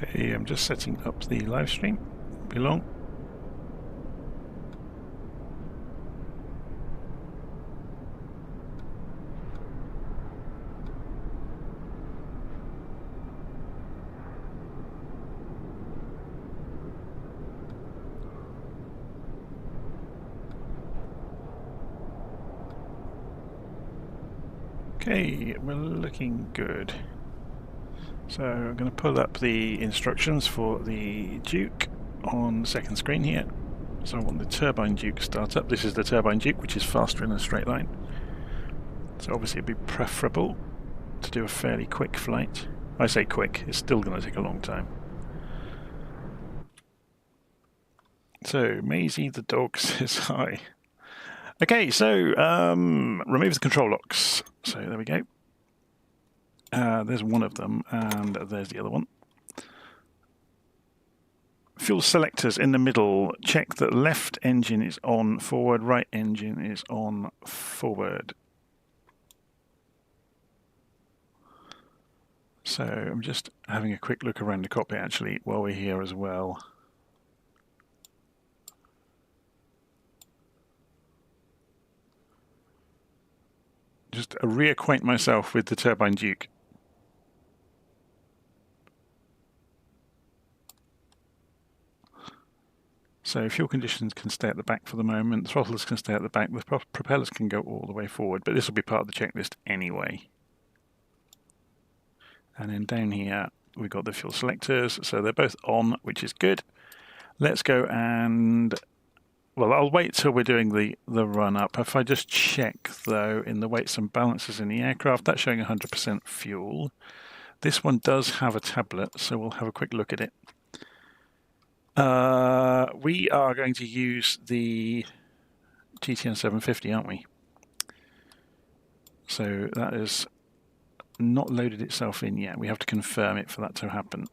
Okay, I'm just setting up the live stream. Be long. Okay, we're looking good. So I'm going to pull up the instructions for the Duke on the second screen here. So I want the turbine Duke startup. This is the turbine Duke, which is faster in a straight line. So obviously it'd be preferable to do a fairly quick flight. I say quick, it's still going to take a long time. So Maisie the dog says hi. Okay, so remove the control locks. So there we go. There's one of them, and there's the other one. Fuel selectors in the middle. Check that left engine is on forward, right engine is on forward. So I'm just having a quick look around the cockpit actually while we're here as well. Just reacquaint myself with the turbine Duke. So fuel conditions can stay at the back for the moment, the throttles can stay at the back, the propellers can go all the way forward, but this will be part of the checklist anyway. And then down here we've got the fuel selectors, so they're both on, which is good. Let's go and, well, I'll wait till we're doing the run up. If I just check though in the weights and balances in the aircraft, that's showing 100% fuel. This one does have a tablet, so we'll have a quick look at it. We are going to use the GTN 750, aren't we? So that is not loaded itself in yet. We have to confirm it for that to happen.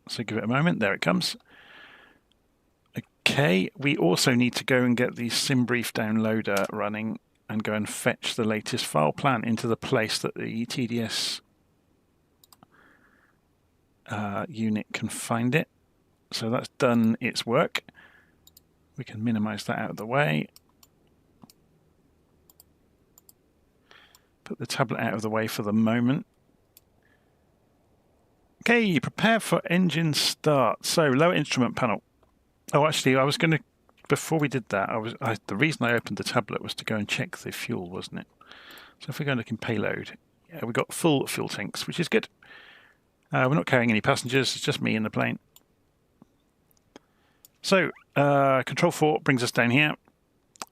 So give it a moment. There it comes. Okay, we also need to go and get the Simbrief downloader running and go and fetch the latest file plan into the place that the TDS unit can find it. So that's done its work. We can minimize that out of the way. Put the tablet out of the way for the moment. Okay, prepare for engine start. So lower instrument panel. Oh, actually, I was going to, before we did that, the reason I opened the tablet was to go and check the fuel, wasn't it? So if we go and look in payload, yeah, we've got full fuel tanks, which is good. We're not carrying any passengers, it's just me in the plane. So, Control 4 brings us down here.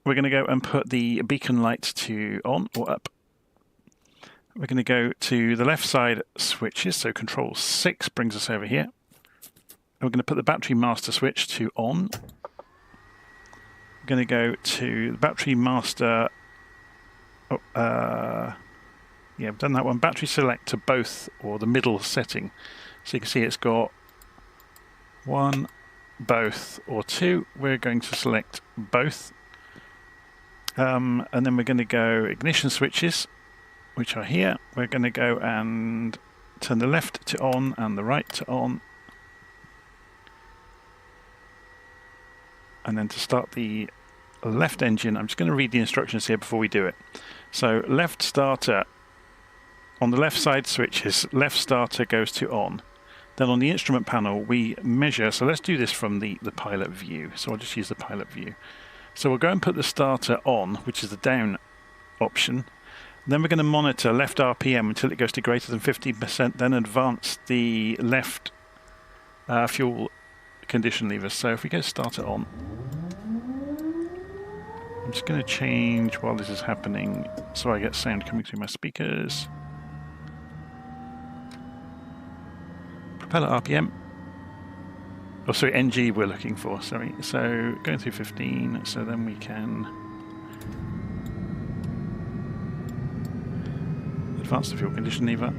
We're going to go and put the beacon light to on or up. We're going to go to the left side switches, so Control 6 brings us over here. We're going to put the battery master switch to on. We're going to go to the battery master. Yeah, I've done that one. Battery select to both, or the middle setting. So you can see it's got one, both, or two. We're going to select both. And then we're going to go ignition switches, which are here. We're going to go and turn the left to on and the right to on. And then to start the left engine, I'm just going to read the instructions here before we do it. So left starter. On the left side switches, left starter goes to on. Then on the instrument panel, we measure. So let's do this from the pilot view. So I'll just use the pilot view. So we'll go and put the starter on, which is the down option. Then we're going to monitor left RPM until it goes to greater than 50%, then advance the left fuel condition levers. So if we go starter on, I'm just going to change while this is happening so I get sound coming through my speakers. Propeller RPM. Oh, sorry, NG we're looking for, sorry. So going through 15, so then we can advance the fuel condition lever.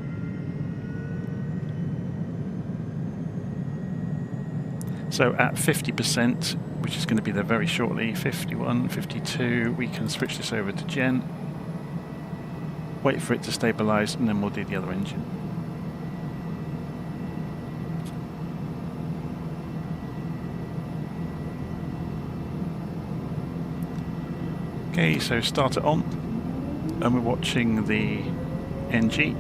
So at 50%, which is going to be there very shortly, 51, 52, we can switch this over to Gen. Wait for it to stabilize, and then we'll do the other engine. Okay, so start it on, and we're watching the NG.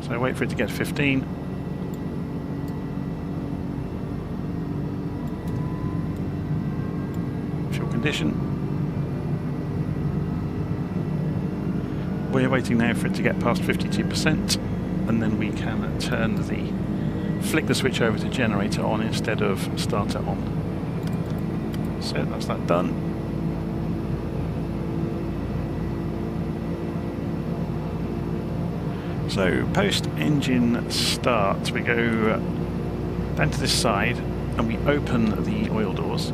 So wait for it to get 15. Fuel condition. We're waiting now for it to get past 52%, and then we can flick the switch over to generator on instead of starter on. So that's that done. So post engine start, we go down to this side and we open the oil doors.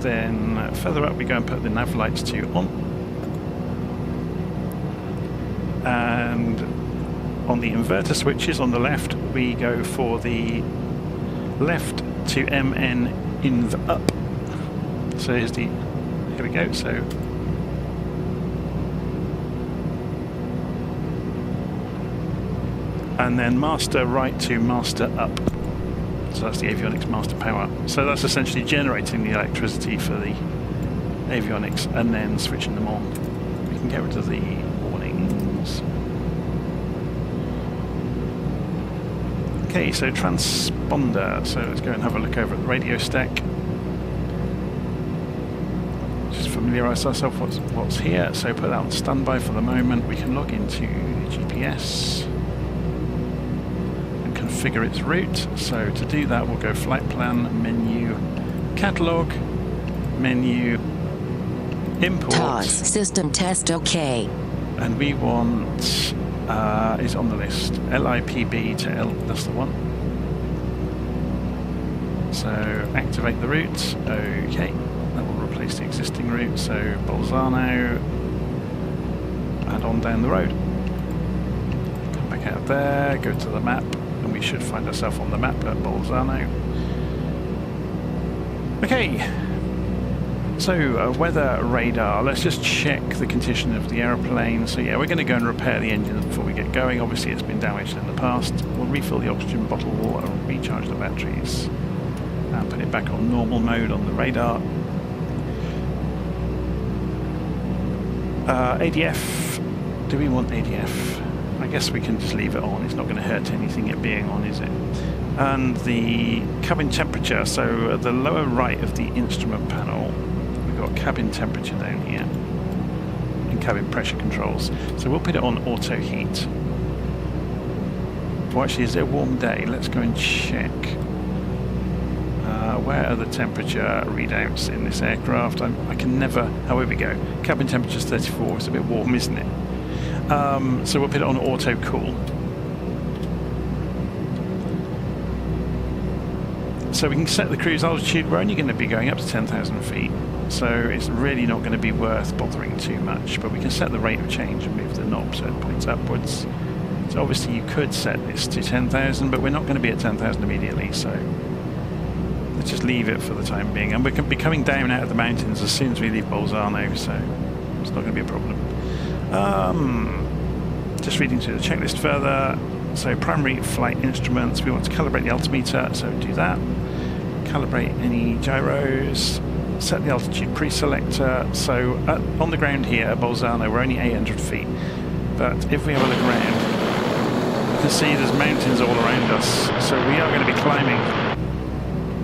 Then further up we go and put the nav lights to on. And on the inverter switches on the left, we go for the left to MN inv up. So here we go. So and then master right to master up. So that's the Avionics master power. So that's essentially generating the electricity for the Avionics and then switching them on. We can get rid of the warnings. Okay, so transponder. So let's go and have a look over at the radio stack. Just familiarise ourselves with what's here. So put that on standby for the moment. We can log into the GPS and configure its route. So to do that, we'll go flight plan, menu, catalogue, menu, import. TOS system test OK. And we want, is on the list, LIPB to L, that's the one. So activate the route, okay. That will replace the existing route, so Bolzano, and on down the road. Come back out there, go to the map, and we should find ourselves on the map at Bolzano. Okay. So, weather radar, let's just check the condition of the aeroplane. So yeah, we're going to go and repair the engine before we get going. Obviously it's been damaged in the past. We'll refill the oxygen bottle, recharge the batteries, and put it back on normal mode on the radar. ADF, do we want ADF? I guess we can just leave it on, it's not going to hurt anything it being on, is it? And the cabin temperature, so at the lower right of the instrument panel, got cabin temperature down here and cabin pressure controls. So we'll put it on auto heat. Well, actually, is it a warm day? Let's go and check. Where are the temperature readouts in this aircraft? I can never. Oh, here we go. Cabin temperature is 34. It's a bit warm, isn't it? So we'll put it on auto cool. So we can set the cruise altitude. We're only going to be going up to 10,000 feet. So it's really not going to be worth bothering too much, but we can set the rate of change and move the knob so it points upwards. So obviously you could set this to 10,000, but we're not going to be at 10,000 immediately, so let's just leave it for the time being. And we can be coming down out of the mountains as soon as we leave Bolzano, so it's not going to be a problem. Just reading through the checklist further. So primary flight instruments, we want to calibrate the altimeter, so do that. Calibrate any gyros. Set the altitude pre-selector. So on the ground here at Bolzano, we're only 800 feet. But if we have a look around, you can see there's mountains all around us. So we are going to be climbing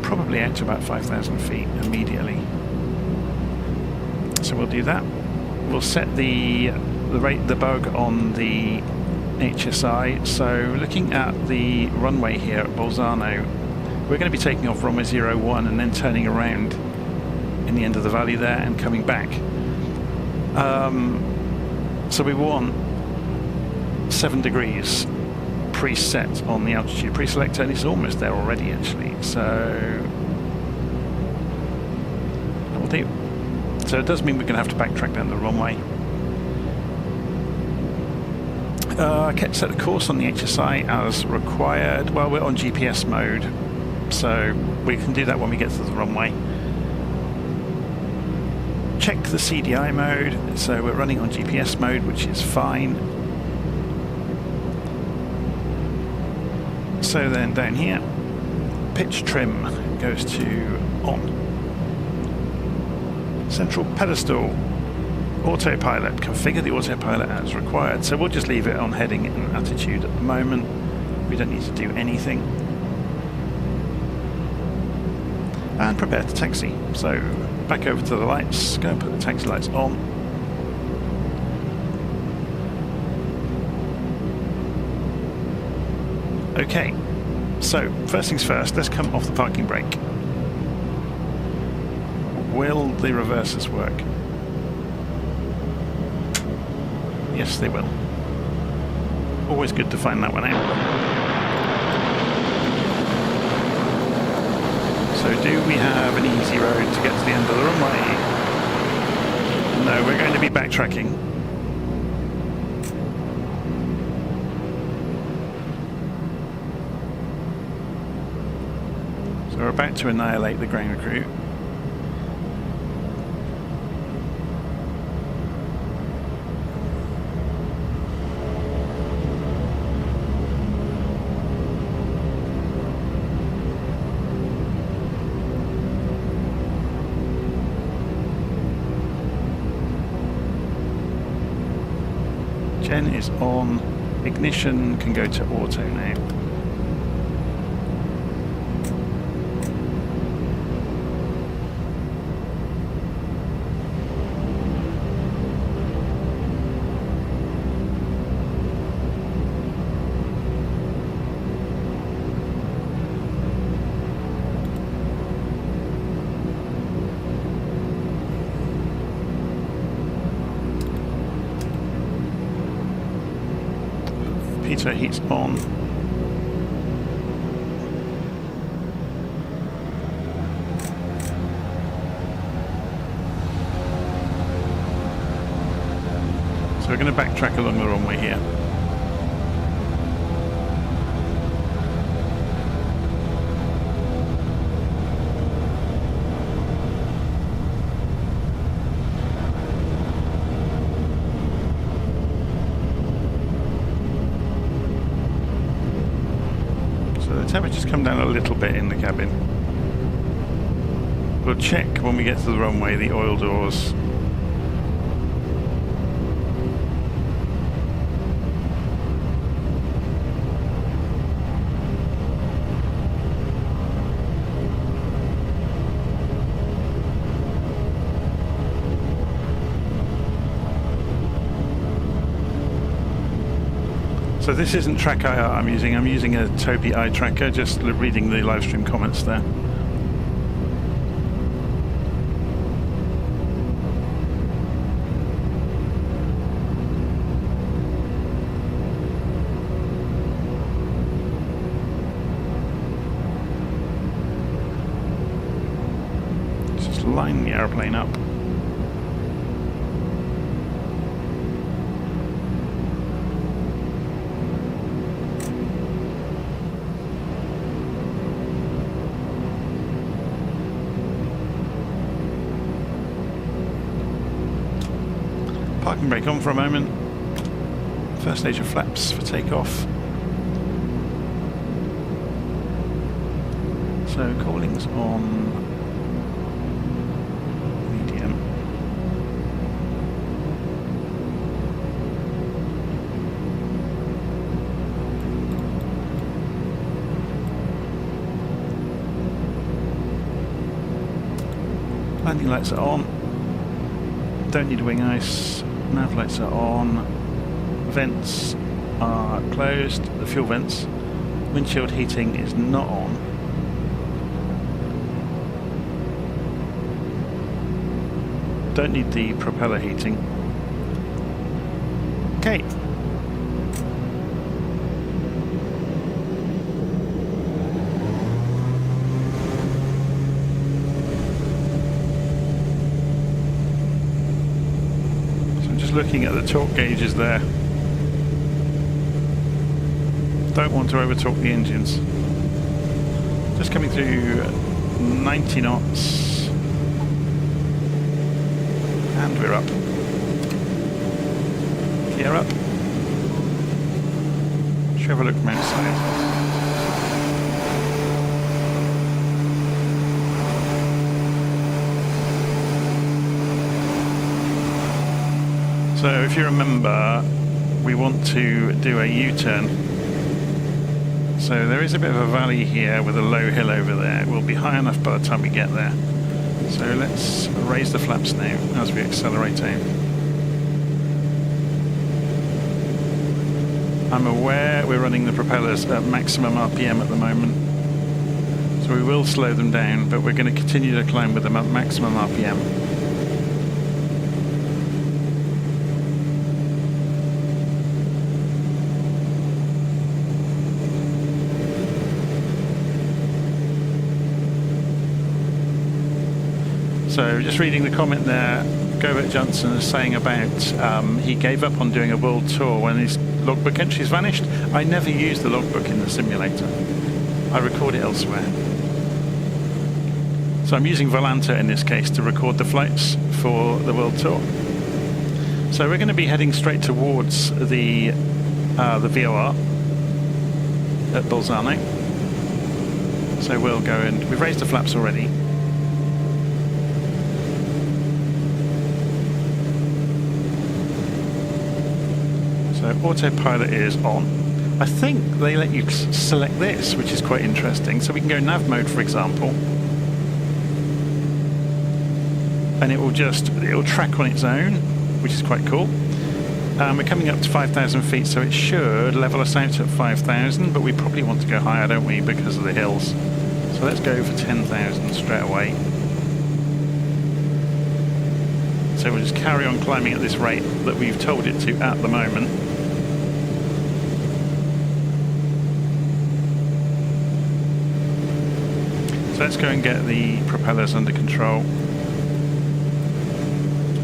probably out to about 5,000 feet immediately. So we'll do that. We'll set the bug on the HSI. So looking at the runway here at Bolzano, we're going to be taking off runway 01 and then turning around in the end of the valley there and coming back. So we want 7 degrees preset on the altitude pre-selector, and it's almost there already actually, so that will do. So it does mean we're going to have to backtrack down the runway. Set the course on the HSI as required. Well, we're on GPS mode, so we can do that when we get to the runway. Check the CDI mode, so we're running on GPS mode, which is fine. So then down here, pitch trim goes to on. Central pedestal, autopilot, configure the autopilot as required. So we'll just leave it on heading and attitude at the moment. We don't need to do anything. And prepare to taxi. So back over to the lights, go and put the taxi lights on. Okay, so first things first, let's come off the parking brake. Will the reversers work? Yes, they will. Always good to find that one out. So do we have an easy road to get to the end of the runway? No, we're going to be backtracking. So we're about to annihilate the ground crew. Gen is on. Ignition can go to auto now. Pitot heat's on. So we're going to backtrack along the runway here. Temperature's come down a little bit in the cabin. We'll check when we get to the runway the oil doors. So this isn't Track IR I'm using a Tobii Eye Tracker, just reading the live stream comments there. Just line the airplane up. Parking brake on for a moment. First stage of flaps for takeoff. So calling's on medium. Landing lights are on. Don't need wing ice. Nav lights are on. Vents are closed. The fuel vents. Windshield heating is not on. Don't need the propeller heating. Okay. Looking at the torque gauges there. Don't want to over torque the engines. Just coming through 90 knots. And we're up. Gear up. Should we have a look from outside? So if you remember, we want to do a U-turn. So there is a bit of a valley here with a low hill over there. We'll be high enough by the time we get there. So let's raise the flaps now as we accelerate out. I'm aware we're running the propellers at maximum RPM at the moment. So we will slow them down, but we're going to continue to climb with them at maximum RPM. So just reading the comment there, Govert Johnson is saying about he gave up on doing a world tour when his logbook entries vanished. I never use the logbook in the simulator. I record it elsewhere. So I'm using Volanta in this case to record the flights for the world tour. So we're going to be heading straight towards the VOR at Bolzano. So we'll go and we've raised the flaps already. So autopilot is on. I think they let you select this, which is quite interesting. So we can go nav mode, for example, and it will track on its own, which is quite cool. We're coming up to 5,000 feet, so it should level us out at 5,000, but we probably want to go higher, don't we, because of the hills. So let's go for 10,000 straight away. So we'll just carry on climbing at this rate that we've told it to at the moment. So let's go and get the propellers under control.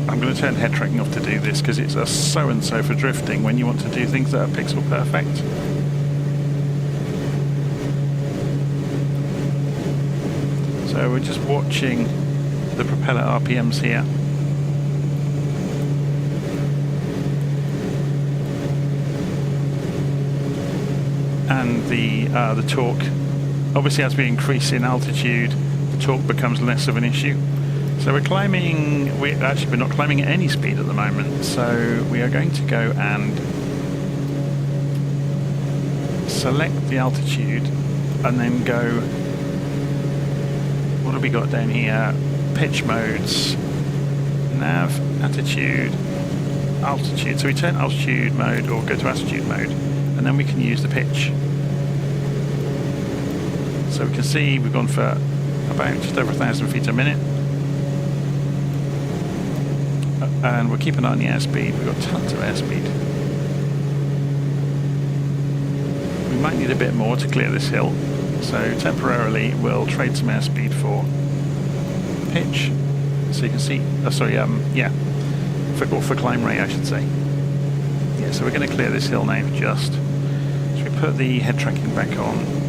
I'm going to turn head tracking off to do this because it's a so-and-so for drifting when you want to do things that are pixel perfect. So we're just watching the propeller RPMs here. And the torque. Obviously, as we increase in altitude, the torque becomes less of an issue. So we're not climbing at any speed at the moment. So we are going to go and select the altitude and then go, what have we got down here? Pitch modes, nav, attitude, altitude. So we turn altitude mode or go to attitude mode, and then we can use the pitch. So we can see we've gone for about just over 1,000 feet a minute. And we'll keep an eye on the airspeed. We've got tons of airspeed. We might need a bit more to clear this hill. So temporarily we'll trade some airspeed for pitch. So you can see, for climb rate I should say. Yeah, so we're going to clear this hill now just. So we put the head tracking back on.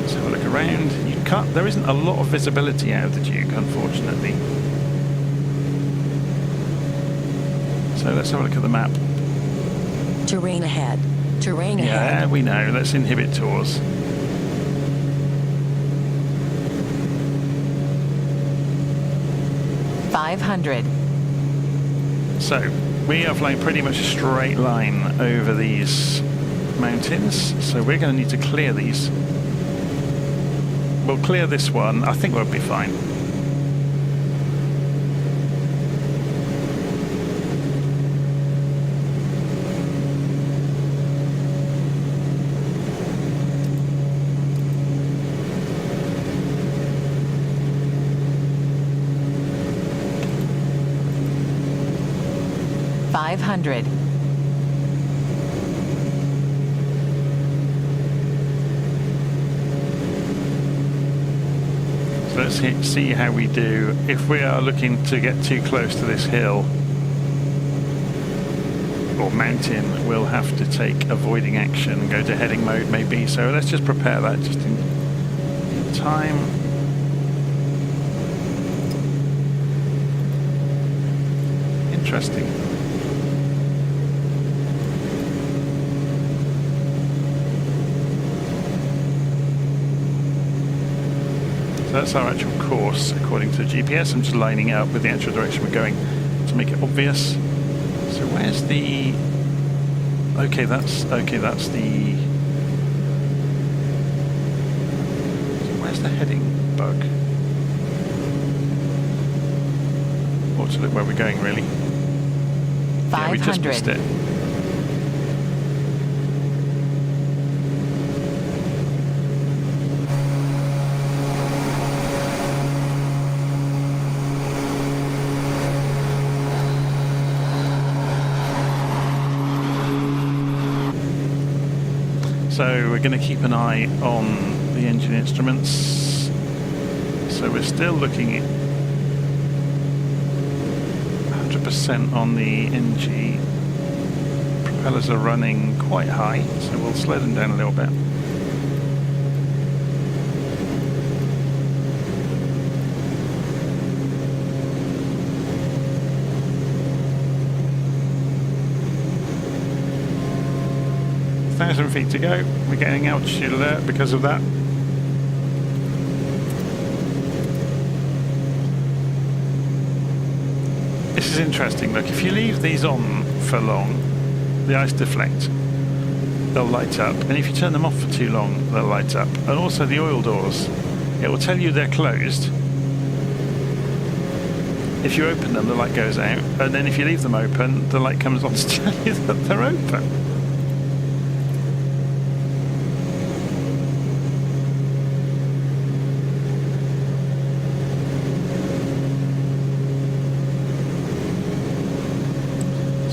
Let's have a look around. There isn't a lot of visibility out of the Duke, unfortunately. So let's have a look at the map. Terrain ahead. Terrain ahead. Yeah, we know. Let's inhibit tours. $500. So we are flying pretty much a straight line over these mountains. So we're going to need to clear these. We'll clear this one. I think we'll be fine. $500. So let's see how we do. If we are looking to get too close to this hill or mountain, we'll have to take avoiding action and go to heading mode maybe. So let's just prepare that just in time. Interesting. So that's our actual course according to the GPS. I'm just lining it up with the actual direction we're going to to make it obvious. So where's the... Okay, that's the... So where's the heading bug? Or to look where we're going, really. 500. Yeah, we just missed it. So we're going to keep an eye on the engine instruments. So we're still looking at 100% on the NG. Propellers are running quite high, so we'll slow them down a little bit. Thousand feet to go. We're getting altitude alert because of that. This is interesting. Look, if you leave these on for long, the ice deflect. They'll light up, and if you turn them off for too long, they'll light up. And also the oil doors. It will tell you they're closed. If you open them, the light goes out, and then if you leave them open, the light comes on to tell you that they're open.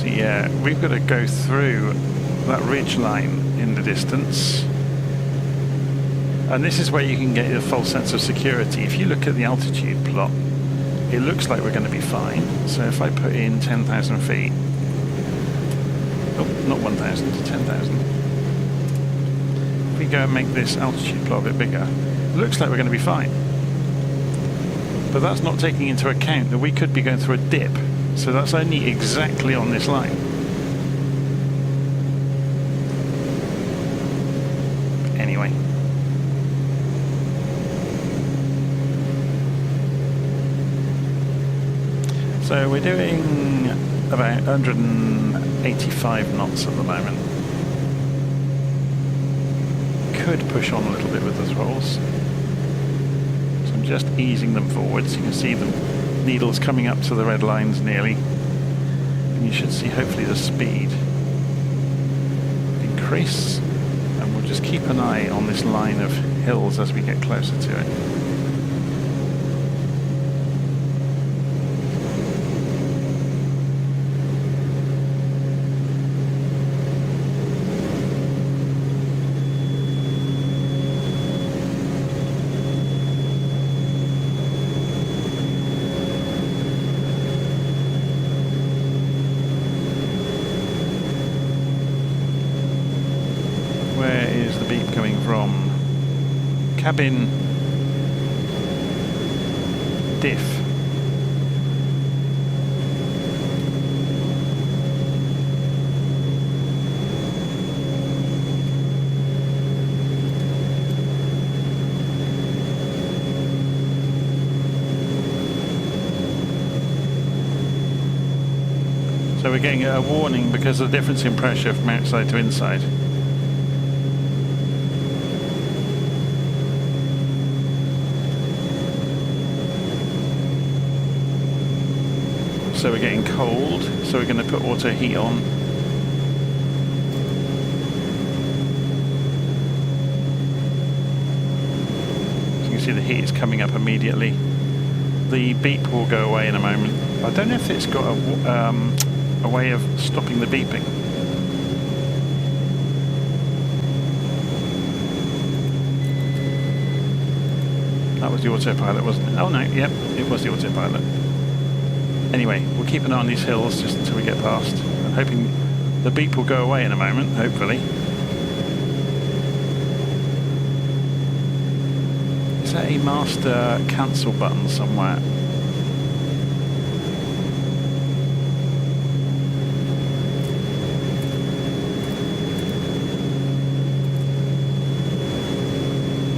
Yeah, we've got to go through that ridge line in the distance, and this is where you can get a false sense of security. If you look at the altitude plot, it looks like we're going to be fine. So if I put in 10,000 feet, oh, not 1,000, 10,000. If we go and make this altitude plot a bit bigger, it looks like we're going to be fine. But that's not taking into account that we could be going through a dip. So that's only exactly on this line. Anyway. So we're doing about 185 knots at the moment. Could push on a little bit with the throttles. So I'm just easing them forwards. You can see them. Needles coming up to the red lines nearly, and you should see hopefully the speed increase, and we'll just keep an eye on this line of hills as we get closer to it. Cabin diff. So we're getting a warning because of the difference in pressure from outside to inside. So we're getting cold, so we're going to put auto heat on. So you can see the heat is coming up immediately. The beep will go away in a moment. I don't know if it's got a way of stopping the beeping. That was the autopilot, wasn't it? Oh no, yep, it was the autopilot. Anyway, we'll keep an eye on these hills just until we get past. I'm hoping the beep will go away in a moment, hopefully. Is there a master cancel button somewhere?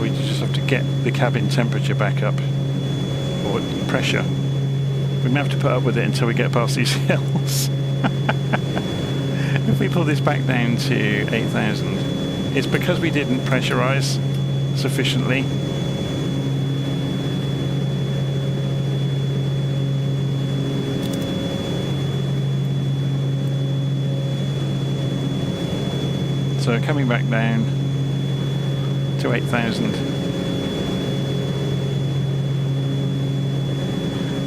We just have to get the cabin temperature back up, or pressure. We're going to have to put up with it until we get past these hills. If we pull this back down to 8,000, it's because we didn't pressurize sufficiently. So coming back down to 8,000.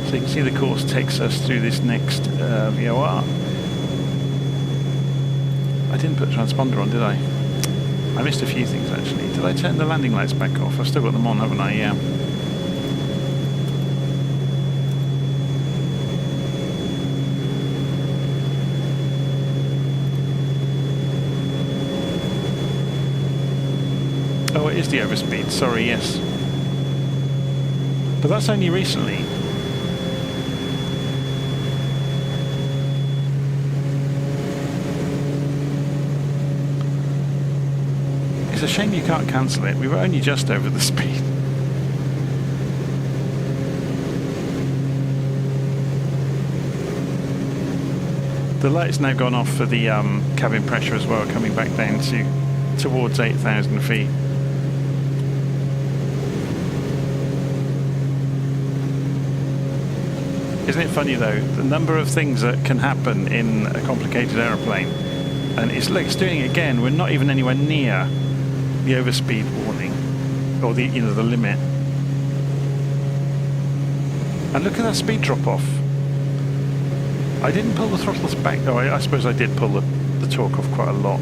So you can see the course takes us through this next VOR. I didn't put the transponder on, did I? I missed a few things actually. Did I turn the landing lights back off? I've still got them on, haven't I? Yeah. Oh, it is the overspeed. Sorry, yes. But that's only recently. It's a shame you can't cancel it. We were only just over the speed. The light's now gone off for the cabin pressure as well, coming back down to towards 8,000 feet. Isn't it funny though, the number of things that can happen in a complicated aeroplane? And it's like it's doing it again. We're not even anywhere near the overspeed warning, or the the limit. And look at that speed drop off. I didn't pull the throttles back. Oh, I suppose I did pull the torque off quite a lot.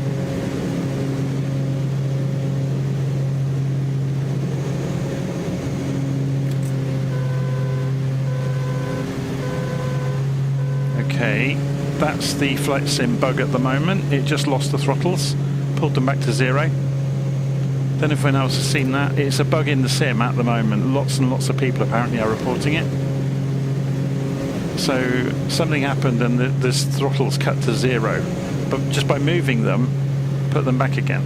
Okay, that's the flight sim bug at the moment. It just lost the throttles, pulled them back to 0. Don't know if anyone else has seen that. It's a bug in the sim at the moment. Lots and lots of people apparently are reporting it. So something happened and the throttles cut to 0, but just by moving them, put them back again.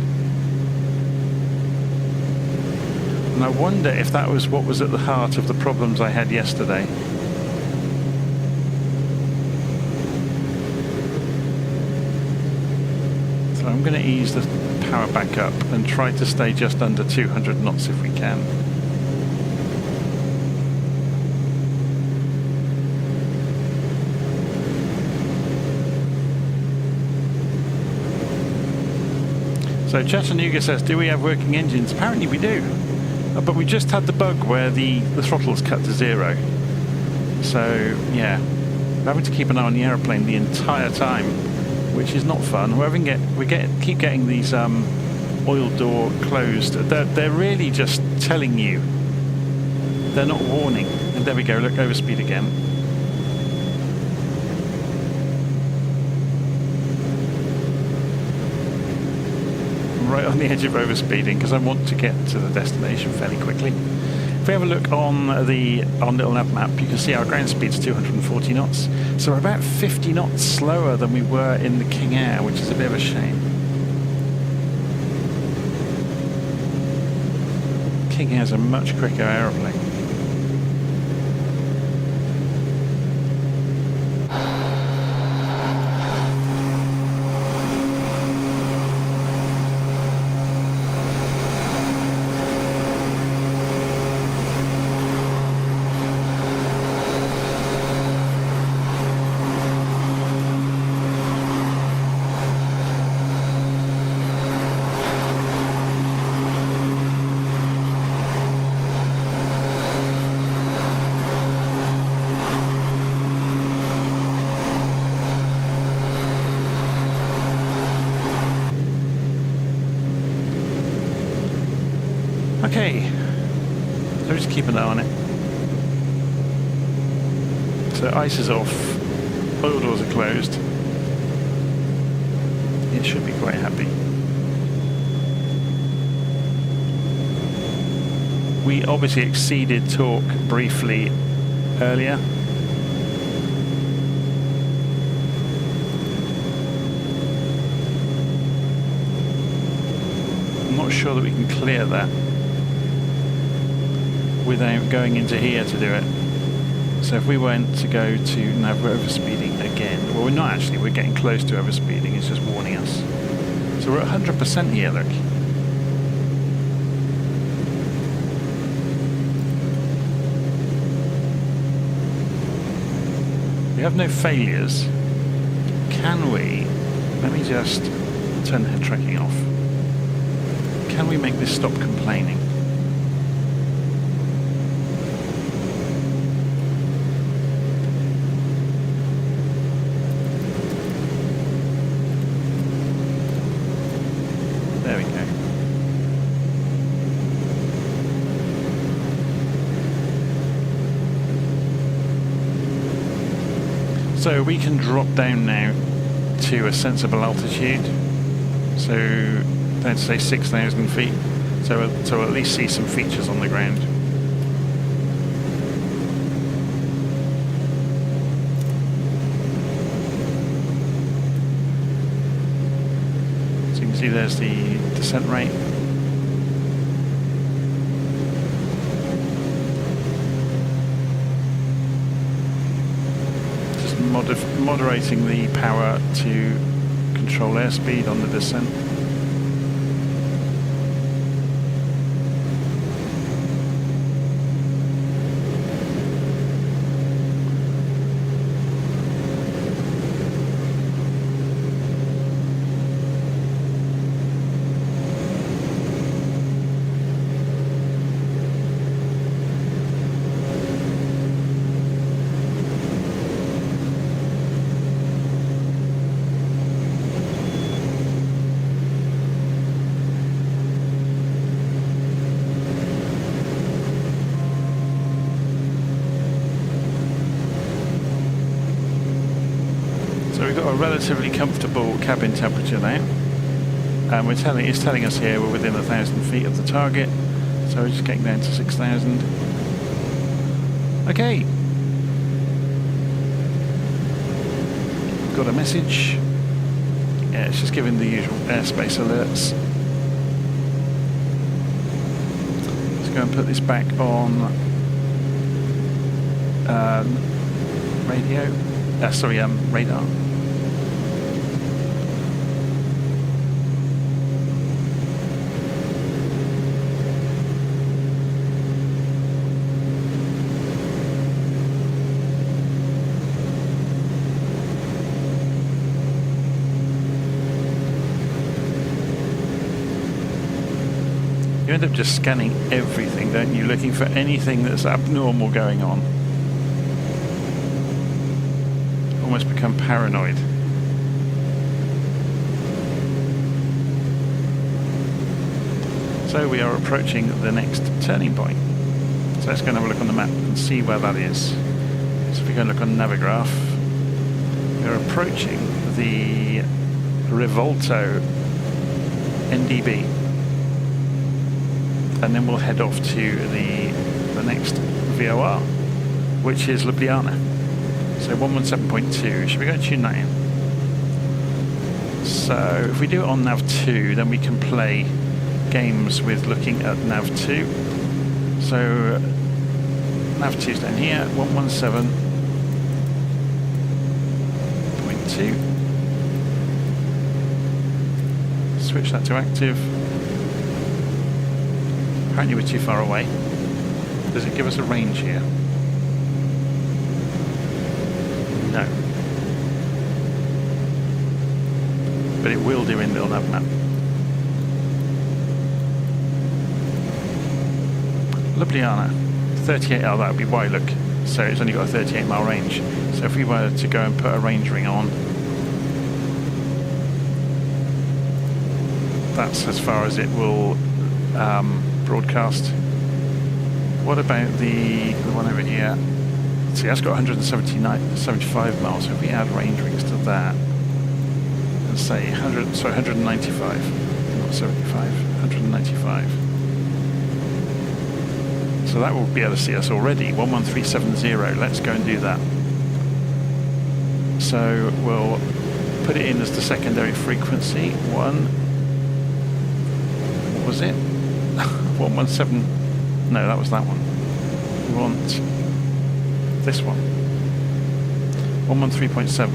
And I wonder if that was what was at the heart of the problems I had yesterday. So I'm going to ease the power back up and try to stay just under 200 knots if we can. So Chattanooga says, do we have working engines? Apparently we do. But we just had the bug where the throttle's cut to 0. So yeah, we're having to keep an eye on the aeroplane the entire time, which is not fun. We keep getting these oil door closed. They're really just telling you. They're not warning. And there we go, look, overspeed again. Right on the edge of overspeeding because I want to get to the destination fairly quickly. If we have a look on LittleNavMap, you can see our ground speed's 240 knots. So we're about 50 knots slower than we were in the King Air, which is a bit of a shame. King Air's a much quicker aeroplane. Okay, so just keep an eye on it. So ice is off, oil doors are closed. It should be quite happy. We obviously exceeded torque briefly earlier. I'm not sure that we can clear that without going into here to do it. So if we went to go to nav overspeeding again, well, we're not actually, we're getting close to overspeeding, it's just warning us. So we're at 100% here, look. We have no failures. Can we, let me just turn head tracking off. Can we make this stop complaining? There we go. So we can drop down now to a sensible altitude. So down to say 6,000 feet. So at least see some features on the ground. So you can see there's the descent rate. Moderating the power to control airspeed on the descent. Relatively comfortable cabin temperature now, and it's telling us here we're within 1,000 feet of the target, so we're just getting down to 6,000. Okay, got a message. Yeah, it's just giving the usual airspace alerts. Let's go and put this back on radio. Radar. You end up just scanning everything, don't you? Looking for anything that's abnormal going on. Almost become paranoid. So we are approaching the next turning point. So let's go and have a look on the map and see where that is. So if we go and look on Navigraph, we're approaching the Volanta NDB. And then we'll head off to the next VOR, which is Ljubljana. So 117.2, should we go and tune that in? So if we do it on Nav2, then we can play games with looking at Nav2. So Nav2 is down here, 117.2. Switch that to active. Apparently we're too far away. Does it give us a range here? No. But it will do in LittleNavMap. Ljubljana, 38, oh that would be wide look. So it's only got a 38 mile range. So if we were to go and put a range ring on, that's as far as it will broadcast. What about the one over here? See, that's got 175 miles. So if we add range rings to that, and say 195, not 75, 195. So that will be able to see us already. 11370. Let's go and do that. So we'll put it in as the secondary frequency. What was it? 117. No, that was that one. We want this one. 113.7.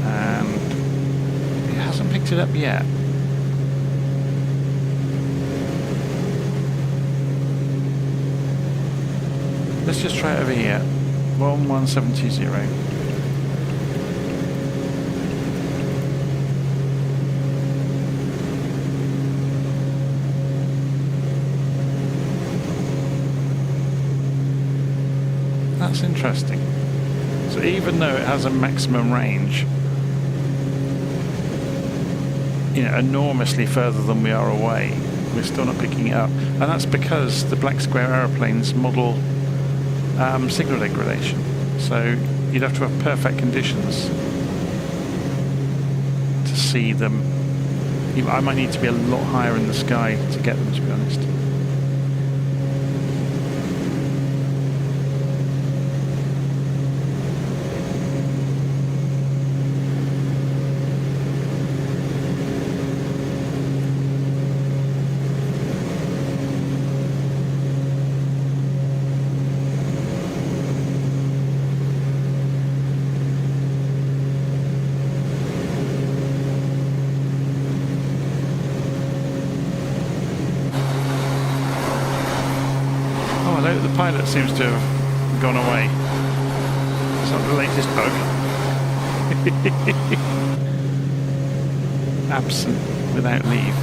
And it hasn't picked it up yet. Let's just try it over here. 11720. That's interesting. So even though it has a maximum range, you know, enormously further than we are away, we're still not picking it up. And that's because the black square aeroplanes model signal degradation. So you'd have to have perfect conditions to see them. I might need to be a lot higher in the sky to get them, to be honest. The pilot seems to have gone away. It's not the latest bug. Absent without leave.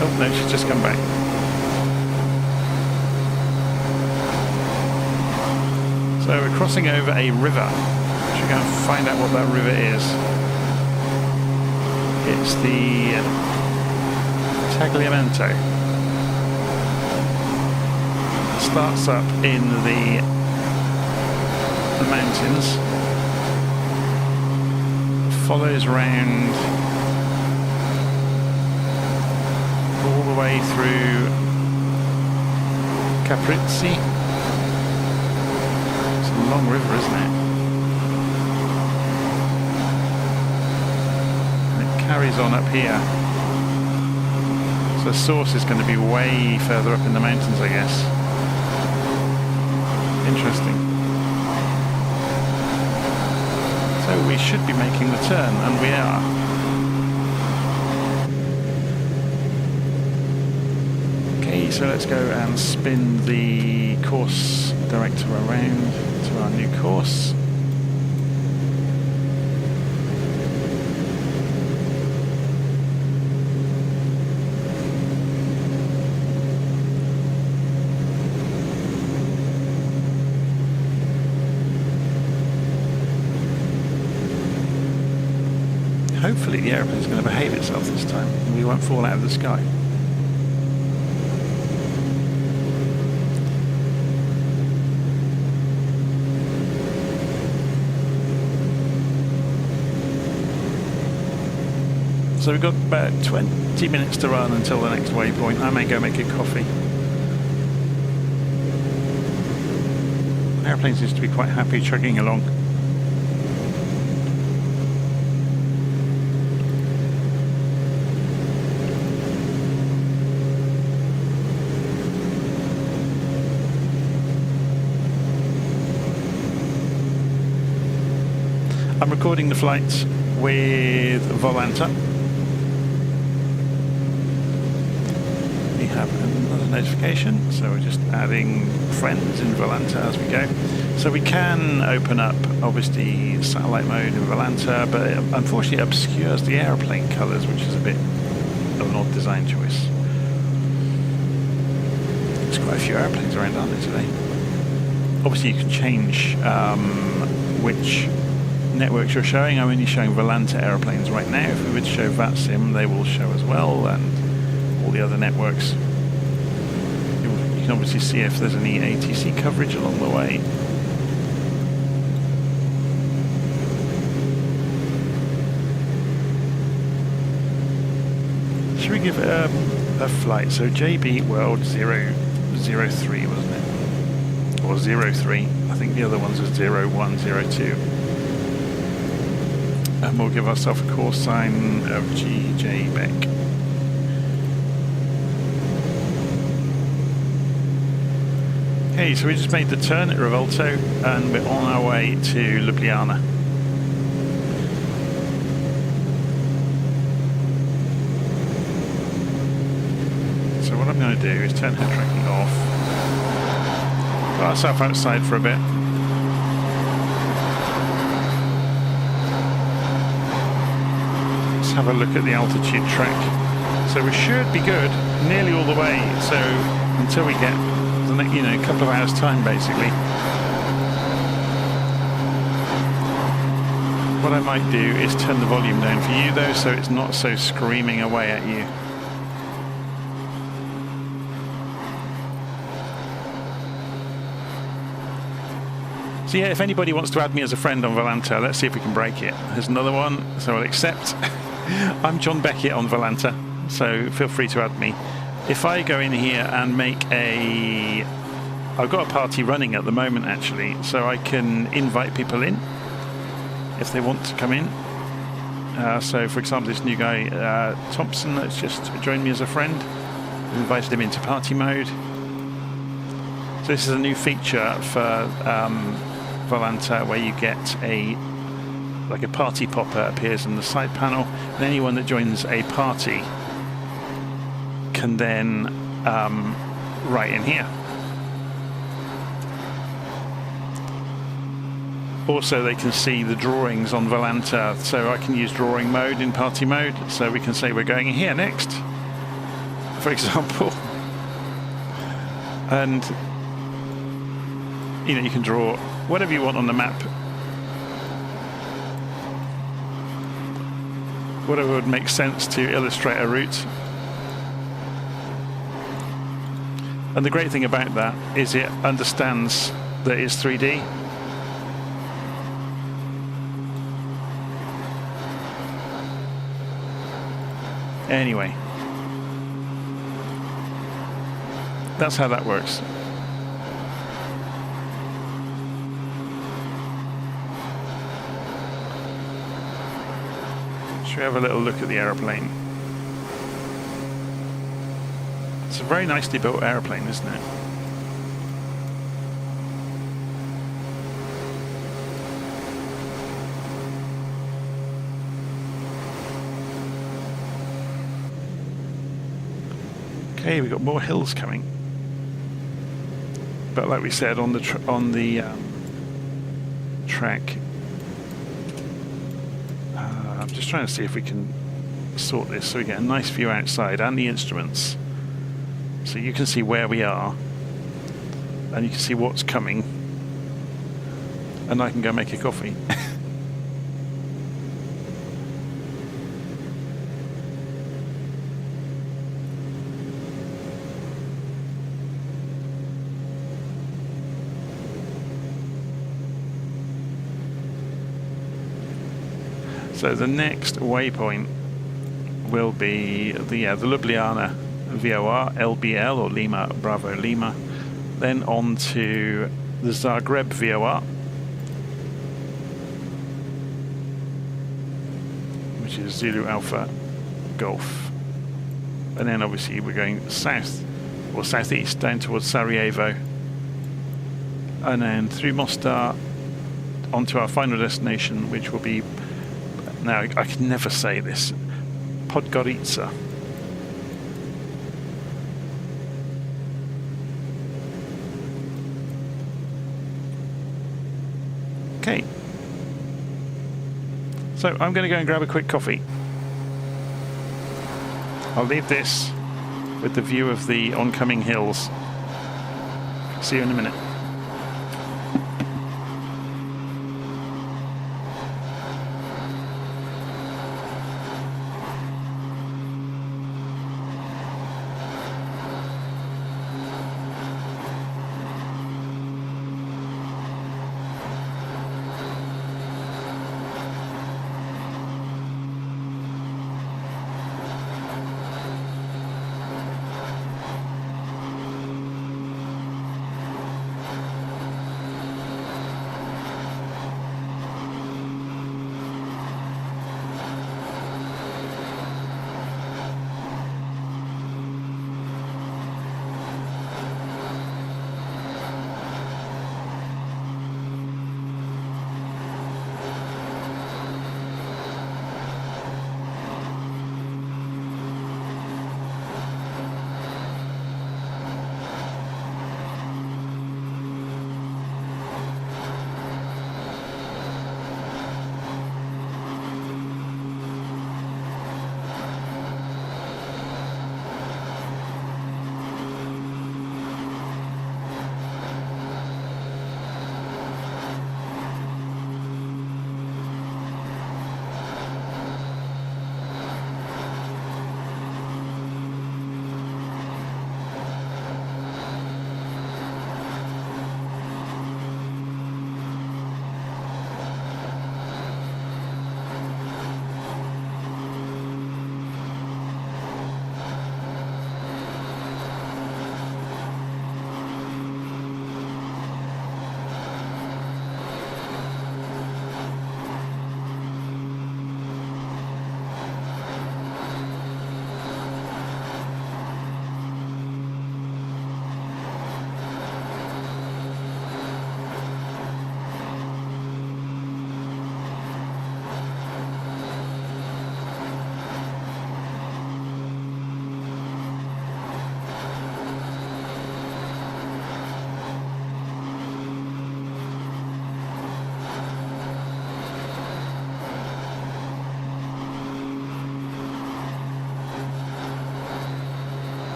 Oh no, she's just come back. So we're crossing over a river. Should go and find out what that river is. It's the Tagliamento. Starts up in the mountains, follows round all the way through Caprizi. It's a long river, isn't it? And it carries on up here. So the source is going to be way further up in the mountains, I guess. Interesting. So we should be making the turn, and we are. Okay, so let's go and spin the course director around to our new course. Hopefully the aeroplane is going to behave itself this time and we won't fall out of the sky. So we've got about 20 minutes to run until the next waypoint. I may go make a coffee. The aeroplane seems to be quite happy chugging along. I'm recording the flight with Volanta. We have another notification, so we're just adding friends in Volanta as we go. So we can open up, obviously, satellite mode in Volanta, but it unfortunately obscures the aeroplane colours, which is a bit of an odd design choice. There's quite a few aeroplanes around, aren't there, today? Obviously, you can change which networks you're showing. I'm only showing Volanta aeroplanes right now. If we would show VATSIM, they will show as well, and all the other networks. You can obviously see if there's any ATC coverage along the way. Should we give it a flight? So JB World 003, wasn't it? Or 03. I think the other ones are 01, 02. And we'll give ourselves a call sign of GJ Beck. Okay, so we just made the turn at Rivolto and we're on our way to Ljubljana. So what I'm going to do is turn head tracking off, put ourselves outside for a bit. Let's have a look at the altitude track. So we should be good nearly all the way, so until we get the next, a couple of hours time basically. What I might do is turn the volume down for you though, so it's not so screaming away at you. So yeah, if anybody wants to add me as a friend on Volanta, let's see if we can break it. There's another one, so I'll accept. I'm John Beckett on Volanta, so feel free to add me. If I go in here and make I've got a party running at the moment actually, so I can invite people in if they want to come in. So for example, this new guy, Thompson, that's just joined me as a friend. I've invited him into party mode. So this is a new feature for Volanta where you get like a party popper appears in the side panel, and anyone that joins a party can then write in here. Also, they can see the drawings on Volanta, so I can use drawing mode in party mode, so we can say we're going here next, for example. And you can draw whatever you want on the map, whatever would make sense to illustrate a route. And the great thing about that is it understands that it's 3D. Anyway, that's how that works. Should we have a little look at the aeroplane? It's a very nicely built aeroplane, isn't it? Okay, we've got more hills coming. But like we said on the track, I'm just trying to see if we can sort this so we get a nice view outside and the instruments. So you can see where we are and you can see what's coming, and I can go make a coffee. So the next waypoint will be the Ljubljana VOR, LBL or Lima Bravo Lima, then on to the Zagreb VOR, which is Zulu Alpha Golf, and then obviously we're going south or southeast down towards Sarajevo, and then through Mostar onto our final destination, which will be, now I can never say this, Podgorica. Okay, so I'm going to go and grab a quick coffee. I'll leave this with the view of the oncoming hills. See you in a minute.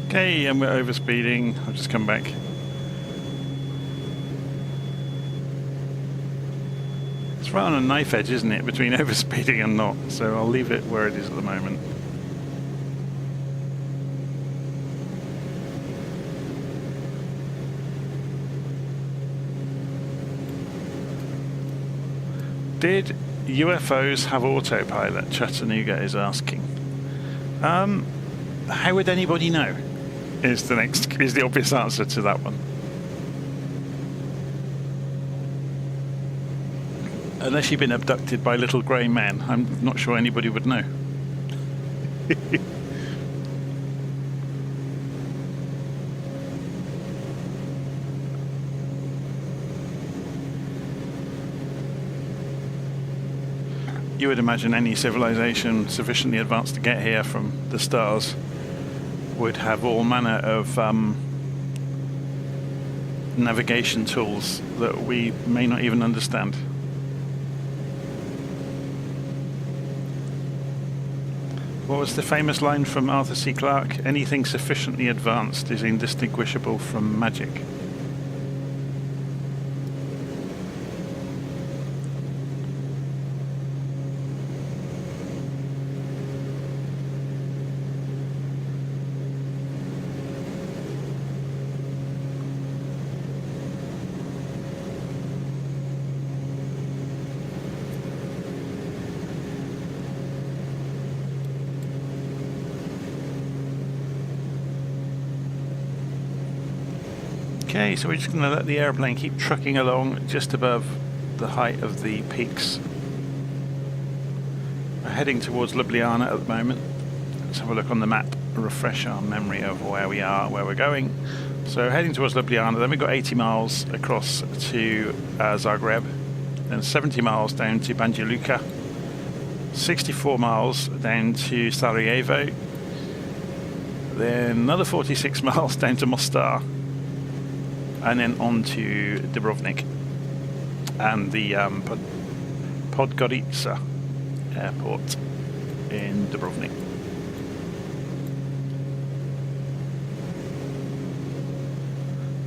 Okay, and we're overspeeding. I'll just come back. It's right on a knife edge, isn't it, between overspeeding and not, so I'll leave it where it is at the moment. Did UFOs have autopilot? Chattanooga is asking. How would anybody know? Is the obvious answer to that one. Unless you've been abducted by little grey men, I'm not sure anybody would know. You would imagine any civilization sufficiently advanced to get here from the stars would have all manner of navigation tools that we may not even understand. What was the famous line from Arthur C. Clarke? Anything sufficiently advanced is indistinguishable from magic. Okay, so we're just going to let the airplane keep trucking along just above the height of the peaks. We're heading towards Ljubljana at the moment. Let's have a look on the map, refresh our memory of where we are, where we're going. So heading towards Ljubljana, then we've got 80 miles across to Zagreb, then 70 miles down to Banja Luka, 64 miles down to Sarajevo, then another 46 miles down to Mostar, and then on to Dubrovnik and the Podgorica airport in Dubrovnik.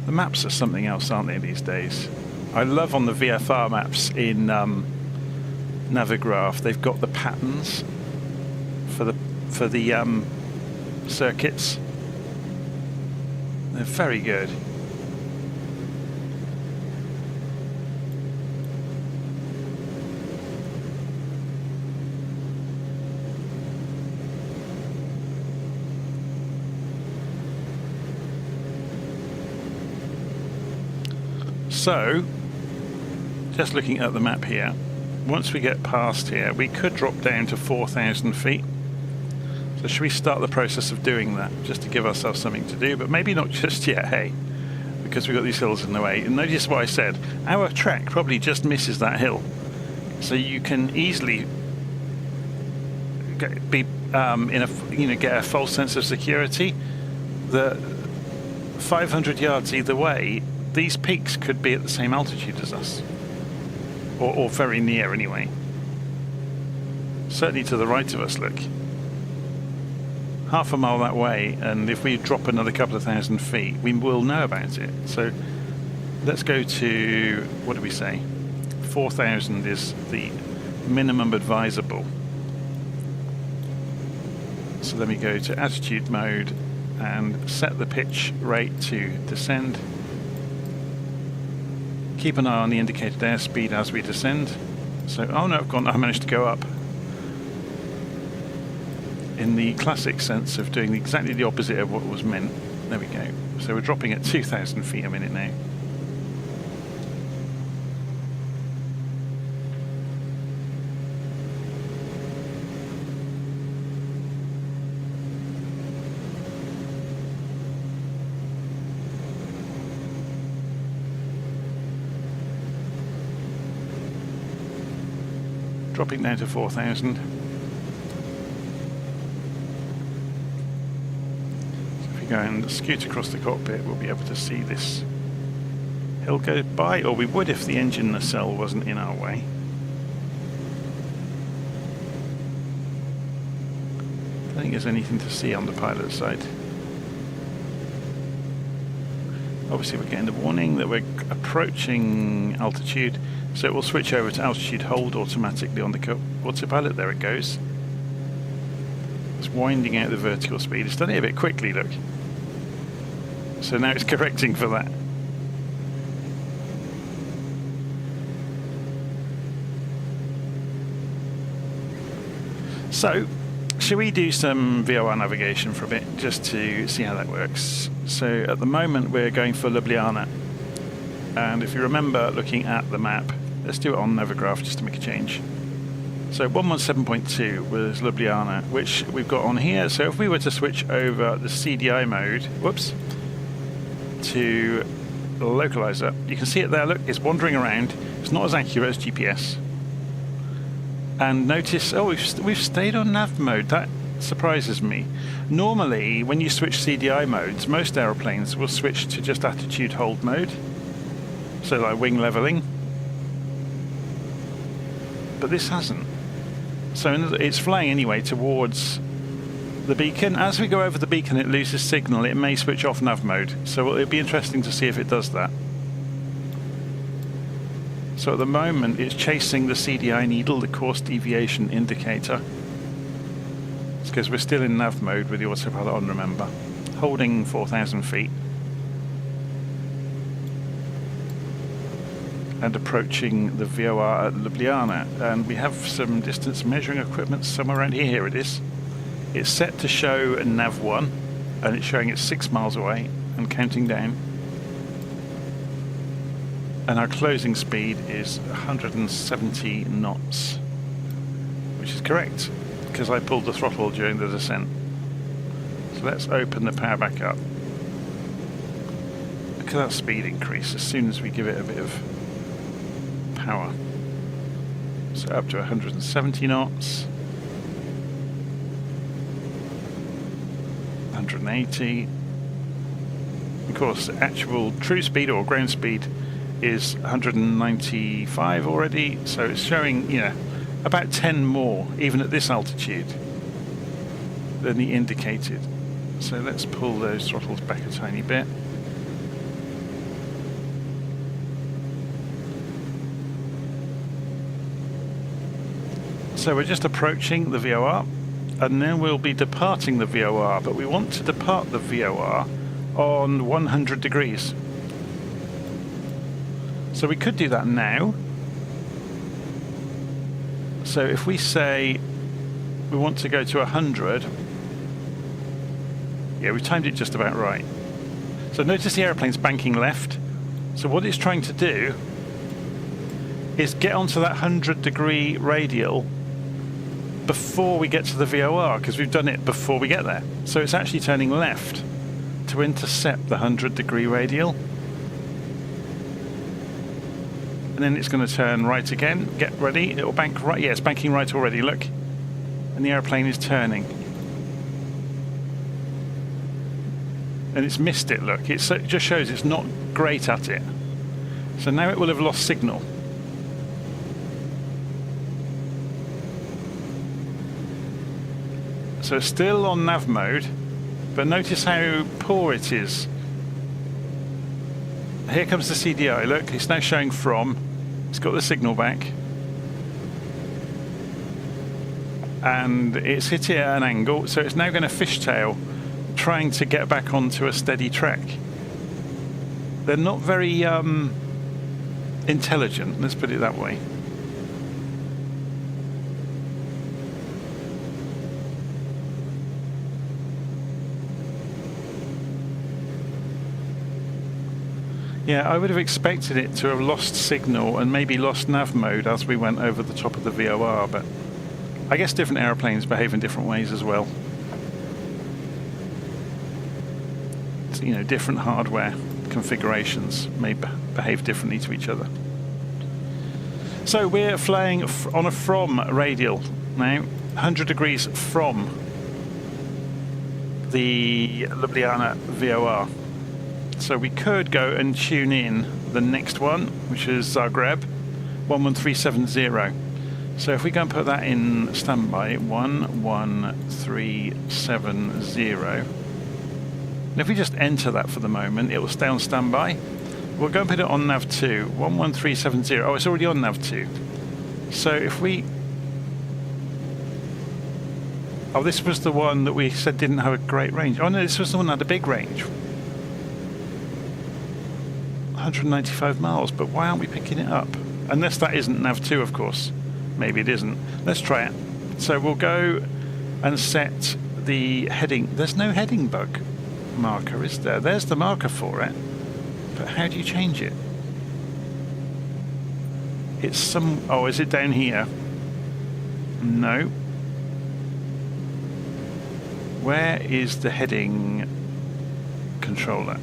The maps are something else, aren't they, these days? I love on the VFR maps in Navigraph, they've got the patterns for the circuits. They're very good. So, just looking at the map here, once we get past here, we could drop down to 4,000 feet. So should we start the process of doing that, just to give ourselves something to do, but maybe not just yet, hey, because we've got these hills in the way. And notice what I said, our track probably just misses that hill. So you can easily get a false sense of security that 500 yards either way, these peaks could be at the same altitude as us, or very near anyway. Certainly to the right of us, look. Half a mile that way, and if we drop another couple of thousand feet, we will know about it. So let's go to, what do we say? 4,000 is the minimum advisable. So let me go to attitude mode and set the pitch rate to descend. Keep an eye on the indicated airspeed as we descend. So, oh no, I managed to go up. In the classic sense of doing exactly the opposite of what was meant. There we go. So we're dropping at 2,000 feet a minute now. Dropping down to 4,000. So if we go and scoot across the cockpit, we'll be able to see this hill go by, or we would if the engine nacelle wasn't in our way. I don't think there's anything to see on the pilot side. Obviously we're getting the warning that we're approaching altitude, so it will switch over to altitude hold automatically on the autopilot. There it goes. It's winding out the vertical speed. It's done it a bit quickly, look. So now it's correcting for that. So, shall we do some VOR navigation for a bit, just to see how that works? So at the moment we're going for Ljubljana, and if you remember looking at the map, let's do it on Navigraph just to make a change. So 117.2 was Ljubljana, which we've got on here. So if we were to switch over the CDI mode, whoops, to localizer, you can see it there, look, it's wandering around. It's not as accurate as GPS. And notice, oh, we've stayed on nav mode. That surprises me. Normally, when you switch CDI modes, most aeroplanes will switch to just attitude hold mode. So like wing leveling. But this hasn't. So it's flying anyway towards the beacon. As we go over the beacon, it loses signal. It may switch off nav mode. So it'll be interesting to see if it does that. So at the moment it's chasing the CDI needle, the course deviation indicator. It's because we're still in nav mode with the autopilot on, remember. Holding 4,000 feet. And approaching the VOR at Ljubljana. And we have some distance measuring equipment somewhere around here. Here it is. It's set to show nav 1, and it's showing it's 6 miles away and counting down. And our closing speed is 170 knots, which is correct because I pulled the throttle during the descent. So let's open the power back up. Look at that speed increase as soon as we give it a bit of power. So up to 170 knots, 180. Of course, actual true speed or ground speed is 195 already, so it's showing, you know, about 10 more even at this altitude than the indicated. So let's pull those throttles back a tiny bit. So we're just approaching the VOR, and then we'll be departing the VOR, but we want to depart the VOR on 100 degrees. So we could do that now. So if we say we want to go to 100, yeah, we timed it just about right. So notice the aeroplane's banking left. So what it's trying to do is get onto that 100-degree radial before we get to the VOR, because we've done it before we get there. So it's actually turning left to intercept the 100-degree radial. And then it's going to turn right again. Get ready. It'll bank right. Yeah, it's banking right already. Look. And the aeroplane is turning. And it's missed it, look. It just shows it's not great at it. So now it will have lost signal. So it's still on nav mode, but notice how poor it is. Here comes the CDI, look, it's now showing from. It's got the signal back. And it's hit it at an angle, so it's now going to fishtail, trying to get back onto a steady track. They're not very intelligent, let's put it that way. Yeah, I would have expected it to have lost signal and maybe lost nav mode as we went over the top of the VOR, but I guess different aeroplanes behave in different ways as well. So, you know, different hardware configurations may behave differently to each other. So we're flying on a from radial now, 100 degrees from the Ljubljana VOR. So we could go and tune in the next one, which is Zagreb, 11370. So if we go and put that in standby, 11370. And if we just enter that for the moment, it will stay on standby. We'll go and put it on nav 2, 11370. Oh, it's already on nav 2. So if we... Oh, this was the one that we said didn't have a great range. Oh no, this was the one that had a big range. 195 miles, but why aren't we picking it up? Unless that isn't nav 2, of course. Maybe it isn't. Let's try it. So we'll go and set the heading. There's no heading bug marker, is there? There's the marker for it. But how do you change it? It's some... Oh, is it down here? No. Where is the heading controller?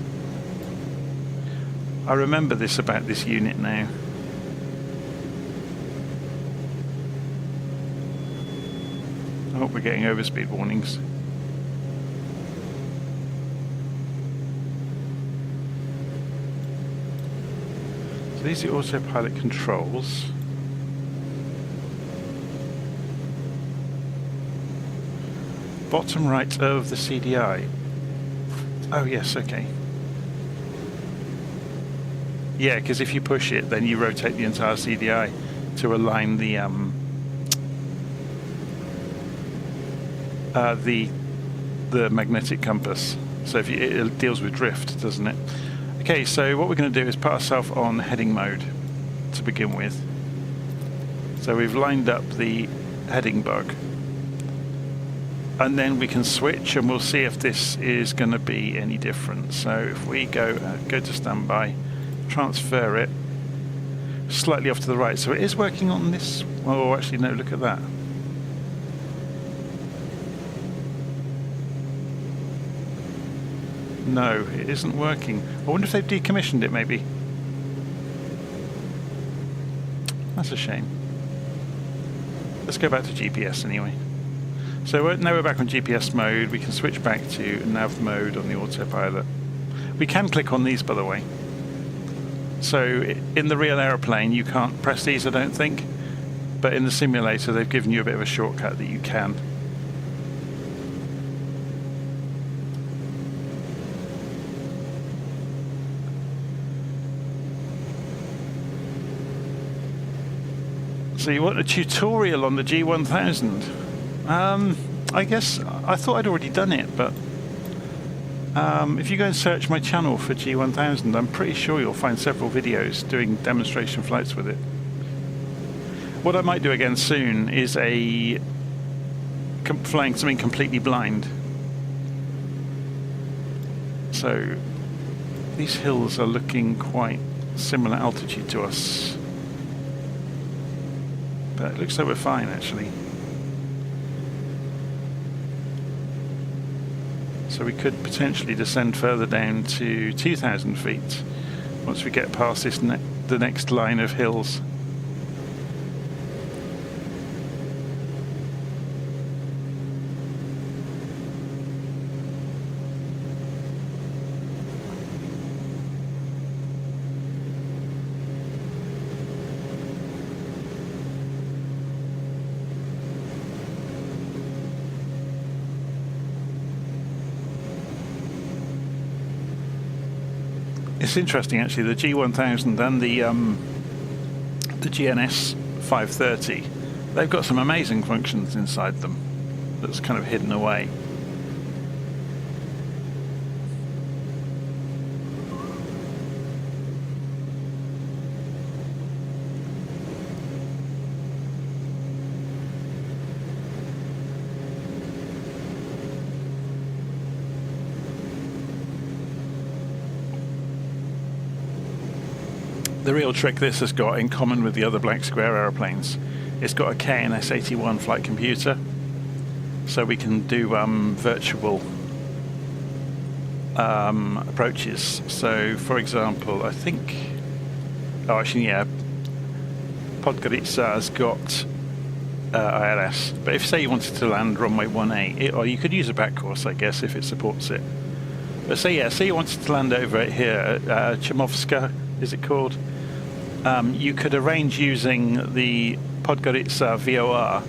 I remember this about this unit now. I hope we're getting overspeed warnings. So these are autopilot controls. Bottom right of the CDI. Oh yes, okay. Yeah, because if you push it, then you rotate the entire CDI to align the magnetic compass. So if it deals with drift, doesn't it? Okay, so what we're going to do is put ourselves on heading mode to begin with. So we've lined up the heading bug, and then we can switch, and we'll see if this is going to be any different. So if we go to standby, transfer it slightly off to the right, so it is working on this. Oh, actually, no, look at that. No, it isn't working. I wonder if they've decommissioned it, maybe. That's a shame. Let's go back to GPS anyway. So now we're back on GPS mode. We can switch back to nav mode on the autopilot. We can click on these, by the way. So in the real aeroplane, you can't press these, I don't think. But in the simulator, they've given you a bit of a shortcut that you can. So you want a tutorial on the G1000? I guess I thought I'd already done it, but if you go and search my channel for G1000, I'm pretty sure you'll find several videos doing demonstration flights with it. What I might do again soon is flying something completely blind. So these hills are looking quite similar altitude to us. But it looks like we're fine, actually. So we could potentially descend further down to 2,000 feet once we get past this the next line of hills. It's interesting, actually, the G1000 and the GNS 530, they've got some amazing functions inside them that's kind of hidden away. The real trick this has got in common with the other black square aeroplanes, it's got a KNS-81 flight computer, so we can do virtual approaches. So, for example, I think, Podgorica has got ILS, but if say you wanted to land runway 18, or you could use a back course, I guess, if it supports it. But say you wanted to land over it here at Chamovska, is it called? You could arrange using the Podgorica VOR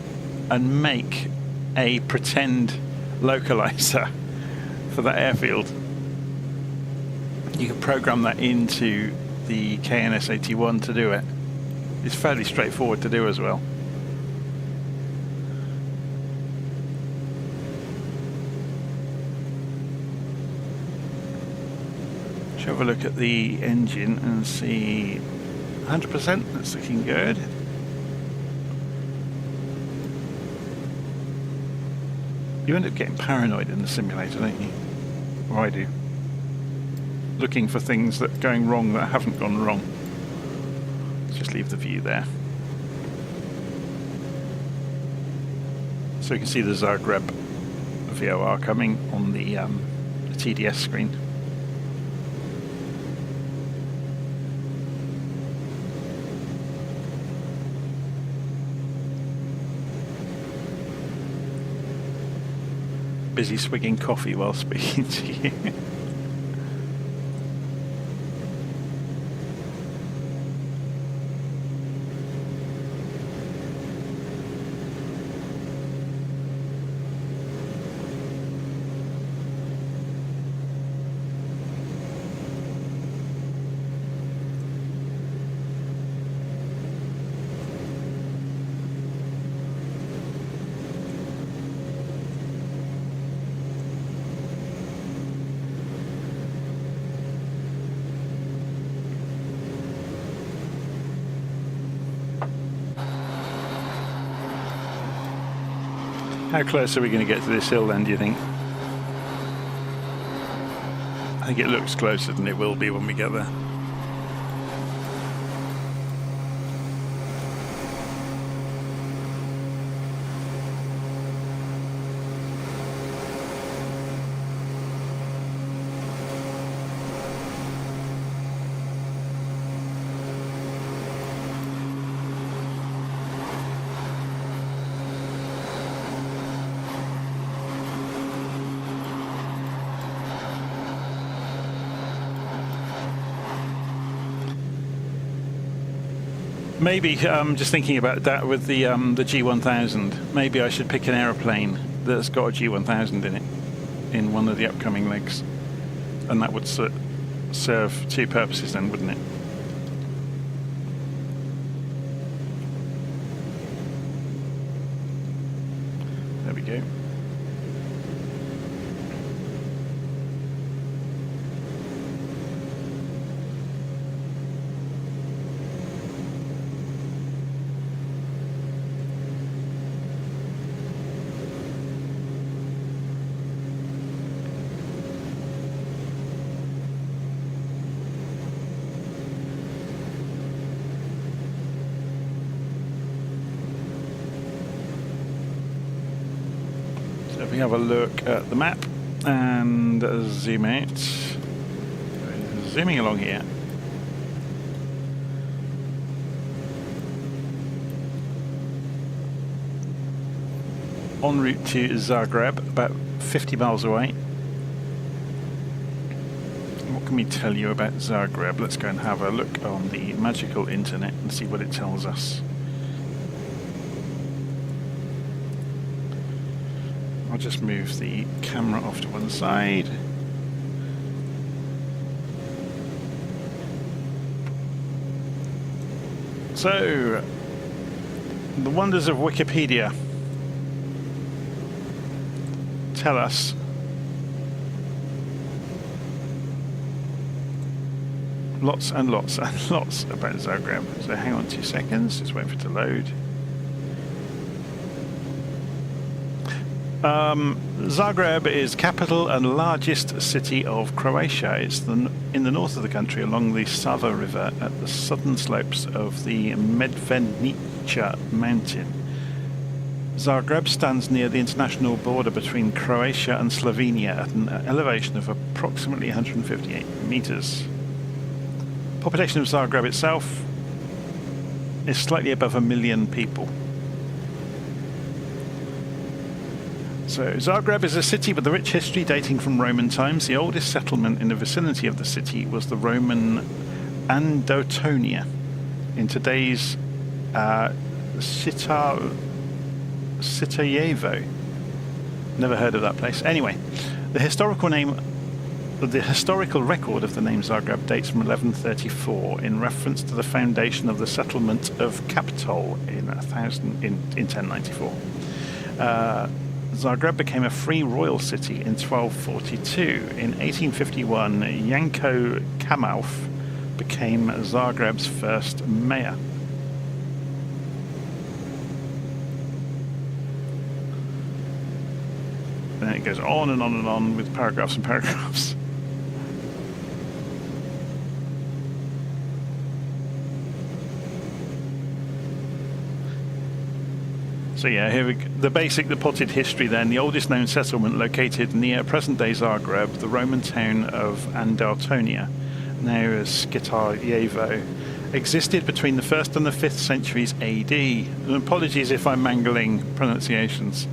and make a pretend localizer for that airfield. You can program that into the KNS81 to do it. It's fairly straightforward to do as well. Let's have a look at the engine and see. 100%, that's looking good. You end up getting paranoid in the simulator, don't you? Or I do. Looking for things that are going wrong that haven't gone wrong. Let's just leave the view there. So you can see the Zagreb VOR coming on the TDS screen. Busy swigging coffee while speaking to you. How close are we going to get to this hill then, do you think? I think it looks closer than it will be when we get there. Maybe just thinking about that with the G1000. Maybe I should pick an aeroplane that's got a G1000 in it in one of the upcoming legs, and that would serve two purposes then, wouldn't it? There we go. If we have a look at the map and zoom out, zooming along here. En route to Zagreb, about 50 miles away. What can we tell you about Zagreb? Let's go and have a look on the magical internet and see what it tells us. I'll just move the camera off to one side. So, the wonders of Wikipedia tell us lots and lots and lots about Zagreb. So hang on 2 seconds, just wait for it to load. Zagreb is capital and largest city of Croatia. It's in the north of the country along the Sava River at the southern slopes of the Medvednica mountain. Zagreb stands near the international border between Croatia and Slovenia at an elevation of approximately 158 meters. Population of Zagreb itself is slightly above 1 million people. So Zagreb is a city with a rich history dating from Roman times. The oldest settlement in the vicinity of the city was the Roman Andotonia in today's Sarajevo. Never heard of that place. Anyway, the historical name The historical record of the name Zagreb dates from 1134 in reference to the foundation of the settlement of Capitol in 1094. Zagreb became a free royal city in 1242. In 1851, Janko Kamauf became Zagreb's first mayor. And then it goes on and on and on with paragraphs and paragraphs. So yeah, here we go. The potted history then. The oldest known settlement located near present-day Zagreb, the Roman town of Andartonia, now as Skitajevo, existed between the 1st and the 5th centuries AD. And apologies if I'm mangling pronunciations.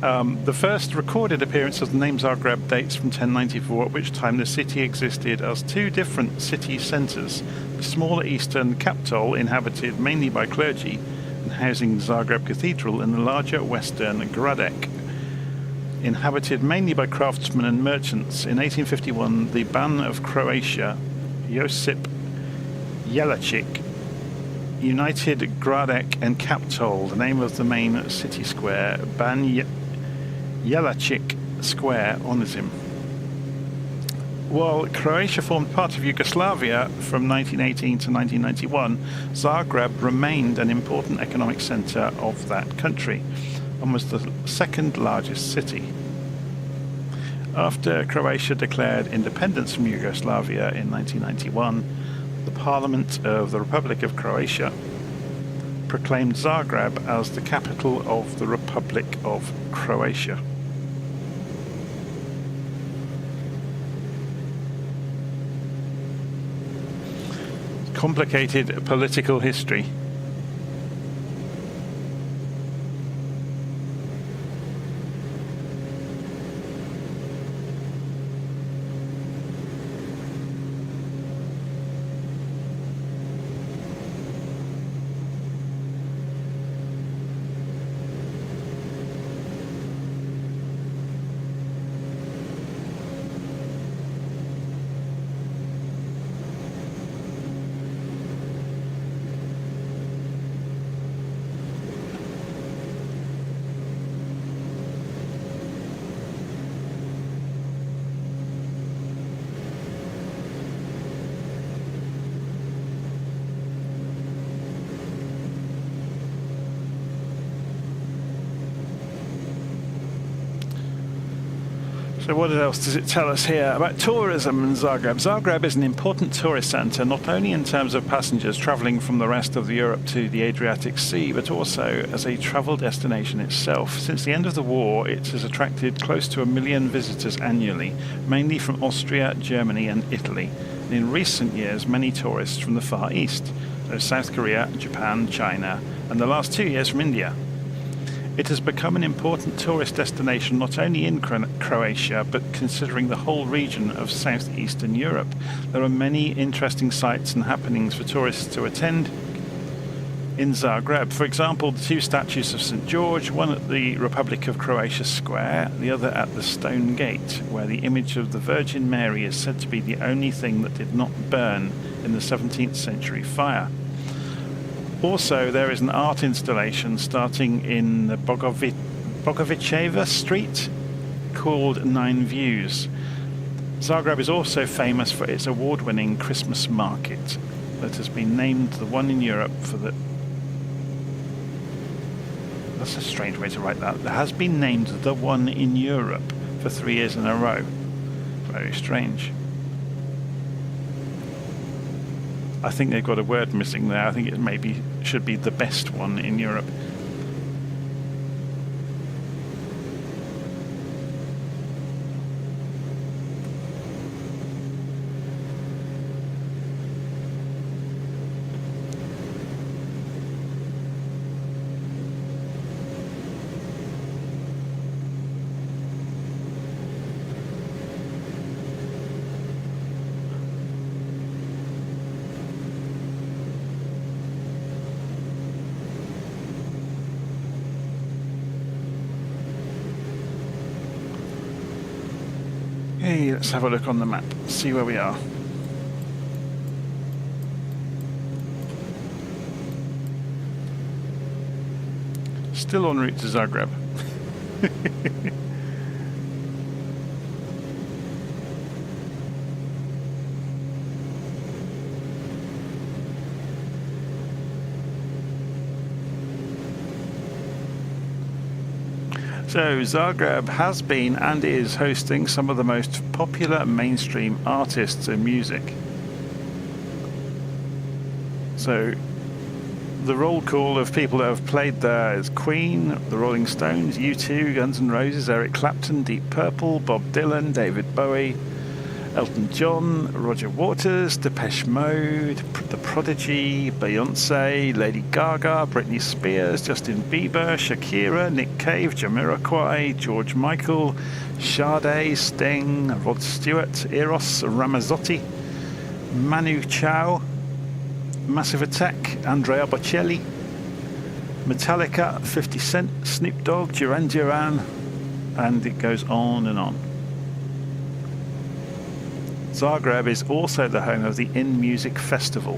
The first recorded appearance of the name Zagreb dates from 1094, at which time the city existed as two different city centres. The smaller eastern Capitol, inhabited mainly by clergy, and housing Zagreb Cathedral, and the larger western Gradec, inhabited mainly by craftsmen and merchants. In 1851, the Ban of Croatia, Josip Jelačić, united Gradec and Capitol, the name of the main city square. Ban Jelačić Square honours him. While Croatia formed part of Yugoslavia from 1918 to 1991, Zagreb remained an important economic centre of that country and was the second largest city. After Croatia declared independence from Yugoslavia in 1991, the Parliament of the Republic of Croatia proclaimed Zagreb as the capital of the Republic of Croatia. Complicated political history. So what else does it tell us here about tourism in Zagreb? Zagreb is an important tourist centre, not only in terms of passengers travelling from the rest of Europe to the Adriatic Sea, but also as a travel destination itself. Since the end of the war, it has attracted close to 1 million visitors annually, mainly from Austria, Germany and Italy. And in recent years, many tourists from the Far East, so South Korea, Japan, China, and the last 2 years from India. It has become an important tourist destination not only in Croatia, but considering the whole region of southeastern Europe. There are many interesting sites and happenings for tourists to attend in Zagreb. For example, the two statues of St. George, one at the Republic of Croatia Square, the other at the Stone Gate, where the image of the Virgin Mary is said to be the only thing that did not burn in the 17th century fire. Also, there is an art installation starting in the Bogovicheva Street called Nine Views. Zagreb is also famous for its award-winning Christmas market that has been named the one in Europe for the... That's a strange way to write that. That has been named the one in Europe for 3 years in a row. Very strange. I think they've got a word missing there. I think it maybe should be the best one in Europe. Hey, let's have a look on the map, see where we are. Still en route to Zagreb. So Zagreb has been and is hosting some of the most popular mainstream artists in music. So the roll call of people that have played there is Queen, the Rolling Stones, U2, Guns N' Roses, Eric Clapton, Deep Purple, Bob Dylan, David Bowie, Elton John, Roger Waters, Depeche Mode, The Prodigy, Beyonce, Lady Gaga, Britney Spears, Justin Bieber, Shakira, Nick Cave, Jamiroquai, George Michael, Sade, Sting, Rod Stewart, Eros Ramazzotti, Manu Chao, Massive Attack, Andrea Bocelli, Metallica, 50 Cent, Snoop Dogg, Duran Duran, and it goes on and on. Zagreb is also the home of the In Music Festival,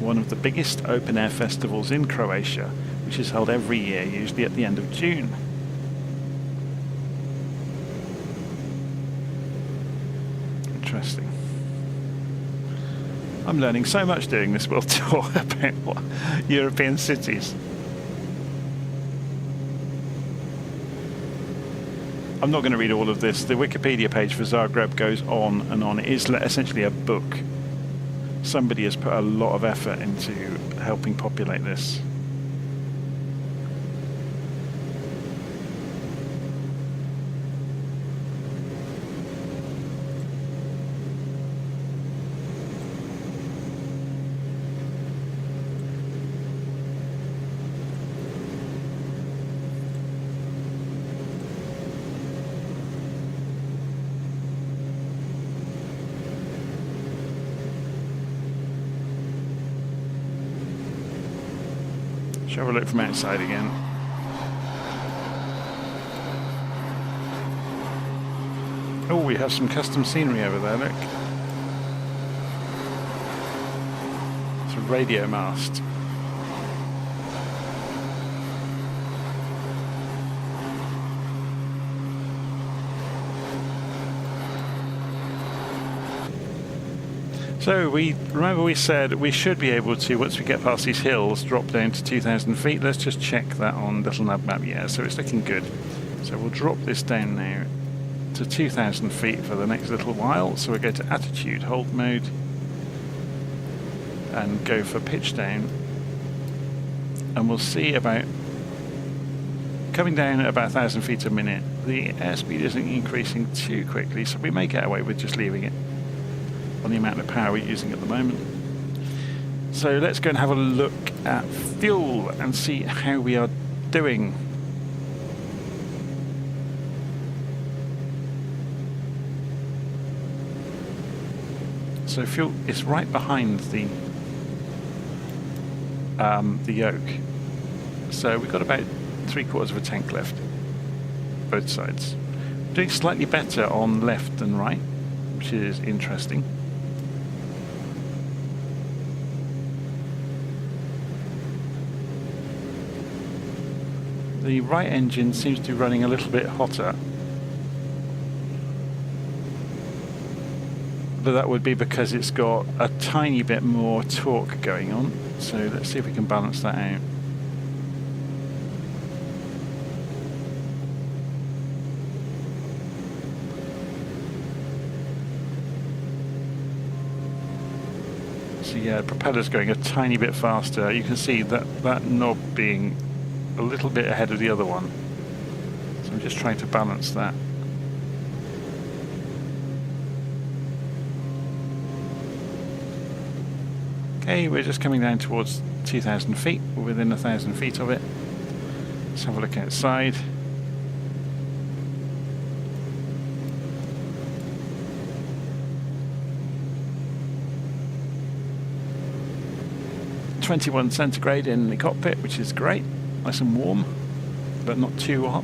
one of the biggest open-air festivals in Croatia, which is held every year, usually at the end of June. Interesting. I'm learning so much doing this world tour about European cities. I'm not going to read all of this. The Wikipedia page for Zagreb goes on and on. It is essentially a book. Somebody has put a lot of effort into helping populate this. Shall we look from outside again? Oh, we have some custom scenery over there, look. It's a radio mast. So remember we said we should be able to, once we get past these hills, drop down to 2,000 feet. Let's just check that on LittleNavMap. Yeah, so it's looking good. So we'll drop this down now to 2,000 feet for the next little while. So we'll go to attitude, hold mode, and go for pitch down. And we'll see about coming down at about 1,000 feet a minute. The airspeed isn't increasing too quickly, so we may get away with just leaving it on the amount of power we're using at the moment. So let's go and have a look at fuel and see how we are doing. So fuel is right behind the yoke. So we've got about 3/4 of a tank left, both sides. Doing slightly better on left than right, which is interesting. The right engine seems to be running a little bit hotter, but that would be because it's got a tiny bit more torque going on. So let's see if we can balance that out. So yeah, the propeller's going a tiny bit faster. You can see that knob being a little bit ahead of the other one. So I'm just trying to balance that. Okay, we're just coming down towards 2,000 feet. We're within 1,000 feet of it. Let's have a look outside. (21 centigrade in the cockpit, which is great. Nice and warm, but not too hot.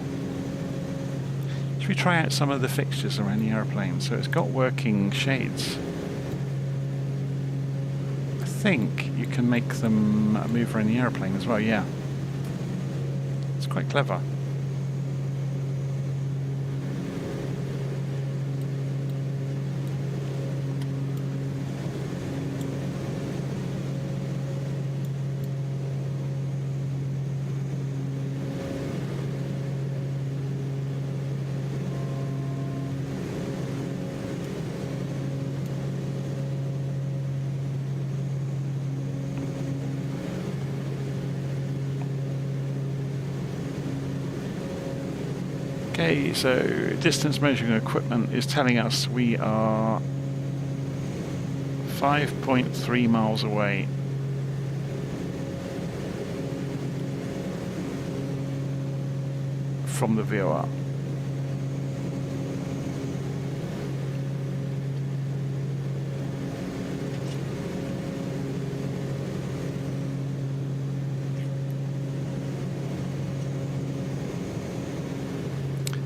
Should we try out some of the fixtures around the aeroplane? So it's got working shades. I think you can make them move around the aeroplane as well, yeah. It's quite clever. Okay, so distance measuring equipment is telling us we are 5.3 miles away. From the VOR.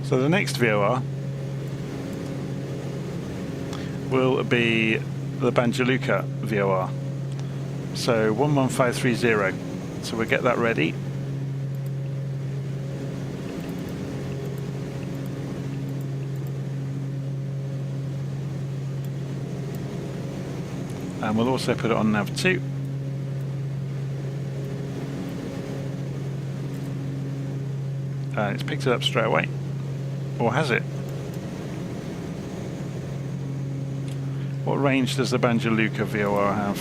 So the next VOR will be the Banjaluka VOR. So 11530. So we'll get that ready. And we'll also put it on nav 2. And it's picked it up straight away. Or has it? What range does the Banjaluka VOR have?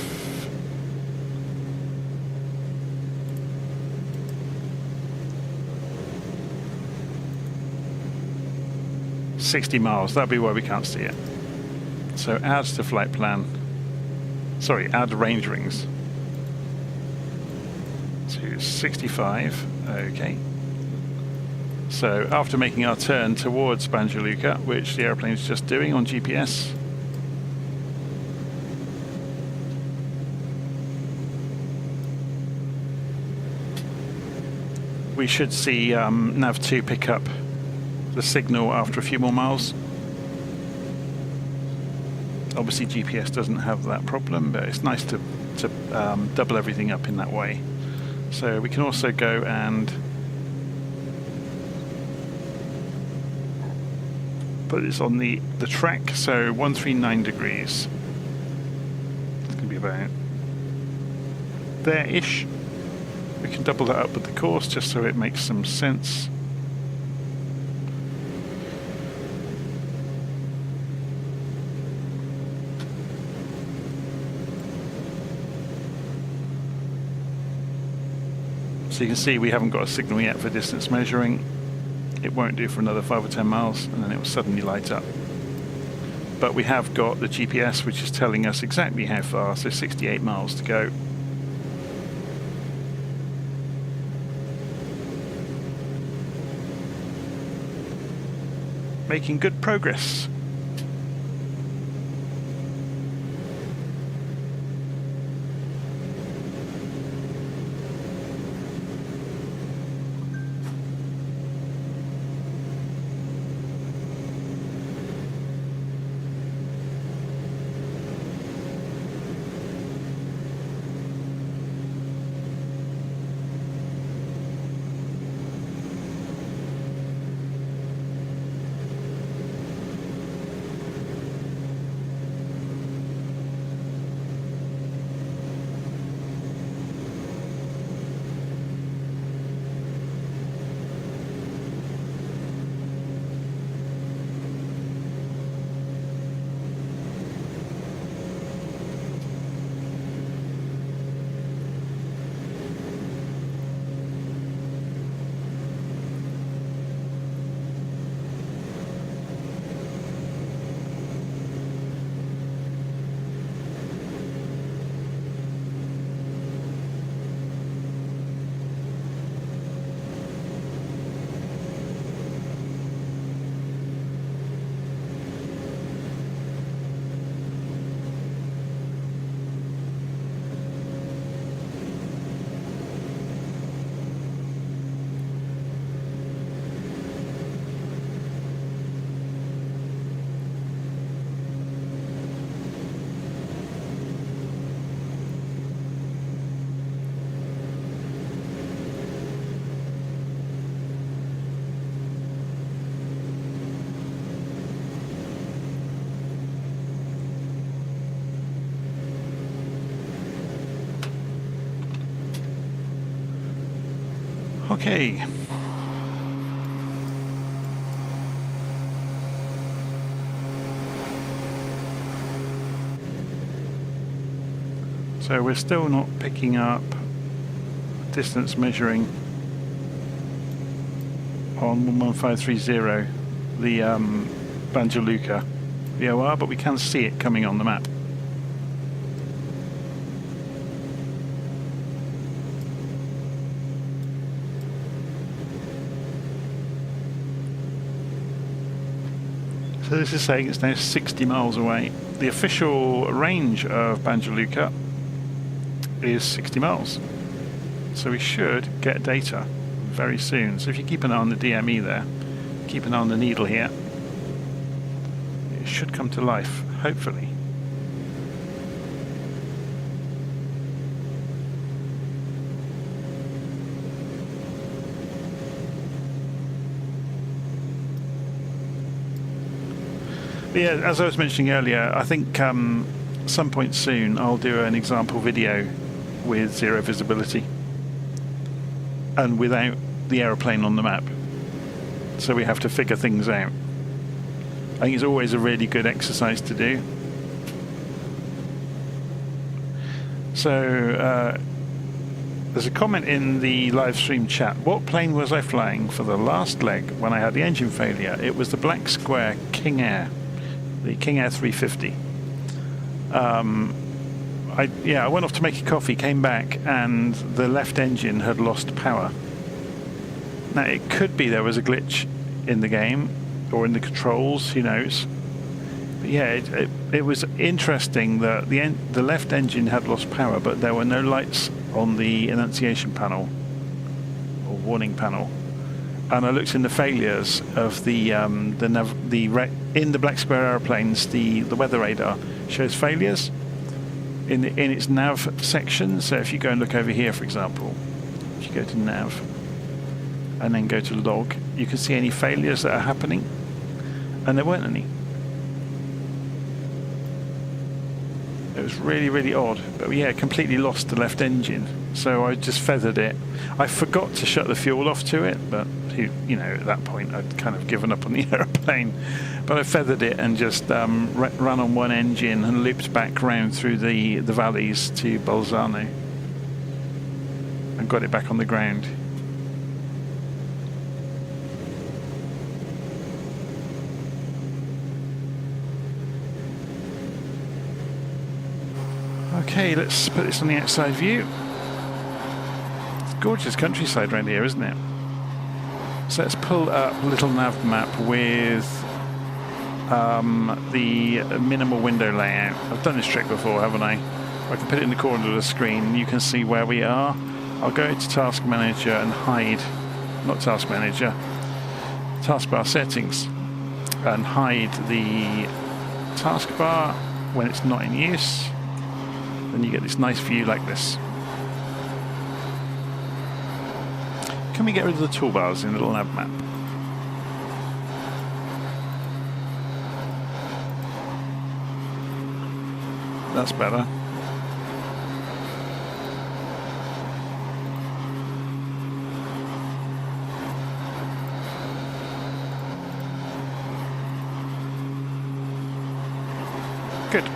"60 miles, that'd be why we can't see it. So add to flight plan. Sorry, add range rings. To 65, okay. So after making our turn towards Banjaluka, which the airplane is just doing on GPS, we should see nav2 pick up the signal after a few more miles. Obviously GPS doesn't have that problem, but it's nice to double everything up in that way. So we can also go and put this on the track, so 139 degrees. It's going to be about there-ish. We can double that up with the course just so it makes some sense. So you can see we haven't got a signal yet for distance measuring. It won't do for another 5 or 10 miles and then it will suddenly light up. But we have got the GPS which is telling us exactly how far, so 68 miles to go. Making good progress. Okay. So we're still not picking up distance measuring on 11530, the Banja Luka VOR, but we can see it coming on the map. So this is saying it's now 60 miles away. The official range of Banja Luka is 60 miles. So we should get data very soon. So if you keep an eye on the DME there, keep an eye on the needle here, it should come to life, hopefully. But yeah, as I was mentioning earlier, I think some point soon I'll do an example video with zero visibility and without the aeroplane on the map, so we have to figure things out. I think it's always a really good exercise to do. So there's a comment in the live stream chat. What plane was I flying for the last leg when I had the engine failure? It was the Black Square King Air, the King Air 350. I went off to make a coffee, came back, and the left engine had lost power. Now, it could be there was a glitch in the game or in the controls, who knows. But yeah, it was interesting that the left engine had lost power, but there were no lights on the annunciation panel or warning panel. And I looked in the failures of in the Black Square aeroplanes, the weather radar shows failures in its nav section. So if you go and look over here, for example, if you go to nav and then go to log, you can see any failures that are happening, and there weren't any. It was really, really odd. But yeah, completely lost the left engine. So I just feathered it. I forgot to shut the fuel off to it, but you know, at that point I'd kind of given up on the aeroplane. But I feathered it and just ran on one engine and looped back round through the valleys to Bolzano and got it back on the ground. Okay, let's put this on the outside view. It's gorgeous countryside around here, isn't it? So let's pull up LittleNavMap with the minimal window layout. I've done this trick before, haven't I? I can put it in the corner of the screen and you can see where we are. I'll go into Task Manager and hide, not Task Manager, Taskbar Settings, and hide the taskbar when it's not in use. Then you get this nice view like this. Can we get rid of the toolbars in LittleNavMap? That's better. Good.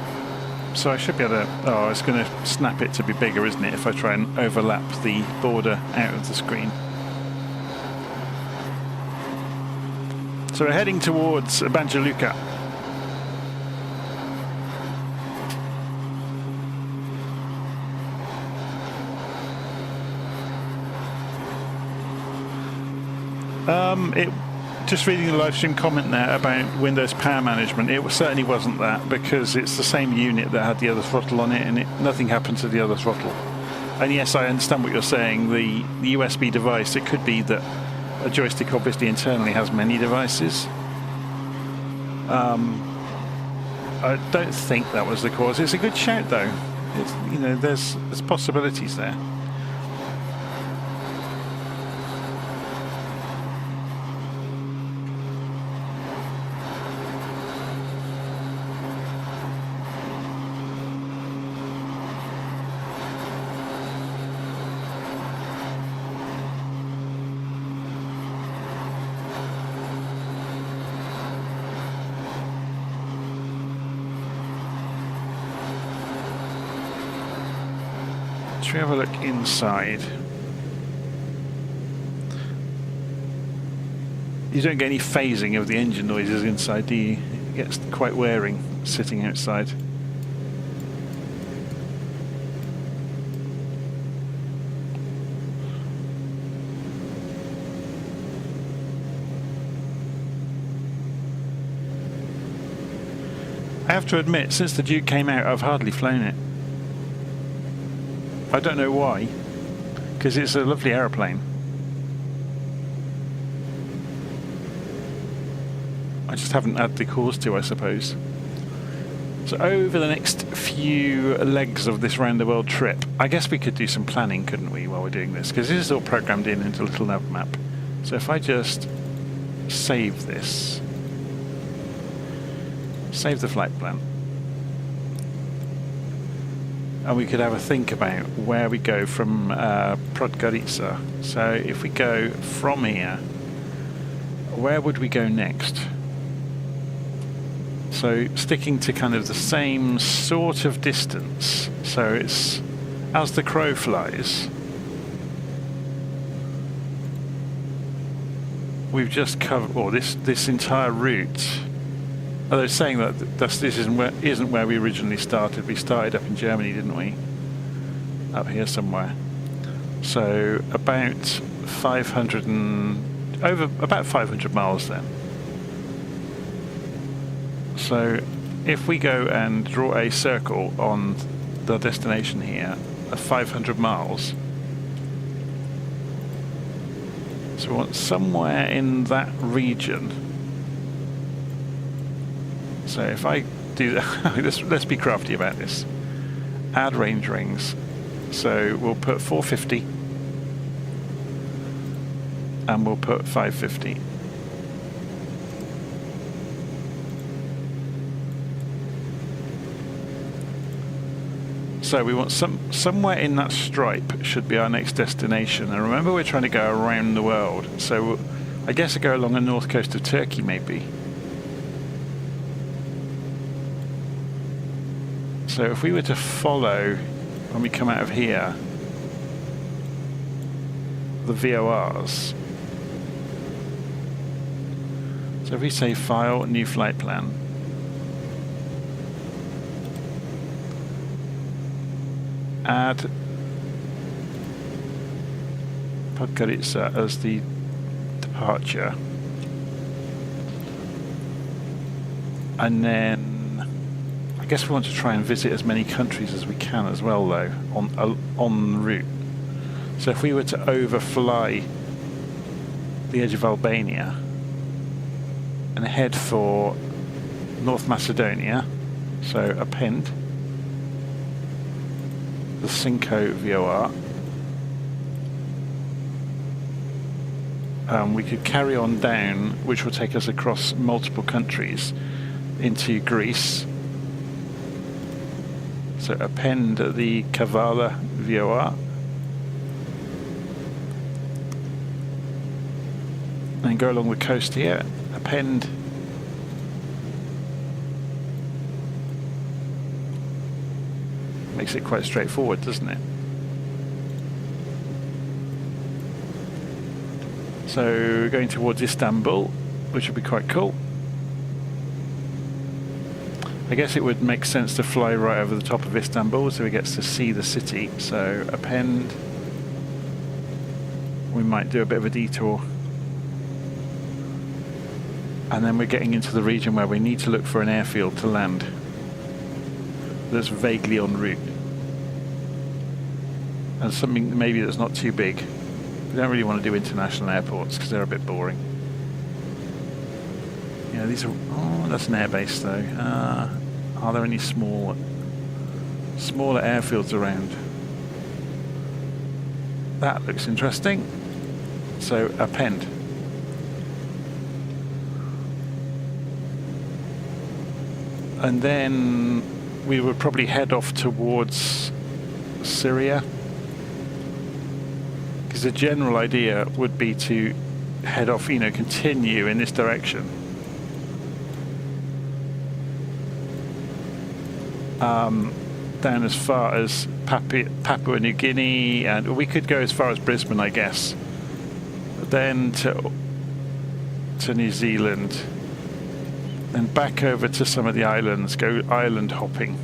So I should be able to... Oh, it's going to snap it to be bigger, isn't it, if I try and overlap the border out of the screen. So we're heading towards Banja Luka. Just reading the live stream comment there about Windows Power Management, it certainly wasn't that, because it's the same unit that had the other throttle on it, and nothing happened to the other throttle. And yes, I understand what you're saying. The USB device, it could be that a joystick obviously internally has many devices. I don't think that was the cause. It's a good shout though. It's, you know, there's possibilities there. should we have a look inside? You don't get any phasing of the engine noises inside, do you? It gets quite wearing sitting outside. I have to admit, since the Duke came out, I've hardly flown it. I don't know why, because it's a lovely aeroplane. I just haven't had the cause to, I suppose. So over the next few legs of this round the world trip, I guess we could do some planning, couldn't we, while we're doing this? Because this is all programmed in into LittleNavMap. So if I just save this, save the flight plan, and we could have a think about where we go from Podgorica. So if we go from here, where would we go next? So sticking to kind of the same sort of distance, so it's as the crow flies. We've just covered, or this entire route. Although saying that this isn't where we originally started. We started up in Germany, didn't we? Up here somewhere. So about 500 miles then. So if we go and draw a circle on the destination here of 500 miles, so we want somewhere in that region. So if I do that, let's be crafty about this. Add range rings. So we'll put 450 and we'll put 550. So we want somewhere in that stripe should be our next destination. And remember, we're trying to go around the world. So I guess I go along the north coast of Turkey maybe. So if we were to follow, when we come out of here, the VORs. So if we say File, New Flight Plan. Add Podgorica as the departure. And then I guess we want to try and visit as many countries as we can as well, though, on route. So if we were to overfly the edge of Albania and head for North Macedonia, so append the Cinco VOR, we could carry on down, which will take us across multiple countries into Greece. So append the Kavala VOR and go along the coast here, append makes it quite straightforward, doesn't it? So going towards Istanbul, which would be quite cool. I guess it would make sense to fly right over the top of Istanbul so he gets to see the city. So append, we might do a bit of a detour. And then we're getting into the region where we need to look for an airfield to land that's vaguely en route. And something maybe that's not too big. We don't really want to do international airports because they're a bit boring. Yeah, these are... Oh, that's an airbase though. Are there any smaller airfields around? That looks interesting. So append. And then we would probably head off towards Syria. Because the general idea would be to head off, continue in this direction. down as far as Papua New Guinea, and we could go as far as Brisbane, I guess. Then to New Zealand, then back over to some of the islands, go island hopping.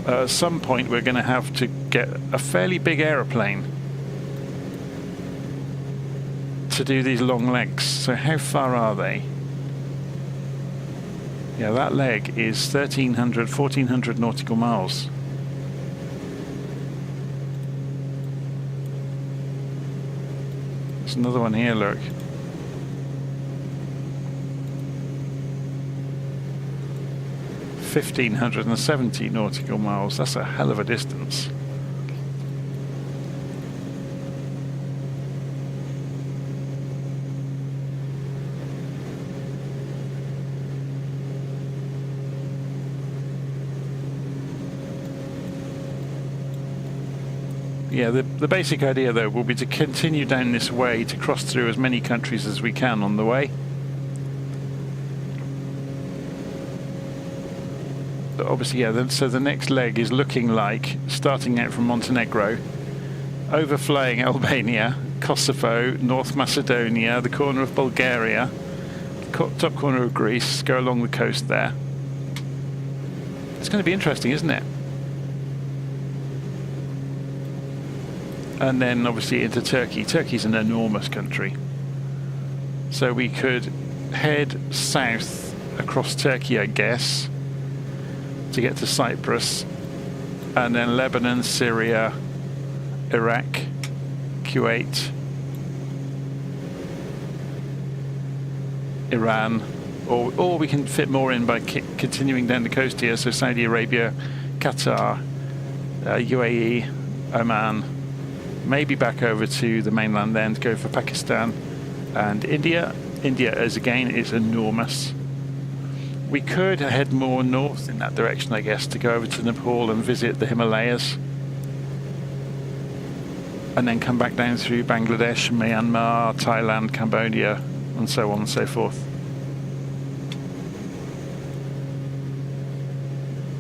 At some point we're going to have to get a fairly big aeroplane to do these long legs. So how far are they? Yeah, that leg is 1400 nautical miles. There's another one here, look. 1570 nautical miles. That's a hell of a distance. Yeah, the basic idea though will be to continue down this way to cross through as many countries as we can on the way. But obviously, yeah, so the next leg is looking like starting out from Montenegro, overflowing Albania, Kosovo, North Macedonia, the corner of Bulgaria, top corner of Greece, go along the coast there. It's going to be interesting, isn't it? And then obviously into Turkey. Turkey's an enormous country. So we could head south across Turkey, I guess, to get to Cyprus, and then Lebanon, Syria, Iraq, Kuwait, Iran, or we can fit more in by continuing down the coast here, so Saudi Arabia, Qatar, UAE, Oman, maybe back over to the mainland then to go for Pakistan and India. India, as again, is enormous. We could head more north in that direction, I guess, to go over to Nepal and visit the Himalayas, and then come back down through Bangladesh, Myanmar, Thailand, Cambodia, and so on and so forth.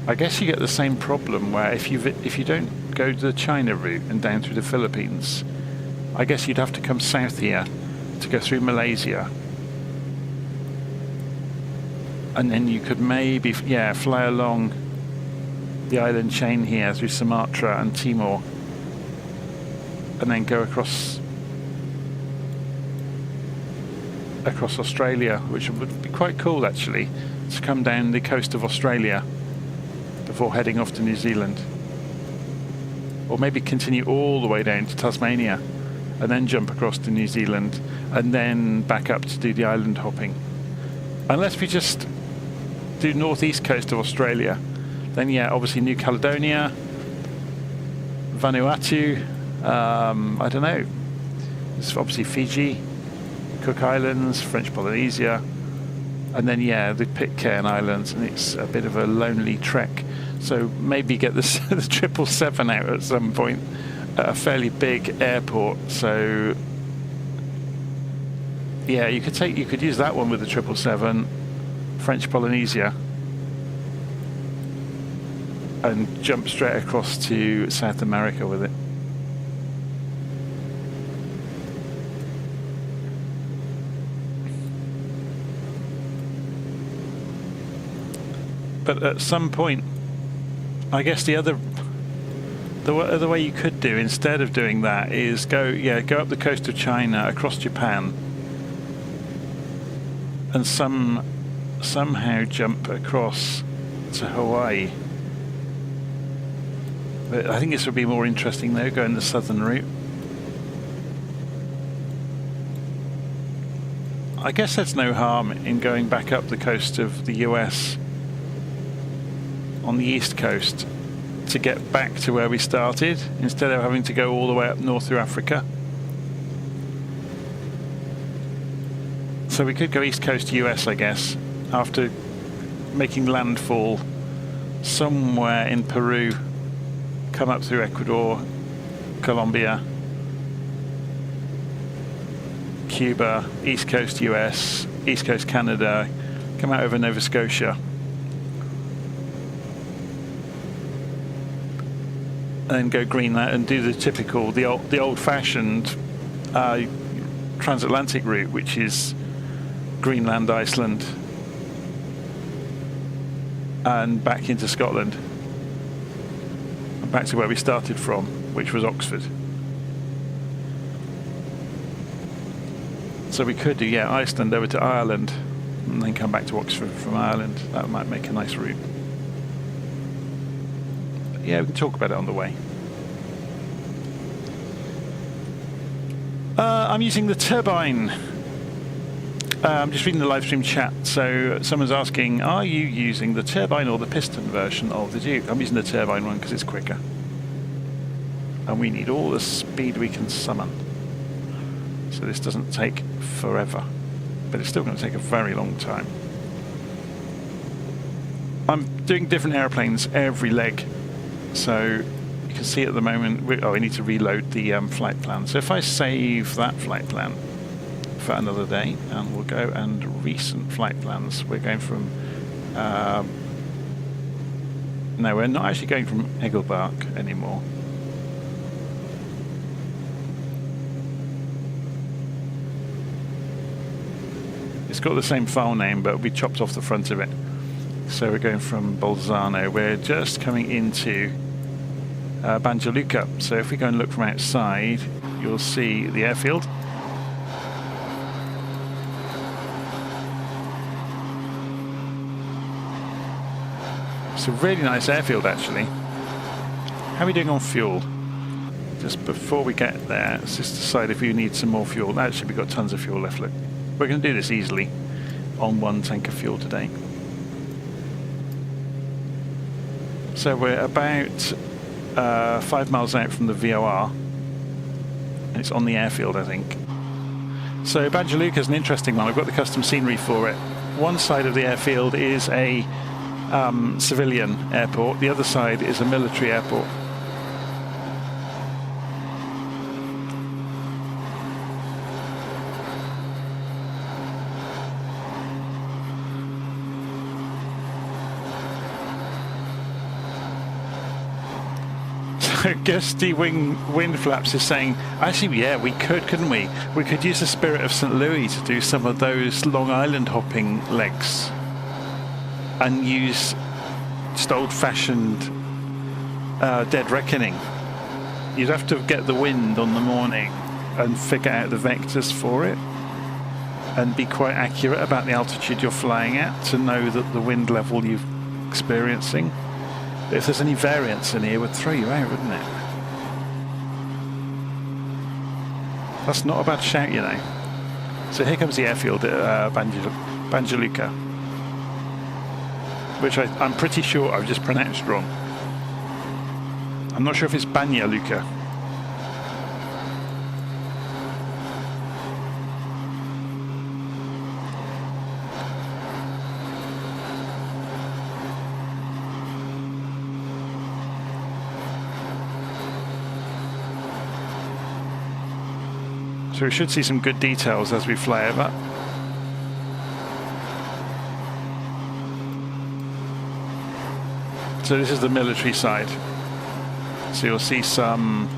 I guess you get the same problem where if you don't go to the China route and down through the Philippines, I guess you'd have to come south here to go through Malaysia. And then you could maybe, yeah, fly along the island chain here through Sumatra and Timor, and then go across Australia, which would be quite cool actually, to come down the coast of Australia before heading off to New Zealand. Or maybe continue all the way down to Tasmania and then jump across to New Zealand and then back up to do the island hopping. Unless we just do northeast coast of Australia, then yeah, obviously New Caledonia, Vanuatu, I don't know, there's obviously Fiji, Cook Islands, French Polynesia, and then yeah, the Pitcairn Islands, and it's a bit of a lonely trek. So maybe get the 777 out at some point at a fairly big airport. So yeah, you could use that one with the 777, French Polynesia, and jump straight across to South America with it. But at some point, I guess the other way you could do instead of doing that is go up the coast of China, across Japan, and somehow jump across to Hawaii. But I think this would be more interesting though, going the southern route. I guess there's no harm in going back up the coast of the US on the east coast to get back to where we started, instead of having to go all the way up north through Africa. So we could go east coast US, I guess, after making landfall somewhere in Peru, come up through Ecuador, Colombia, Cuba, east coast US, east coast Canada, come out over Nova Scotia, and go Greenland and do the typical, the old-fashioned transatlantic route, which is Greenland, Iceland, and back into Scotland, and back to where we started from, which was Oxford. So we could do, yeah, Iceland over to Ireland, and then come back to Oxford from Ireland. That might make a nice route. But yeah, we can talk about it on the way. I'm using the turbine. I'm just reading the live stream chat. So someone's asking, are you using the turbine or the piston version of the Duke? I'm using the turbine one because it's quicker. And we need all the speed we can summon. So this doesn't take forever. But it's still going to take a very long time. I'm doing different airplanes every leg. So you can see at the moment, we need to reload the flight plan. So if I save that flight plan for another day, and we'll go and recent flight plans. We're going from, no, we're not actually going from Egelbach anymore. It's got the same file name, but we chopped off the front of it. So we're going from Bolzano. We're just coming into Banja Luka. So if we go and look from outside, you'll see the airfield. It's a really nice airfield, actually. How are we doing on fuel? Just before we get there, let's just decide if we need some more fuel. Actually, we've got tons of fuel left. Look, we're going to do this easily on one tank of fuel today. So we're about 5 miles out from the VOR, and it's on the airfield, I think. So Banja Luka is an interesting one. I've got the custom scenery for it. One side of the airfield is a civilian airport, the other side is a military airport. Gusty wind flaps is saying, actually, yeah, we could, couldn't we? We could use the Spirit of St. Louis to do some of those Long Island hopping legs and use just old-fashioned Dead Reckoning. You'd have to get the wind on the morning and figure out the vectors for it and be quite accurate about the altitude you're flying at to know that the wind level you're experiencing. But if there's any variance in here, it would throw you out, wouldn't it? That's not a bad shout, you know. So here comes the airfield at Banja Luka, which I'm pretty sure I've just pronounced wrong. I'm not sure if it's Banja Luka. So we should see some good details as we fly over. So this is the military side. So you'll see some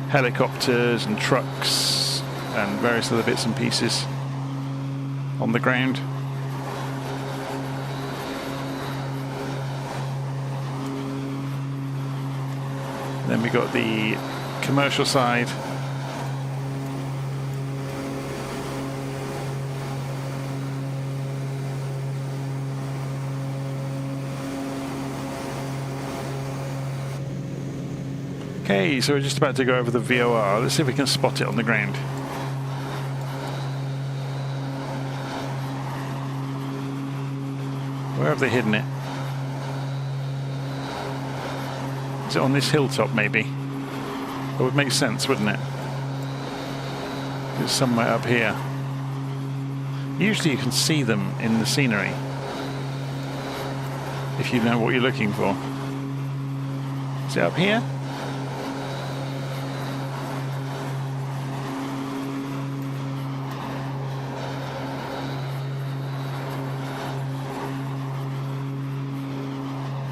helicopters and trucks and various other bits and pieces on the ground. Then we got the commercial side. Okay, so we're just about to go over the VOR. Let's see if we can spot it on the ground. Where have they hidden it? Is it on this hilltop, maybe? That would make sense, wouldn't it? It's somewhere up here. Usually you can see them in the scenery, if you know what you're looking for. Is it up here?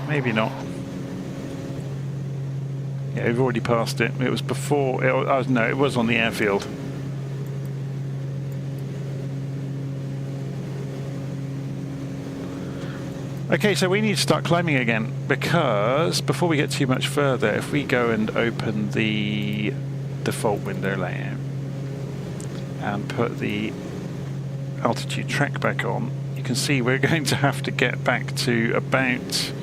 Maybe not. Yeah, we've already passed it. It was before. No, it was on the airfield. Okay, so we need to start climbing again, because before we get too much further, if we go and open the default window layout and put the altitude track back on, you can see we're going to have to get back to about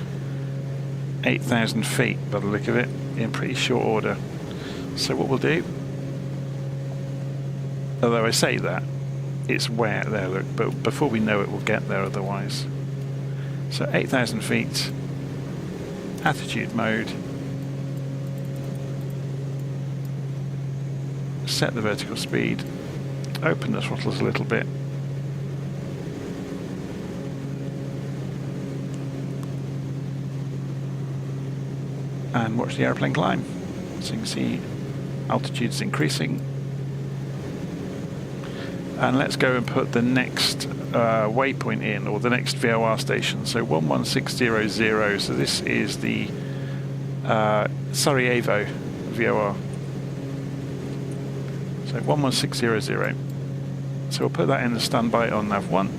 8,000 feet by the look of it in pretty short order. So what we'll do, although I say that, it's way out there, look, but before we know it, we'll get there otherwise. So 8,000 feet, attitude mode, set the vertical speed, open the throttles a little bit, and watch the airplane climb. So you can see altitude's increasing. And let's go and put the next waypoint in, or the next VOR station. So 11600. So this is the Sarajevo VOR. So 11600. So we'll put that in the standby on nav1,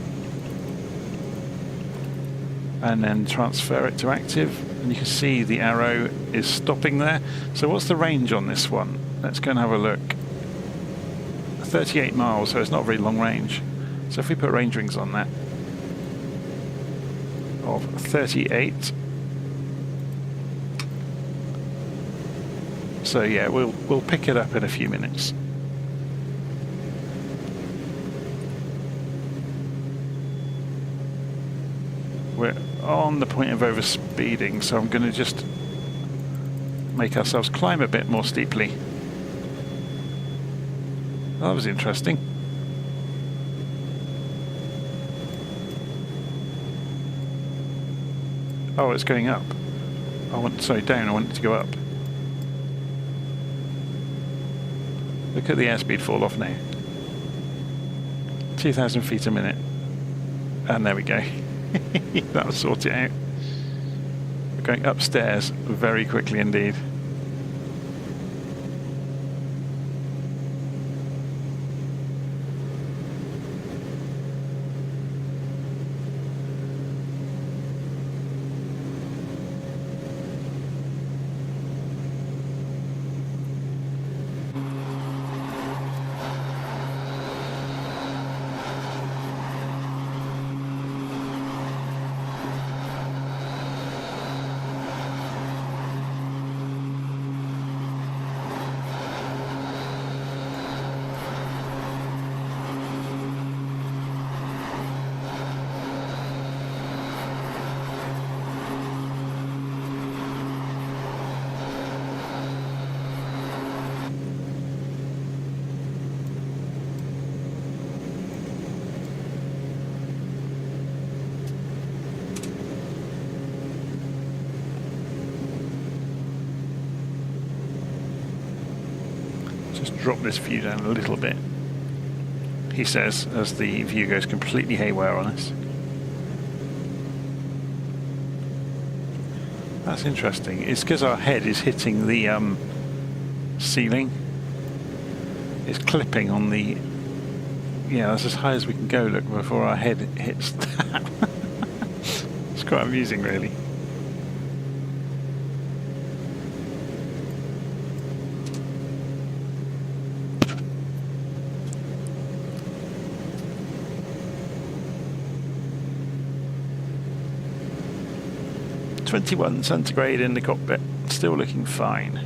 and then transfer it to active. And you can see the arrow is stopping there. So what's the range on this one? Let's go and have a look. 38 miles, so it's not a very long range. So if we put range rings on that of 38, so yeah, we'll pick it up in a few minutes. We're on the point of overspeeding, so I'm going to just make ourselves climb a bit more steeply. That was interesting. Oh, it's going up. Sorry, down. I want it to go up. Look at the airspeed fall off now. 2,000 feet a minute. And there we go. That'll sort it out. We're going upstairs very quickly indeed. Just drop this view down a little bit, he says, as the view goes completely haywire on us. That's interesting. It's because our head is hitting the ceiling. It's clipping on the... Yeah, that's as high as we can go, look, before our head hits that. It's quite amusing, really. .21 centigrade in the cockpit, still looking fine.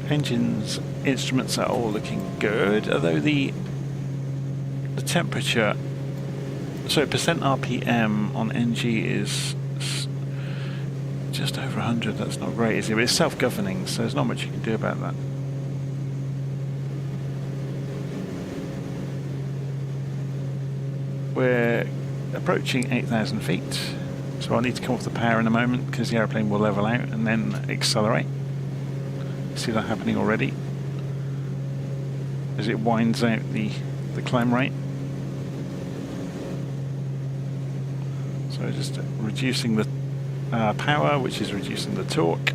Engines, instruments are all looking good, although the temperature, so percent RPM on NG is just over 100. That's not great, is it? But it's self-governing, so there's not much you can do about that. We're approaching 8,000 feet. So I'll need to come off the power in a moment because the airplane will level out and then accelerate. See that happening already as it winds out the climb rate. So just reducing the power, which is reducing the torque.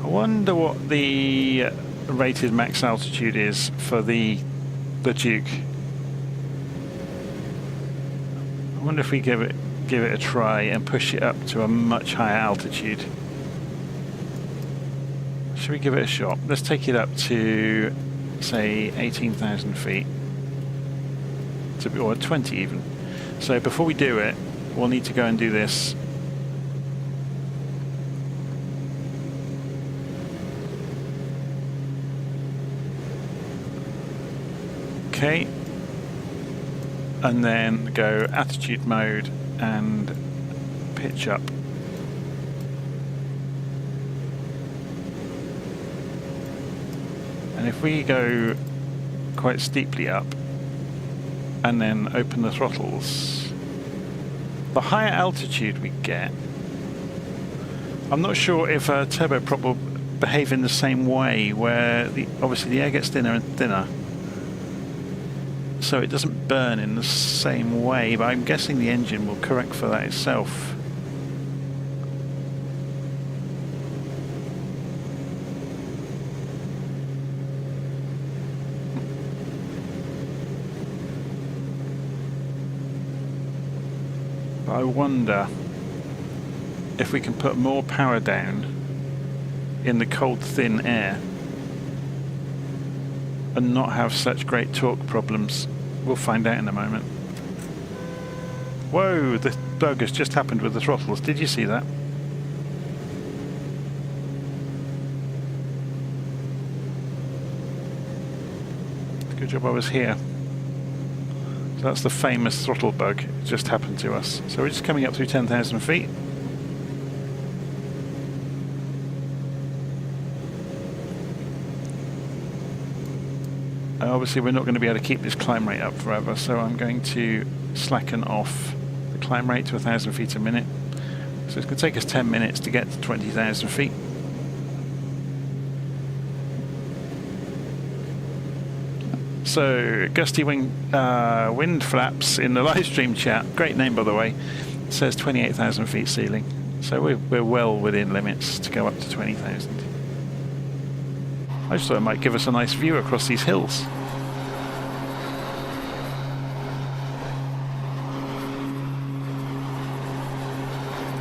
wonder what the rated max altitude is for the Duke. I wonder if we give it a try and push it up to a much higher altitude. Should we give it a shot? Let's take it up to, say, 18,000 feet, or 20 even. So before we do it, we'll need to go and do this. Okay, and then go attitude mode and pitch up. And if we go quite steeply up and then open the throttles, the higher altitude we get, I'm not sure if a turboprop will behave in the same way, where obviously the air gets thinner and thinner, so it doesn't burn in the same way, but I'm guessing the engine will correct for that itself. But I wonder if we can put more power down in the cold, thin air and not have such great torque problems. We'll find out in a moment. Whoa, the bug has just happened with the throttles. Did you see that? Good job I was here. So that's the famous throttle bug. It just happened to us. So we're just coming up through 10,000 feet. Obviously we're not going to be able to keep this climb rate up forever, so I'm going to slacken off the climb rate to 1,000 feet a minute. So it's going to take us 10 minutes to get to 20,000 feet. So gusty wind flaps in the live stream chat, great name by the way, it says 28,000 feet ceiling. So we're well within limits to go up to 20,000. I just thought it might give us a nice view across these hills.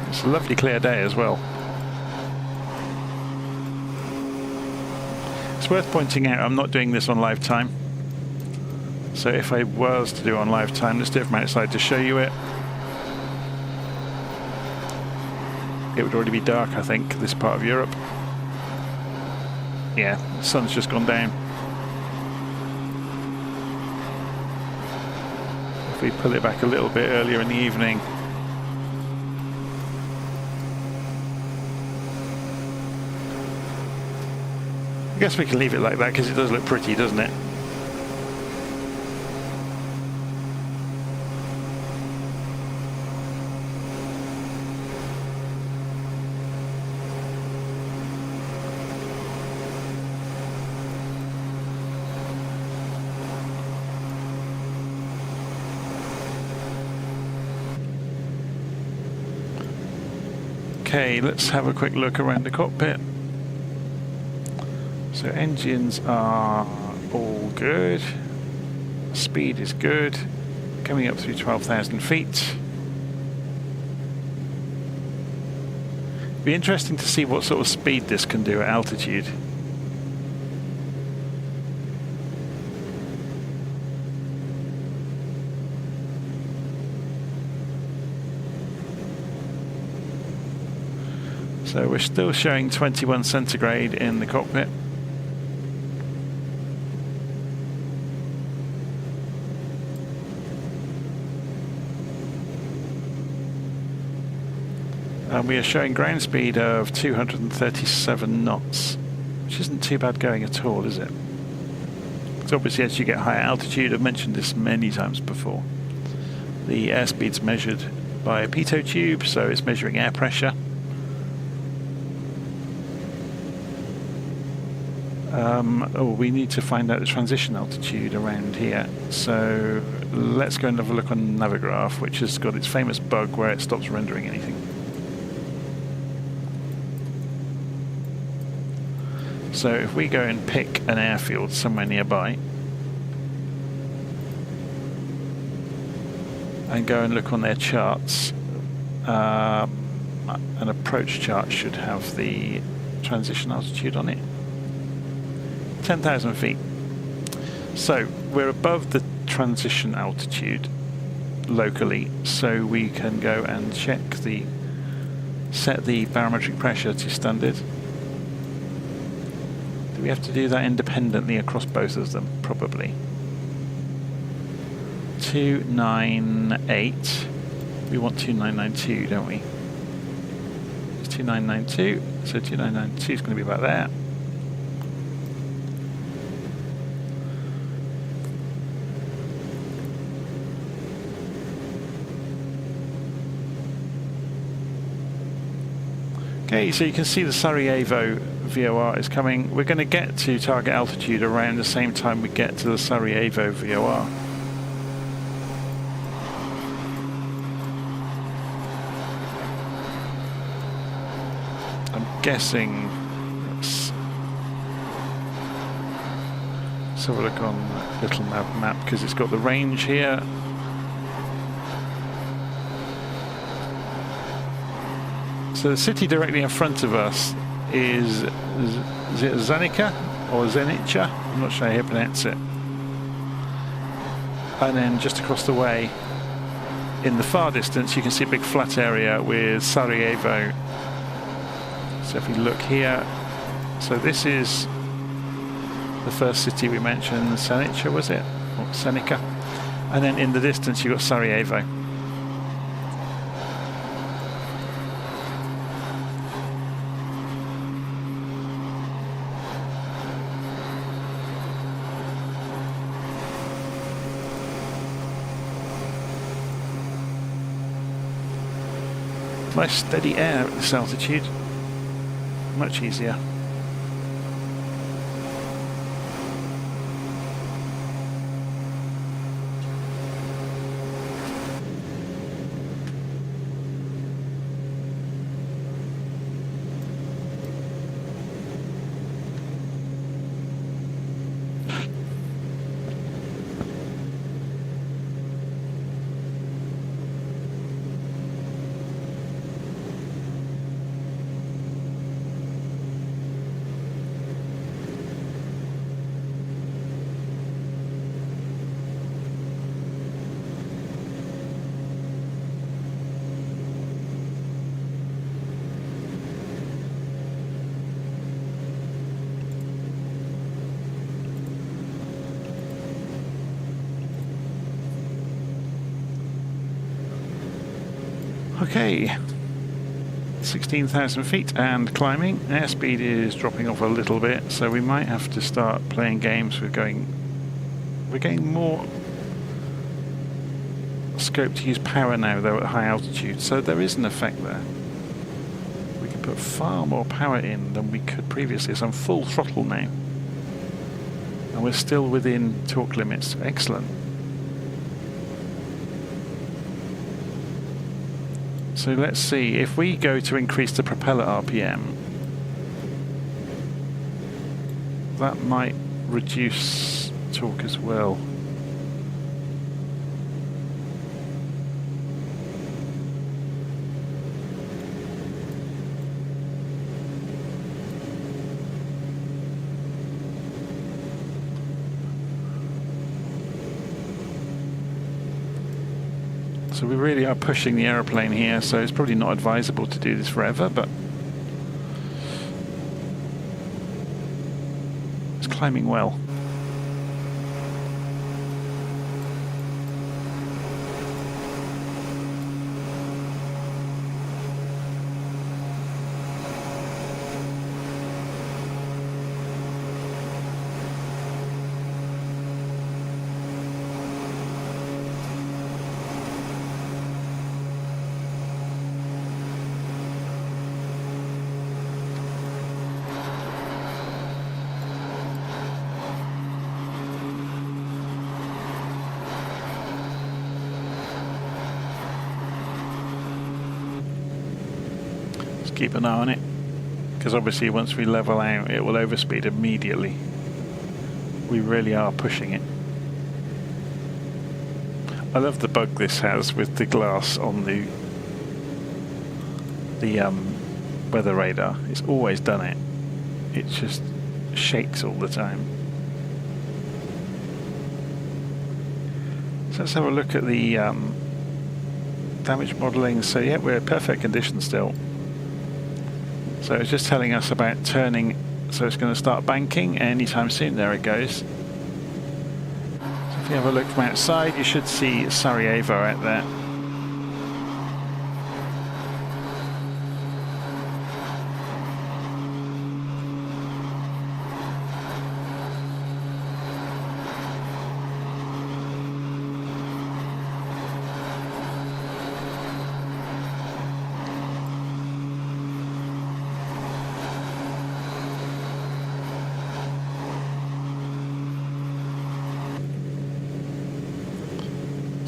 It's a lovely clear day as well. It's worth pointing out I'm not doing this on live time. So if I was to do it on live time, let's do it from outside to show you it. It would already be dark, I think, this part of Europe. Yeah, the sun's just gone down. If we pull it back a little bit earlier in the evening. I guess we can leave it like that because it does look pretty, doesn't it? Okay, let's have a quick look around the cockpit. So engines are all good. Speed is good. Coming up through 12,000 feet. Be interesting to see what sort of speed this can do at altitude. So we're still showing 21 centigrade in the cockpit. And we are showing ground speed of 237 knots, which isn't too bad going at all, is it? So obviously as you get higher altitude, I've mentioned this many times before, the airspeed's measured by a pitot tube, so it's measuring air pressure. We need to find out the transition altitude around here. So let's go and have a look on Navigraph, which has got its famous bug where it stops rendering anything. So if we go and pick an airfield somewhere nearby and go and look on their charts, an approach chart should have the transition altitude on it. 10,000 feet. So we're above the transition altitude locally, so we can go and set the barometric pressure to standard. Do we have to do that independently across both of them? Probably. 298. We want 2992, don't we? It's 2992, so 2992 is going to be about there. Okay, so you can see the Sarajevo VOR is coming. We're going to get to target altitude around the same time we get to the Sarajevo VOR. I'm guessing. Let's have a look on LittleNavMap because it's got the range here. So the city directly in front of us is Zanica or Zenica, I'm not sure how you pronounce it. And then just across the way, in the far distance, you can see a big flat area with Sarajevo. So if we look here, so this is the first city we mentioned, Zenica was it? Or Zenica. And then in the distance you've got Sarajevo. Nice steady air at this altitude, much easier. Okay, 16,000 feet and climbing. Airspeed is dropping off a little bit, so we might have to start playing games. We're getting more scope to use power now, though, at high altitude, so there is an effect there. We can put far more power in than we could previously. So I'm full throttle now, and we're still within torque limits. Excellent. So let's see, if we go to increase the propeller RPM, that might reduce torque as well. So we really are pushing the aeroplane here, so it's probably not advisable to do this forever, but it's climbing well. Keep an eye on it, because obviously once we level out it will overspeed immediately. We really are pushing it. I love the bug this has with the glass on the weather radar. It's always done it. It just shakes all the time. So let's have a look at the damage modelling. So yeah, we're in perfect condition still. So it's just telling us about turning, so it's going to start banking anytime soon. There it goes. So if you have a look from outside, you should see Sarajevo out there.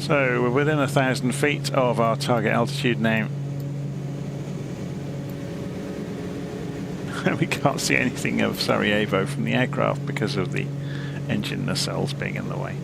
So we're within 1,000 feet of our target altitude now. We can't see anything of Sarajevo from the aircraft because of the engine nacelles being in the way.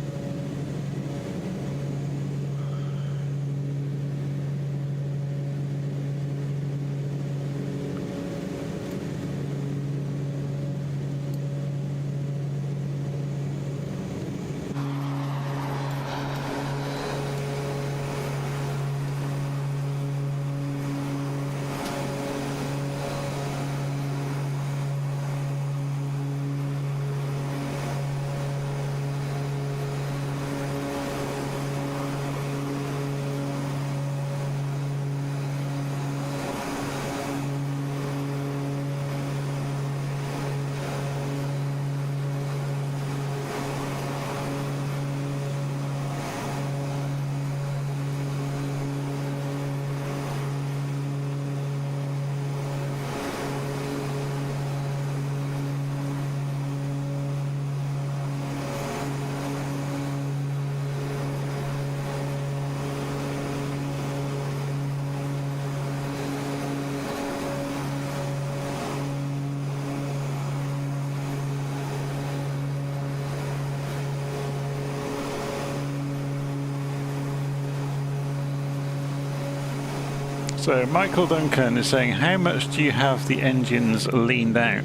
So Michael Duncan is saying, how much do you have the engines leaned out?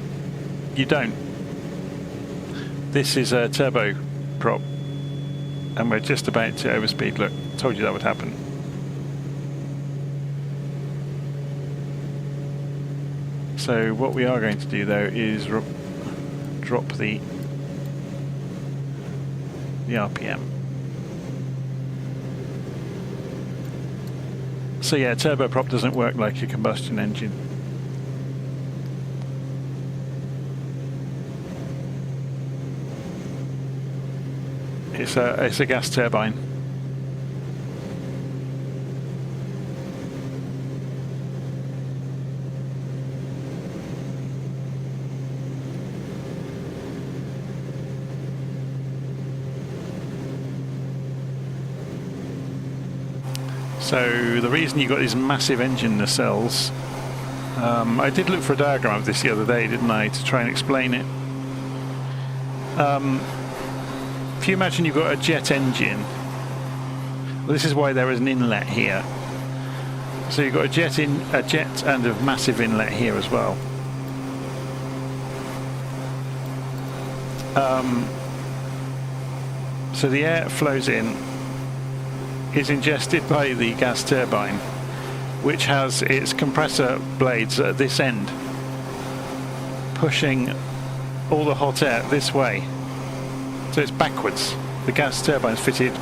You don't. This is a turbo prop, and we're just about to overspeed. Look, told you that would happen. So what we are going to do though is drop the RPM. So yeah, turboprop doesn't work like a combustion engine. It's a gas turbine. So the reason you got these massive engine nacelles, I did look for a diagram of this the other day, didn't I, to try and explain it. If you imagine you've got a jet engine, well, this is why there is an inlet here. So you've got a jet and a massive inlet here as well. So the air flows in, is ingested by the gas turbine, which has its compressor blades at this end, pushing all the hot air this way. So it's backwards. The gas turbine's fitted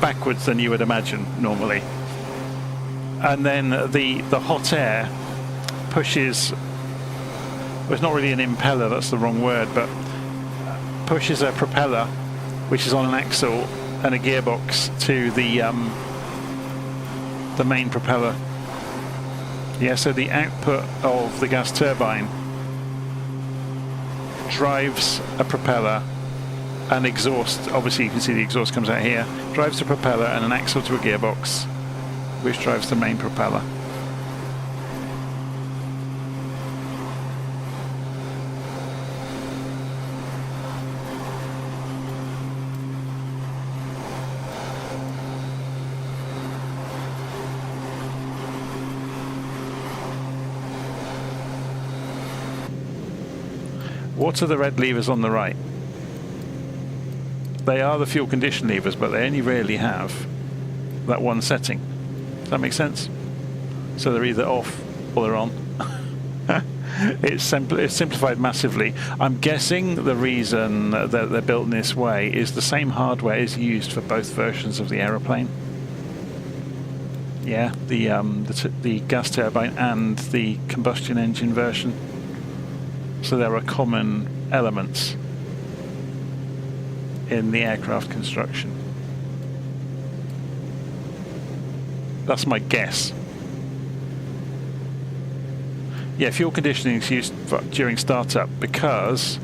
backwards than you would imagine normally. And then the hot air pushes, well, it's not really an impeller, that's the wrong word, but pushes a propeller, which is on an axle, and a gearbox to the main propeller. Yeah, so the output of the gas turbine drives a propeller and exhaust. Obviously you can see the exhaust comes out here. Drives the propeller and an axle to a gearbox, which drives the main propeller. What are the red levers on the right? They are the fuel condition levers, but they only really have that one setting. Does that make sense? So they're either off or they're on. It's simplified massively. I'm guessing the reason that they're built in this way is the same hardware is used for both versions of the aeroplane. Yeah, the gas turbine and the combustion engine version. So there are common elements in the aircraft construction. That's my guess. Yeah, fuel conditioning is used during startup because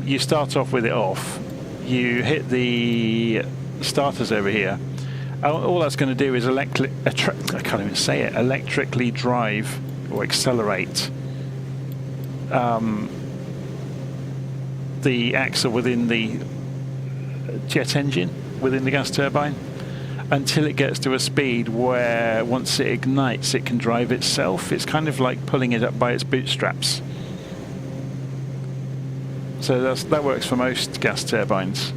you start off with it off. You hit the starters over here. All that's going to do is electrically drive or accelerate the axle within the jet engine, within the gas turbine, until it gets to a speed where once it ignites it can drive itself. It's kind of like pulling it up by its bootstraps. So that works for most gas turbines.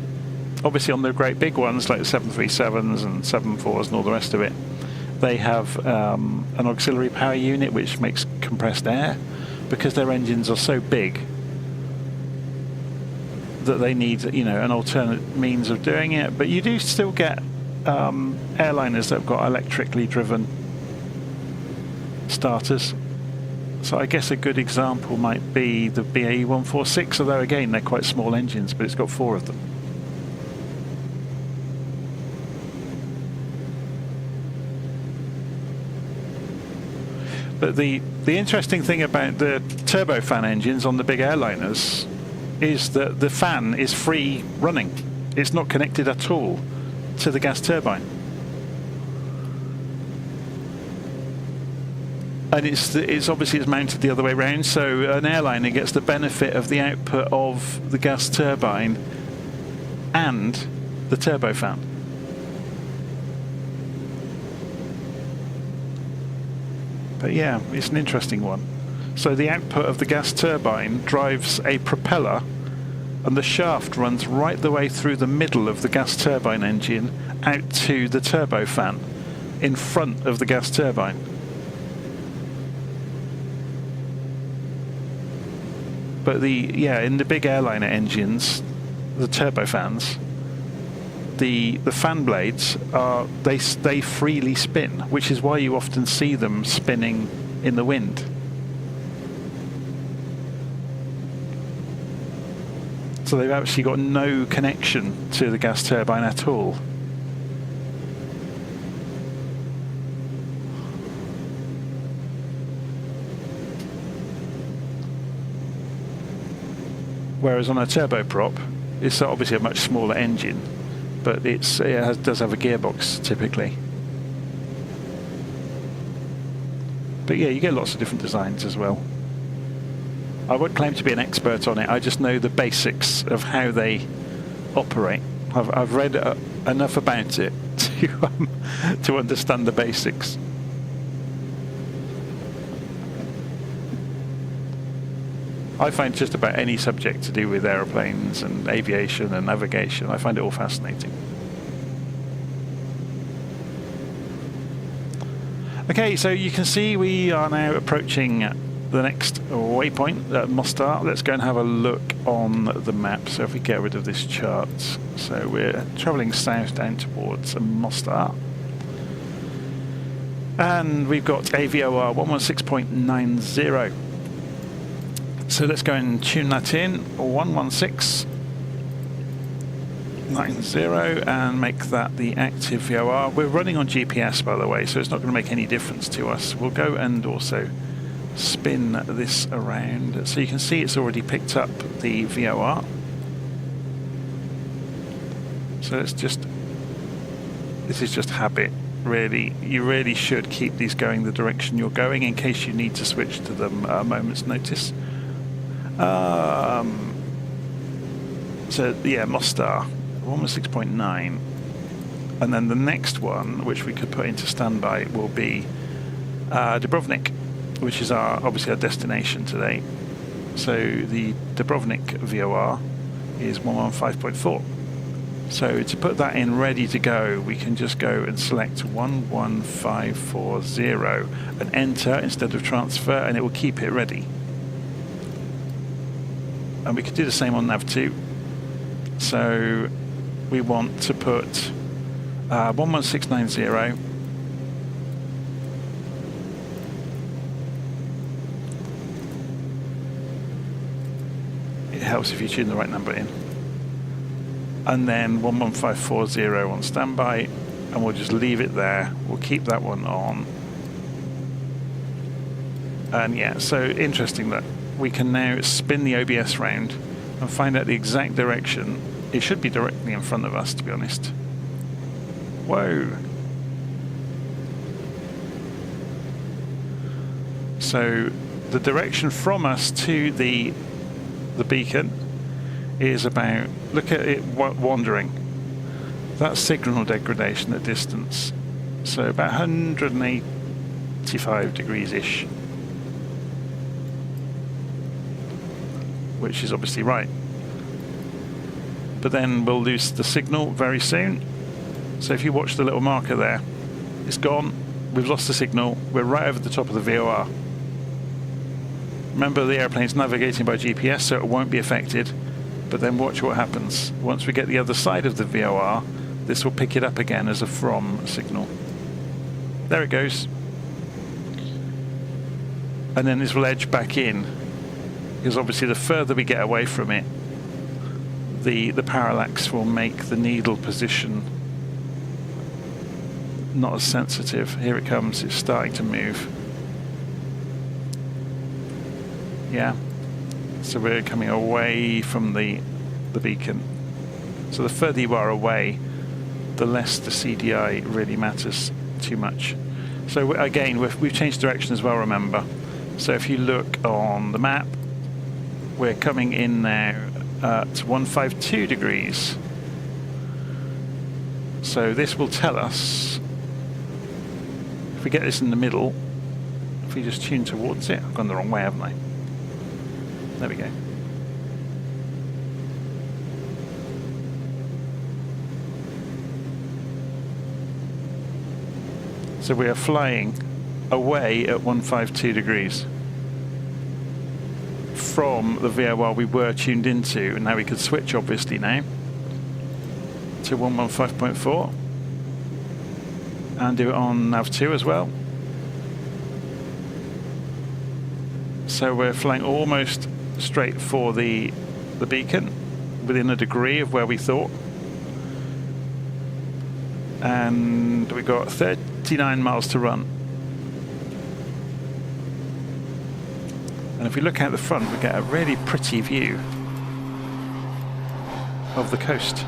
Obviously on the great big ones like the 737s and 74s and all the rest of it, they have an auxiliary power unit which makes compressed air, because their engines are so big that they need, an alternate means of doing it. But you do still get airliners that have got electrically driven starters. So I guess a good example might be the BAE 146, although again they're quite small engines, but it's got 4 of them. But the interesting thing about the turbofan engines on the big airliners is that the fan is free running. It's not connected at all to the gas turbine. And it's obviously mounted the other way around, so an airliner gets the benefit of the output of the gas turbine and the turbofan. But yeah, it's an interesting one. So the output of the gas turbine drives a propeller, and the shaft runs right the way through the middle of the gas turbine engine out to the turbofan in front of the gas turbine. But in the big airliner engines, the turbofans, the fan blades they freely spin, which is why you often see them spinning in the wind. So they've actually got no connection to the gas turbine at all. Whereas on a turboprop, it's obviously a much smaller engine, but it does have a gearbox typically. But yeah, you get lots of different designs as well. I wouldn't claim to be an expert on it. I just know the basics of how they operate. I've read enough about it to understand the basics. I find just about any subject to do with aeroplanes and aviation and navigation, I find it all fascinating. Okay, so you can see we are now approaching the next waypoint at Mostar. Let's go and have a look on the map. So if we get rid of this chart, so we're travelling south down towards Mostar. And we've got AVOR 116.90. So let's go and tune that in, 116.90, and make that the active VOR. We're running on GPS, by the way, so it's not going to make any difference to us. We'll go and also spin this around. So you can see it's already picked up the VOR. So this is just habit, really. You really should keep these going the direction you're going in case you need to switch to them at a moment's notice. So yeah, Mostar 116.9, and then the next one, which we could put into standby, will be Dubrovnik, which is obviously our destination today. So the Dubrovnik VOR is 115.4. So to put that in ready to go, we can just go and select 11540 and enter instead of transfer, and it will keep it ready. And we could do the same on Nav2. So we want to put 11690. It helps if you tune the right number in. And then 11540 on standby, and we'll just leave it there. We'll keep that one on. And yeah, so interesting that we can now spin the OBS round and find out the exact direction. It should be directly in front of us, to be honest. Whoa. So the direction from us to the beacon is about, look at it wandering. That's signal degradation at distance. So about 185 degrees-ish. Which is obviously right. But then we'll lose the signal very soon. So if you watch the little marker there, it's gone. We've lost the signal. We're right over the top of the VOR. Remember, the airplane's navigating by GPS, so it won't be affected. But then watch what happens. Once we get the other side of the VOR, this will pick it up again as a from signal. There it goes. And then this will edge back in, because obviously the further we get away from it, the parallax will make the needle position not as sensitive. Here it comes, it's starting to move. Yeah. So we're coming away from the beacon. So the further you are away, the less the CDI really matters too much. So again, we've changed direction as well, remember. So if you look on the map, we're coming in now at 152 degrees. So this will tell us, if we get this in the middle, if we just tune towards it, I've gone the wrong way, haven't I? There we go. So we are flying away at 152 degrees from the VOR we were tuned into, and now we could switch obviously now to 115.4 and do it on Nav2 as well. So we're flying almost straight for the beacon, within a degree of where we thought. And we've got 39 miles to run. And if we look out the front, we get a really pretty view of the coast.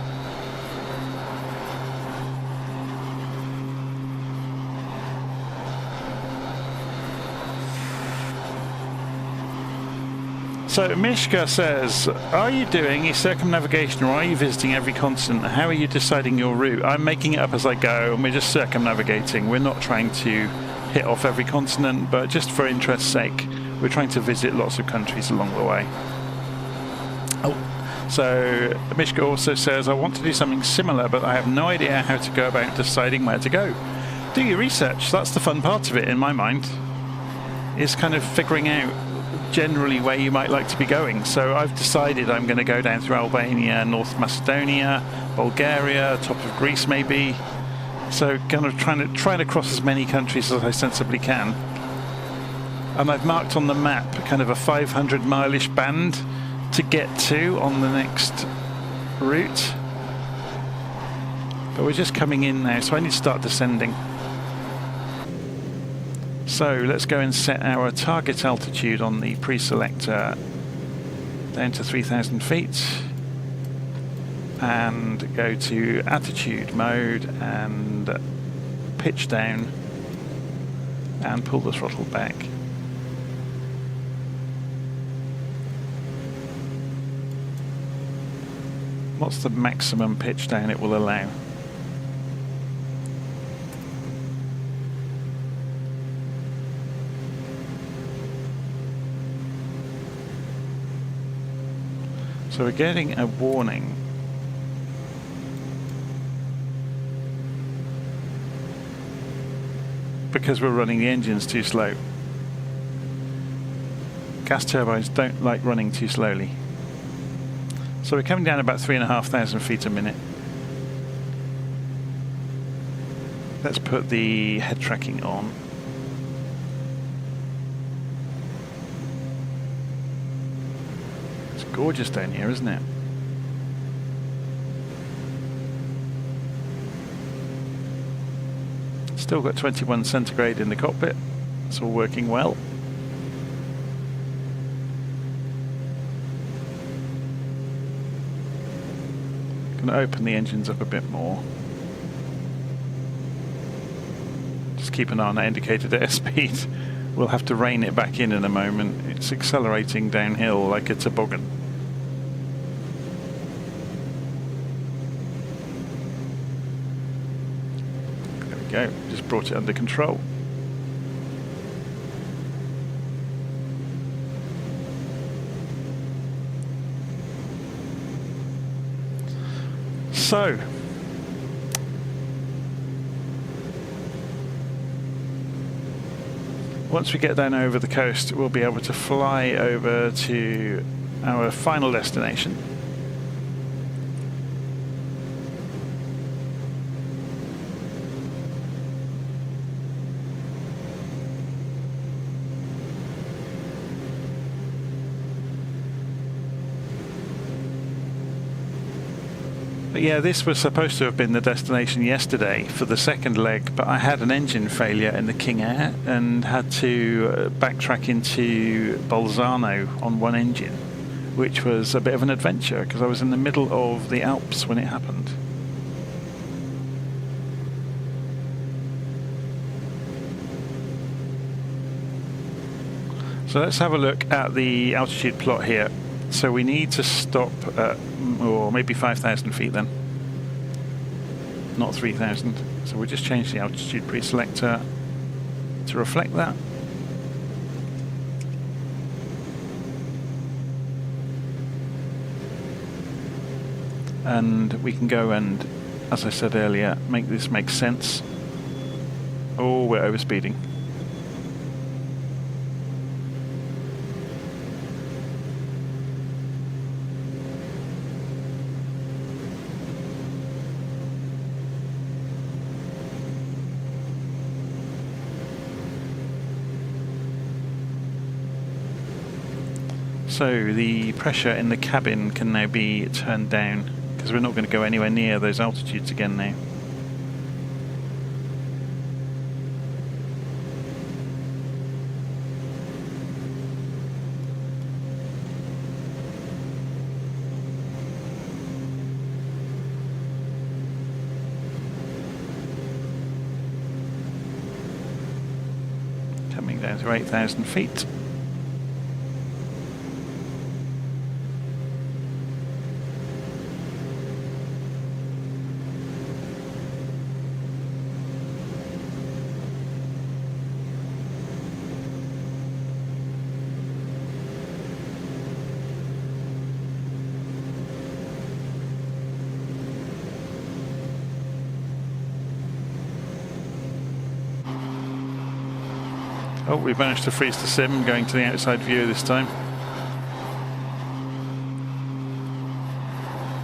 So Mishka says, are you doing a circumnavigation or are you visiting every continent? How are you deciding your route? I'm making it up as I go, and we're just circumnavigating. We're not trying to hit off every continent, but just for interest's sake, we're trying to visit lots of countries along the way. Oh, so Mishka also says, I want to do something similar, but I have no idea how to go about deciding where to go. Do your research. That's the fun part of it, in my mind, is kind of figuring out generally where you might like to be going. So I've decided I'm going to go down through Albania, North Macedonia, Bulgaria, top of Greece maybe. So kind of trying to cross as many countries as I sensibly can. And I've marked on the map kind of a 500 mile-ish band to get to on the next route. But we're just coming in now, so I need to start descending. So let's go and set our target altitude on the pre-selector down to 3,000 feet and go to attitude mode and pitch down and pull the throttle back. What's the maximum pitch down it will allow? So we're getting a warning. Because we're running the engines too slow. Gas turbines don't like running too slowly. So we're coming down about 3,500 feet a minute. Let's put the head tracking on. It's gorgeous down here, isn't it? Still got 21 centigrade in the cockpit. It's all working well. Going to open the engines up a bit more. Just keep an eye on that indicated airspeed. We'll have to rein it back in a moment. It's accelerating downhill like a toboggan. There we go, just brought it under control. So, once we get down over the coast, we'll be able to fly over to our final destination. But yeah, this was supposed to have been the destination yesterday for the second leg, but I had an engine failure in the King Air and had to backtrack into Bolzano on one engine, which was a bit of an adventure because I was in the middle of the Alps when it happened. So let's have a look at the altitude plot here. So we need to stop at, or maybe 5,000 feet then, not 3,000. So we'll just change the altitude pre-selector to reflect that. And we can go and, as I said earlier, make this make sense. Oh, we're overspeeding. So the pressure in the cabin can now be turned down because we're not going to go anywhere near those altitudes again now. Coming down to 8,000 feet. Oh, we've managed to freeze the sim, going to the outside view this time.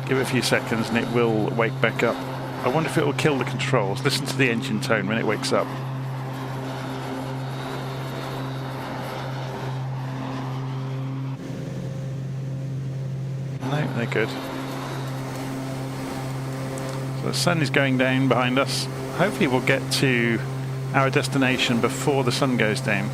Give it a few seconds and it will wake back up. I wonder if it will kill the controls. Listen to the engine tone when it wakes up. No, they're good. So the sun is going down behind us. Hopefully we'll get to our destination before the sun goes down.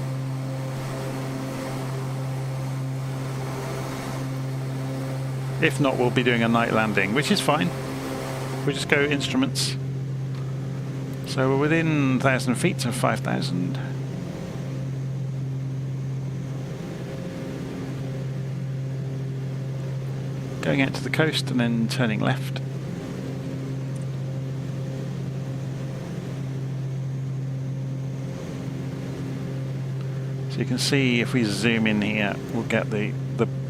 If not, we'll be doing a night landing, which is fine. We'll just go instruments. So we're within 1,000 feet of 5,000. Going out to the coast and then turning left. So you can see if we zoom in here, we'll get the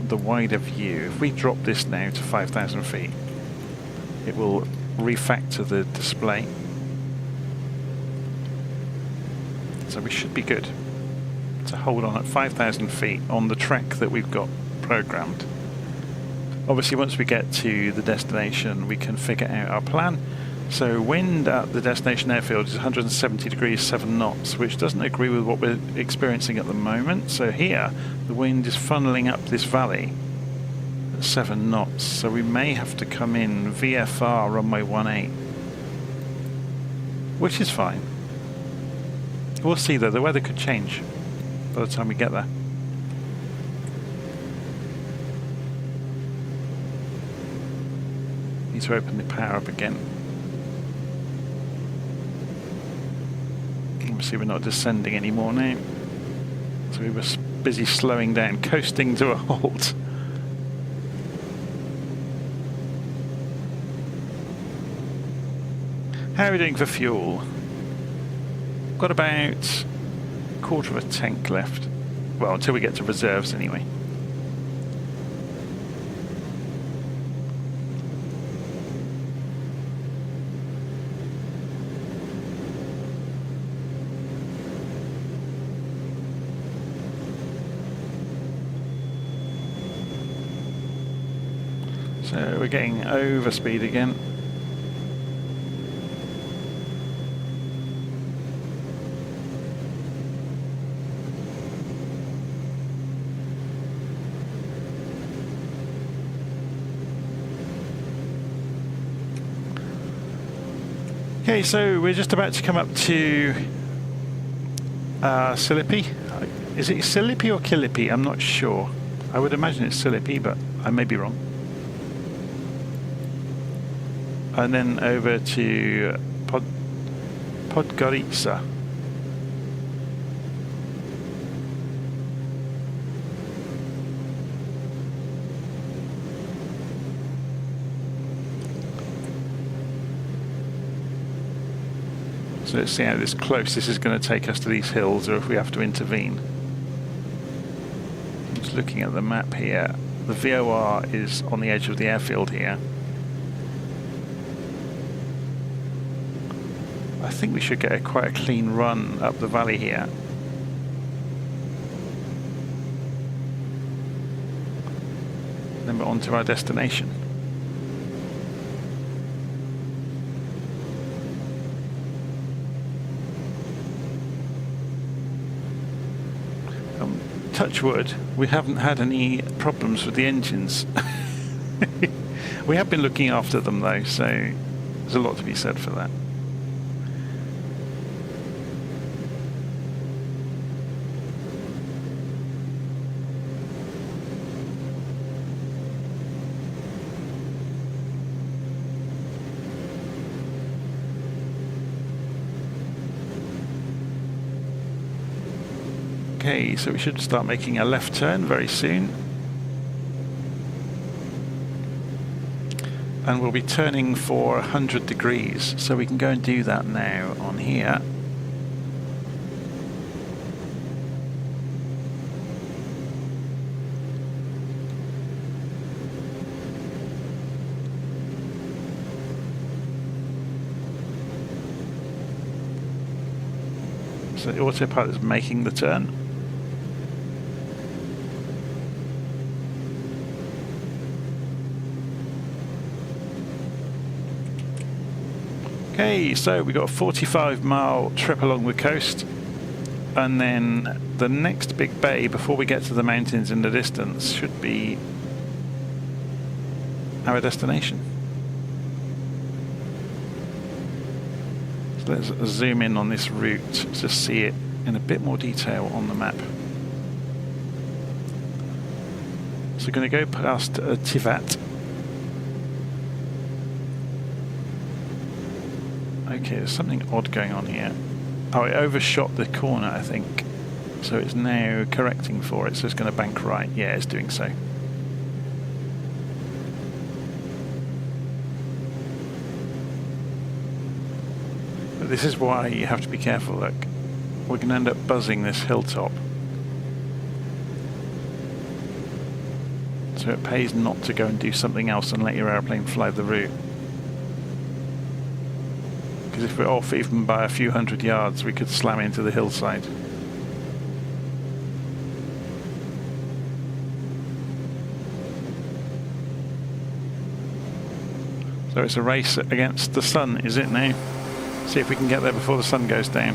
the wider view, if we drop this now to 5,000 feet, it will refactor the display. So we should be good to hold on at 5,000 feet on the track that we've got programmed. Obviously, once we get to the destination, we can figure out our plan. So wind at the destination airfield is 170 degrees 7 knots, which doesn't agree with what we're experiencing at the moment. So here, the wind is funneling up this valley at 7 knots. So we may have to come in VFR runway 18, which is fine. We'll see though, the weather could change by the time we get there. Need to open the power up again. Obviously we're not descending anymore now, so we were busy slowing down, coasting to a halt. How are we doing for fuel? Got about a quarter of a tank left. Well, until we get to reserves anyway. So we're getting over speed again. Okay, so we're just about to come up to Silipi. Is it Silipi or Kilipi? I'm not sure. I would imagine it's Silipi, but I may be wrong. And then over to Podgorica. So let's see how close this is going to take us to these hills, or if we have to intervene. I'm just looking at the map here. The VOR is on the edge of the airfield here. I think we should get quite a clean run up the valley here. Then we're on to our destination. Touch wood, we haven't had any problems with the engines. We have been looking after them though, so there's a lot to be said for that. Okay, so we should start making a left turn very soon. And we'll be turning for 100 degrees, so we can go and do that now on here. So the autopilot is making the turn. Okay, so we got a 45-mile trip along the coast, and then the next big bay before we get to the mountains in the distance should be our destination. So let's zoom in on this route to see it in a bit more detail on the map. So we're going to go past Tivat. Okay, there's something odd going on here. Oh, it overshot the corner, I think. So it's now correcting for it, so it's going to bank right. Yeah, it's doing so. But this is why you have to be careful, look. We're going to end up buzzing this hilltop. So it pays not to go and do something else and let your airplane fly the route. Because if we're off even by a few hundred yards, we could slam into the hillside. So it's a race against the sun, is it now? See if we can get there before the sun goes down.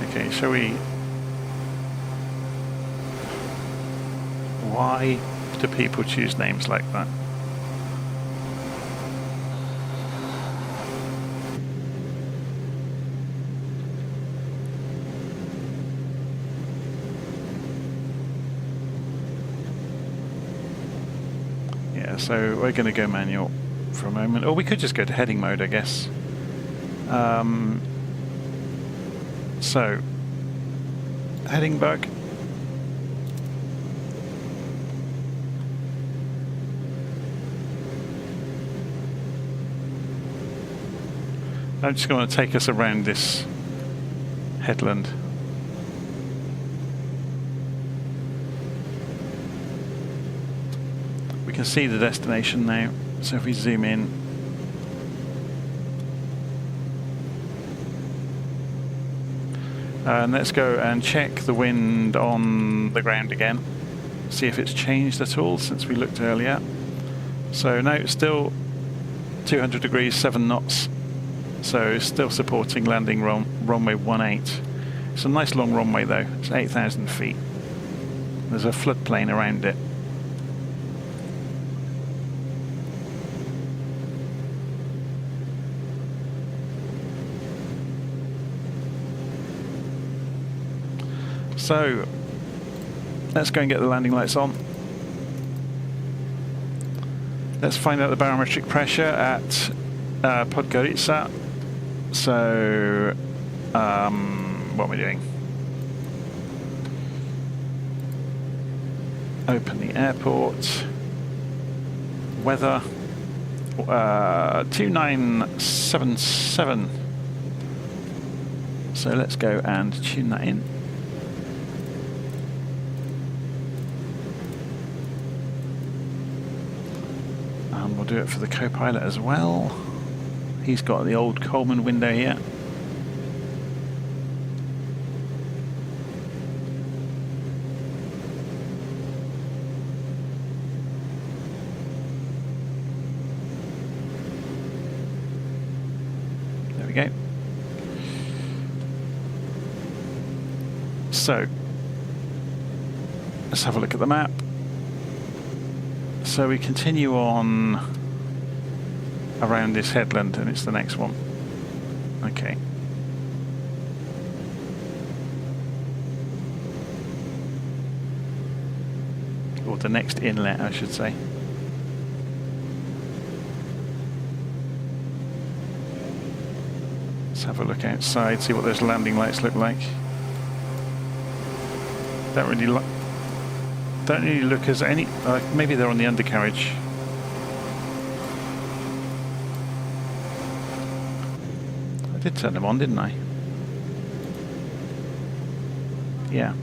Okay, shall we... Why do people choose names like that? Yeah, so we're going to go manual for a moment. Or we could just go to heading mode, I guess. So, heading bug. I'm just going to take us around this headland. We can see the destination now, so if we zoom in, and let's go and check the wind on the ground again, see if it's changed at all since we looked earlier. So no, it's still 200 degrees, 7 knots. So still supporting landing runway 18. It's a nice long runway though, it's 8,000 feet. There's a floodplain around it. So let's go and get the landing lights on. Let's find out the barometric pressure at Podgorica. So, what are we doing? Open the airport. Weather 2977. So let's go and tune that in. And we'll do it for the co-pilot as well. He's got the old Coleman window here. There we go. So, let's have a look at the map. So we continue on around this headland, and it's the next one. Okay. Or the next inlet, I should say. Let's have a look outside, see what those landing lights look like. Don't really look as any... maybe they're on the undercarriage. I did turn them on, didn't I? Yeah.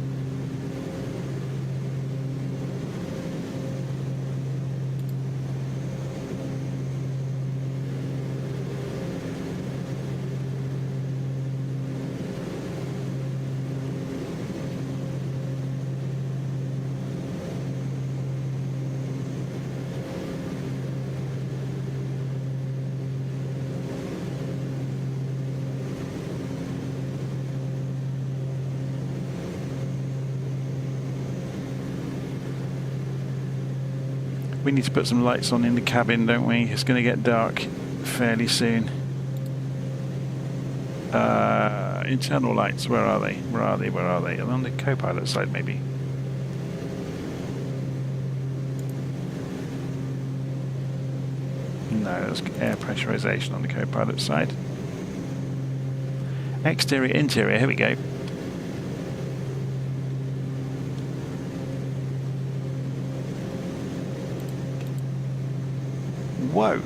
We need to put some lights on in the cabin, don't we? It's going to get dark fairly soon. Internal lights, where are they? Where are they? Where are they? On the co-pilot side, maybe. No, there's air pressurization on the co-pilot side. Exterior, interior, here we go. Whoa!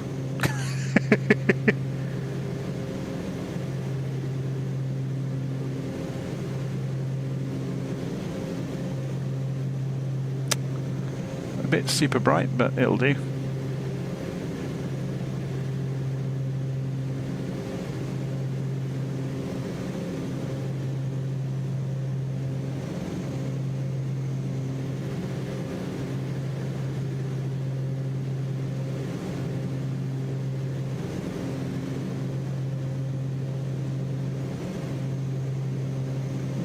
A bit super bright, but it'll do.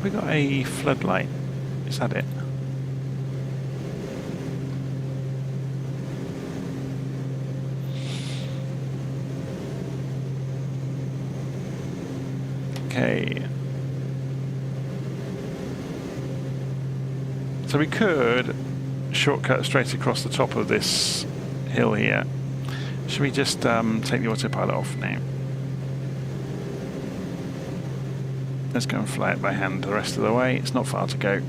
We got a floodlight. Is that it? Okay. So we could shortcut straight across the top of this hill here. Should we just take the autopilot off now? Let's go and fly it by hand the rest of the way. It's not far to go.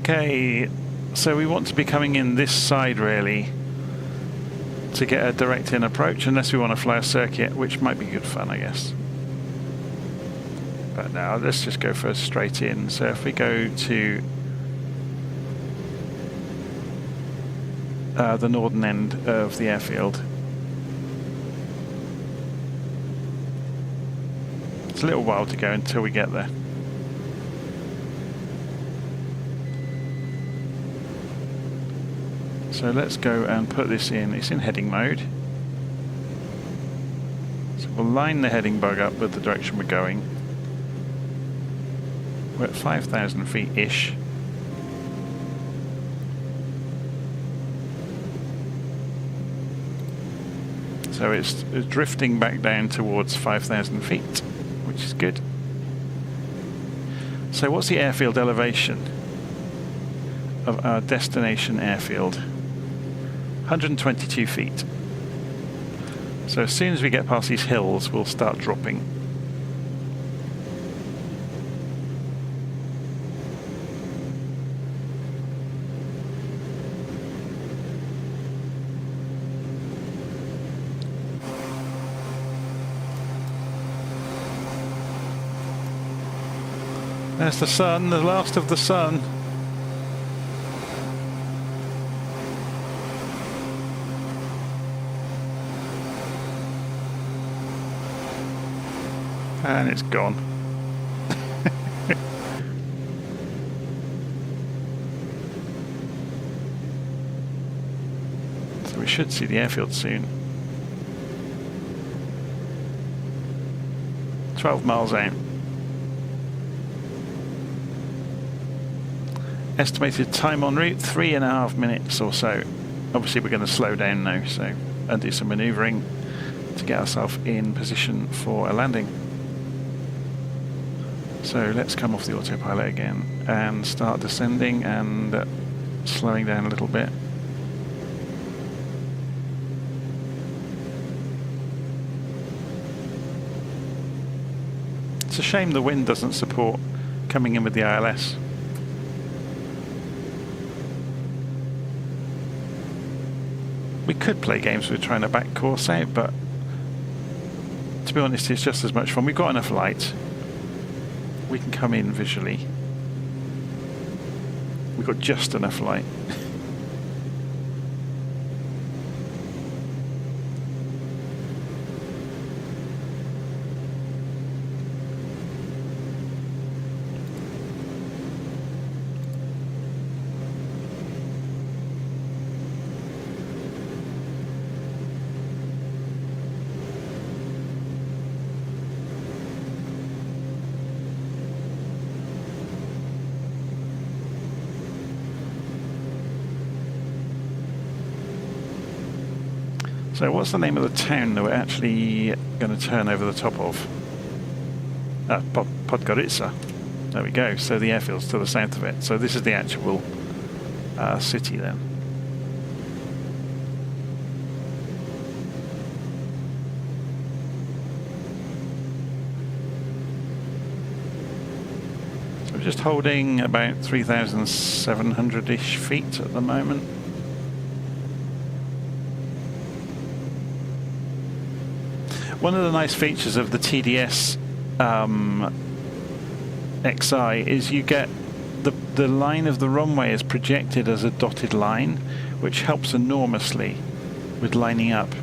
Okay, so we want to be coming in this side really to get a direct in approach, unless we want to fly a circuit, which might be good fun, I guess. But now let's just go for a straight in. So if we go to the northern end of the airfield, it's a little while to go until we get there. So let's go and put this in. It's in heading mode. So we'll line the heading bug up with the direction we're going. We're at 5,000 feet-ish. So it's drifting back down towards 5,000 feet, which is good. So what's the airfield elevation of our destination airfield? 122 feet. So as soon as we get past these hills, we'll start dropping. There's the sun, the last of the sun. And it's gone. So we should see the airfield soon. 12 miles out. Estimated time en route, 3.5 minutes or so. Obviously we're going to slow down now, so and do some manoeuvring to get ourselves in position for a landing. So let's come off the autopilot again and start descending and slowing down a little bit. It's a shame the wind doesn't support coming in with the ILS. We could play games with trying to back course out, but to be honest, it's just as much fun. We've got enough light. We can come in visually. We've got just enough light. So what's the name of the town that we're actually going to turn over the top of? Podgorica. There we go. So the airfield's to the south of it. So this is the actual city then. So we're just holding about 3,700-ish feet at the moment. One of the nice features of the TDS XI is you get the line of the runway is projected as a dotted line, which helps enormously with lining up.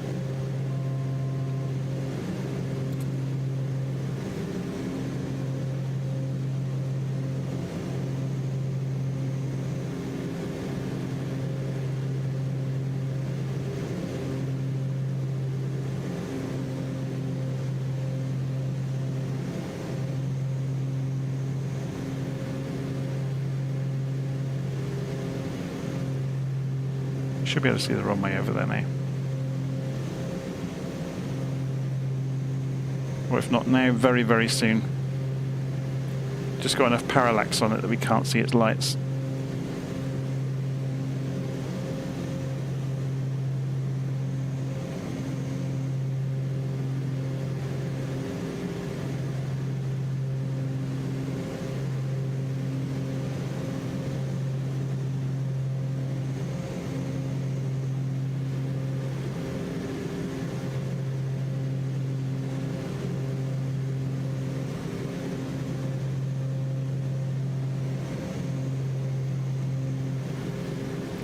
Should be able to see the runway over there now. Or if not now, very, very soon. Just got enough parallax on it that we can't see its lights.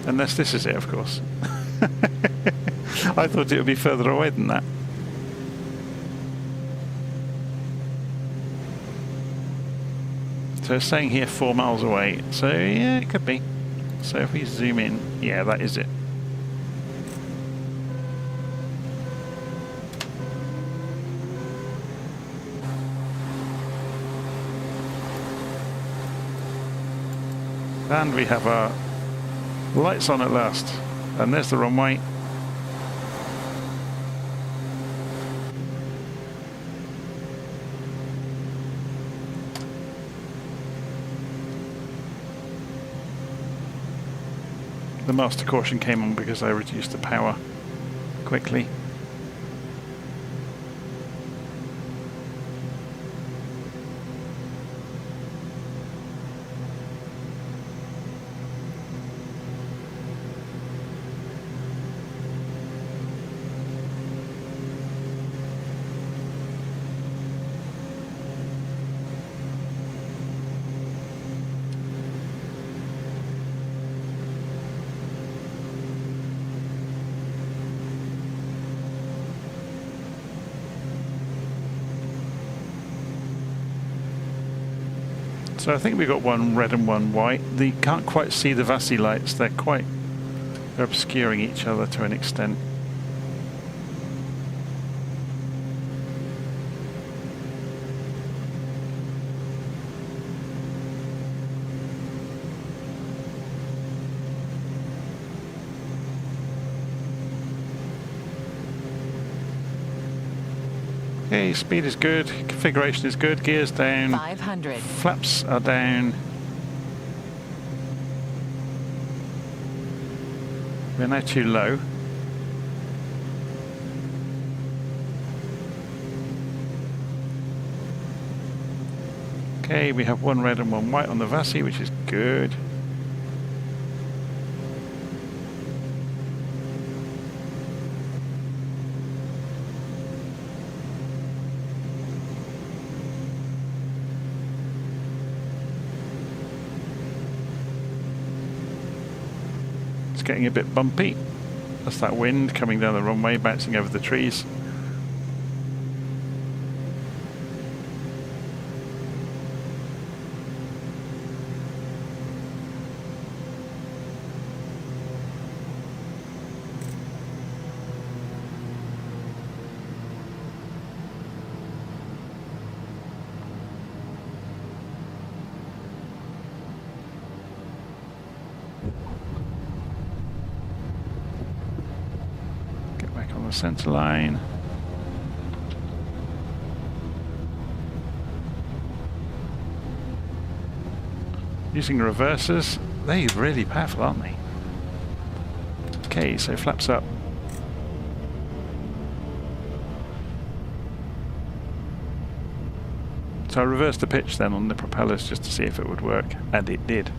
Unless this is it, of course. I thought it would be further away than that. So it's saying here 4 miles away. So yeah, it could be. So if we zoom in, yeah, that is it. And we have our lights on at last, and there's the runway. The master caution came on because I reduced the power quickly. So I think we've got one red and one white. You can't quite see the VASI lights. They're obscuring each other to an extent. Okay, speed is good, configuration is good, gears down, 500. Flaps are down. We're now too low. Okay, we have one red and one white on the VASI, which is good. Getting a bit bumpy. That's that wind coming down the runway, bouncing over the trees. the centre line. Using reversers, they're really powerful, aren't they? Okay, so flaps up. So I reversed the pitch then on the propellers just to see if it would work, and it did.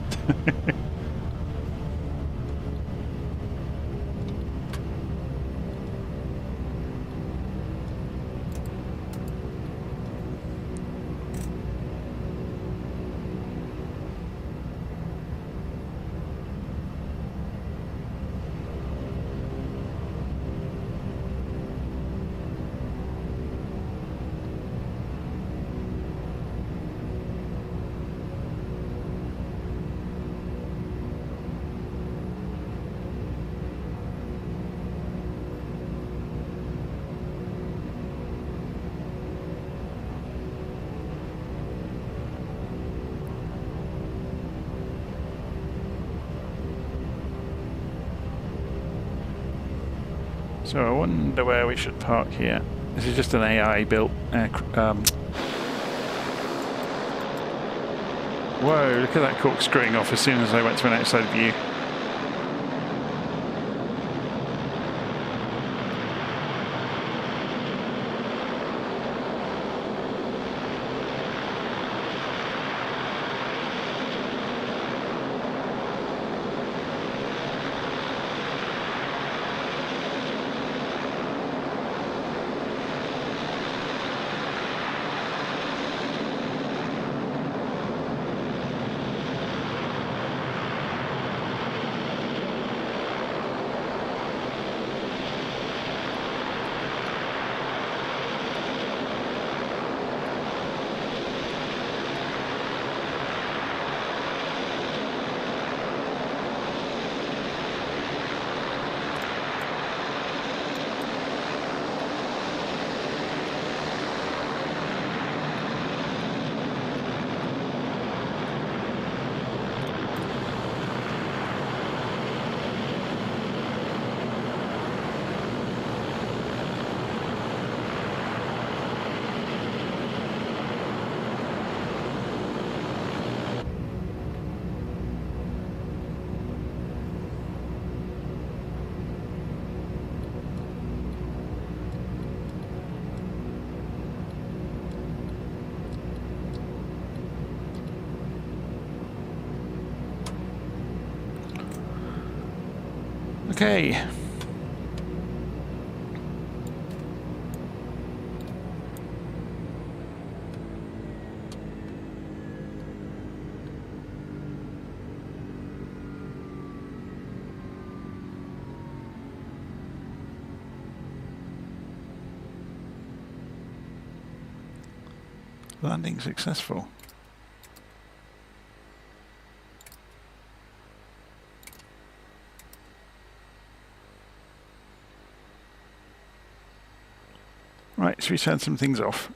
So I wonder where we should park here. This is just an AI built aircraft. Whoa, look at that corkscrewing off as soon as I went to an outside view. Okay. Landing successful. Right, should we turn some things off?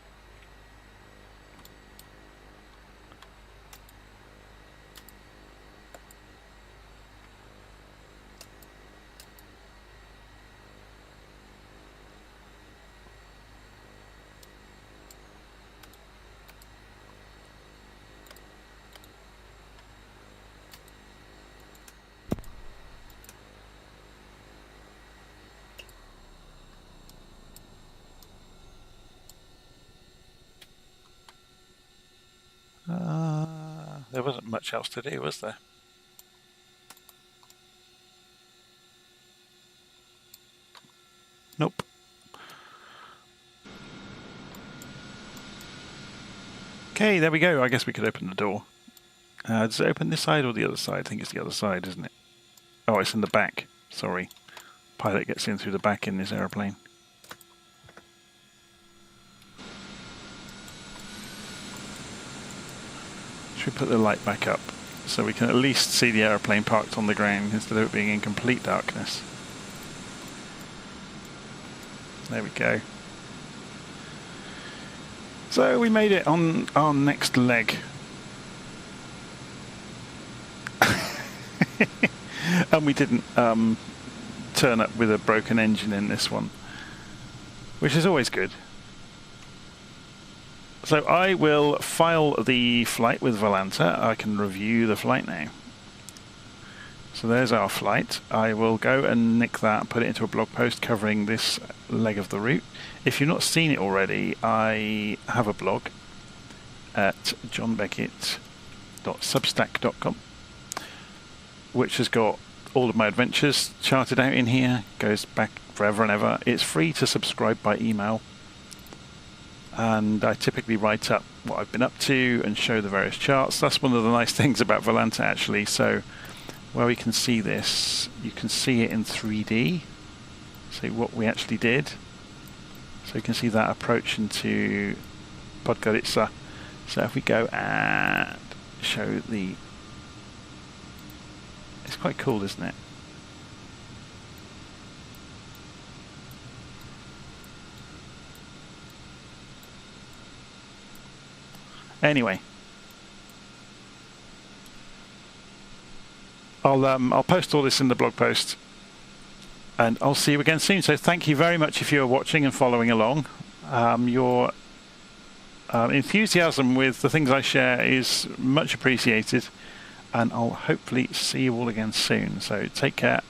There wasn't much else to do, was there? Nope. Okay, there we go. I guess we could open the door. Does it open this side or the other side? I think it's the other side, isn't it? Oh, it's in the back. Sorry. Pilot gets in through the back in this aeroplane. Should we put the light back up so we can at least see the aeroplane parked on the ground instead of it being in complete darkness? There we go. So we made it on our next leg. And we didn't turn up with a broken engine in this one. which is always good. So I will file the flight with Volanta. I can review the flight now. So there's our flight. I will go and nick that and put it into a blog post covering this leg of the route. If you've not seen it already, I have a blog at jonbeckett.substack.com, which has got all of my adventures charted out in here. Goes back forever and ever. It's free to subscribe by email, and I typically write up what I've been up to and show the various charts. That's one of the nice things about Volanta, actually. So where we can see this, you can see it in 3D, see what we actually did. So you can see that approach into Podgorica. So if we go and show the, it's quite cool, isn't it? Anyway, I'll post all this in the blog post, and I'll see you again soon. So thank you very much if you're watching and following along. Your enthusiasm with the things I share is much appreciated, and I'll hopefully see you all again soon. So take care,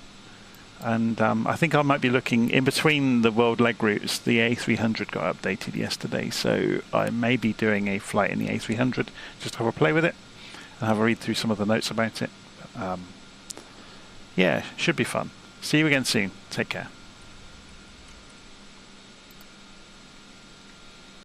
and I think I might be looking in between the world leg routes. The A300 got updated yesterday, so I may be doing a flight in the A300, just have a play with it and have a read through some of the notes about it. Yeah, should be fun. See you again soon. Take care.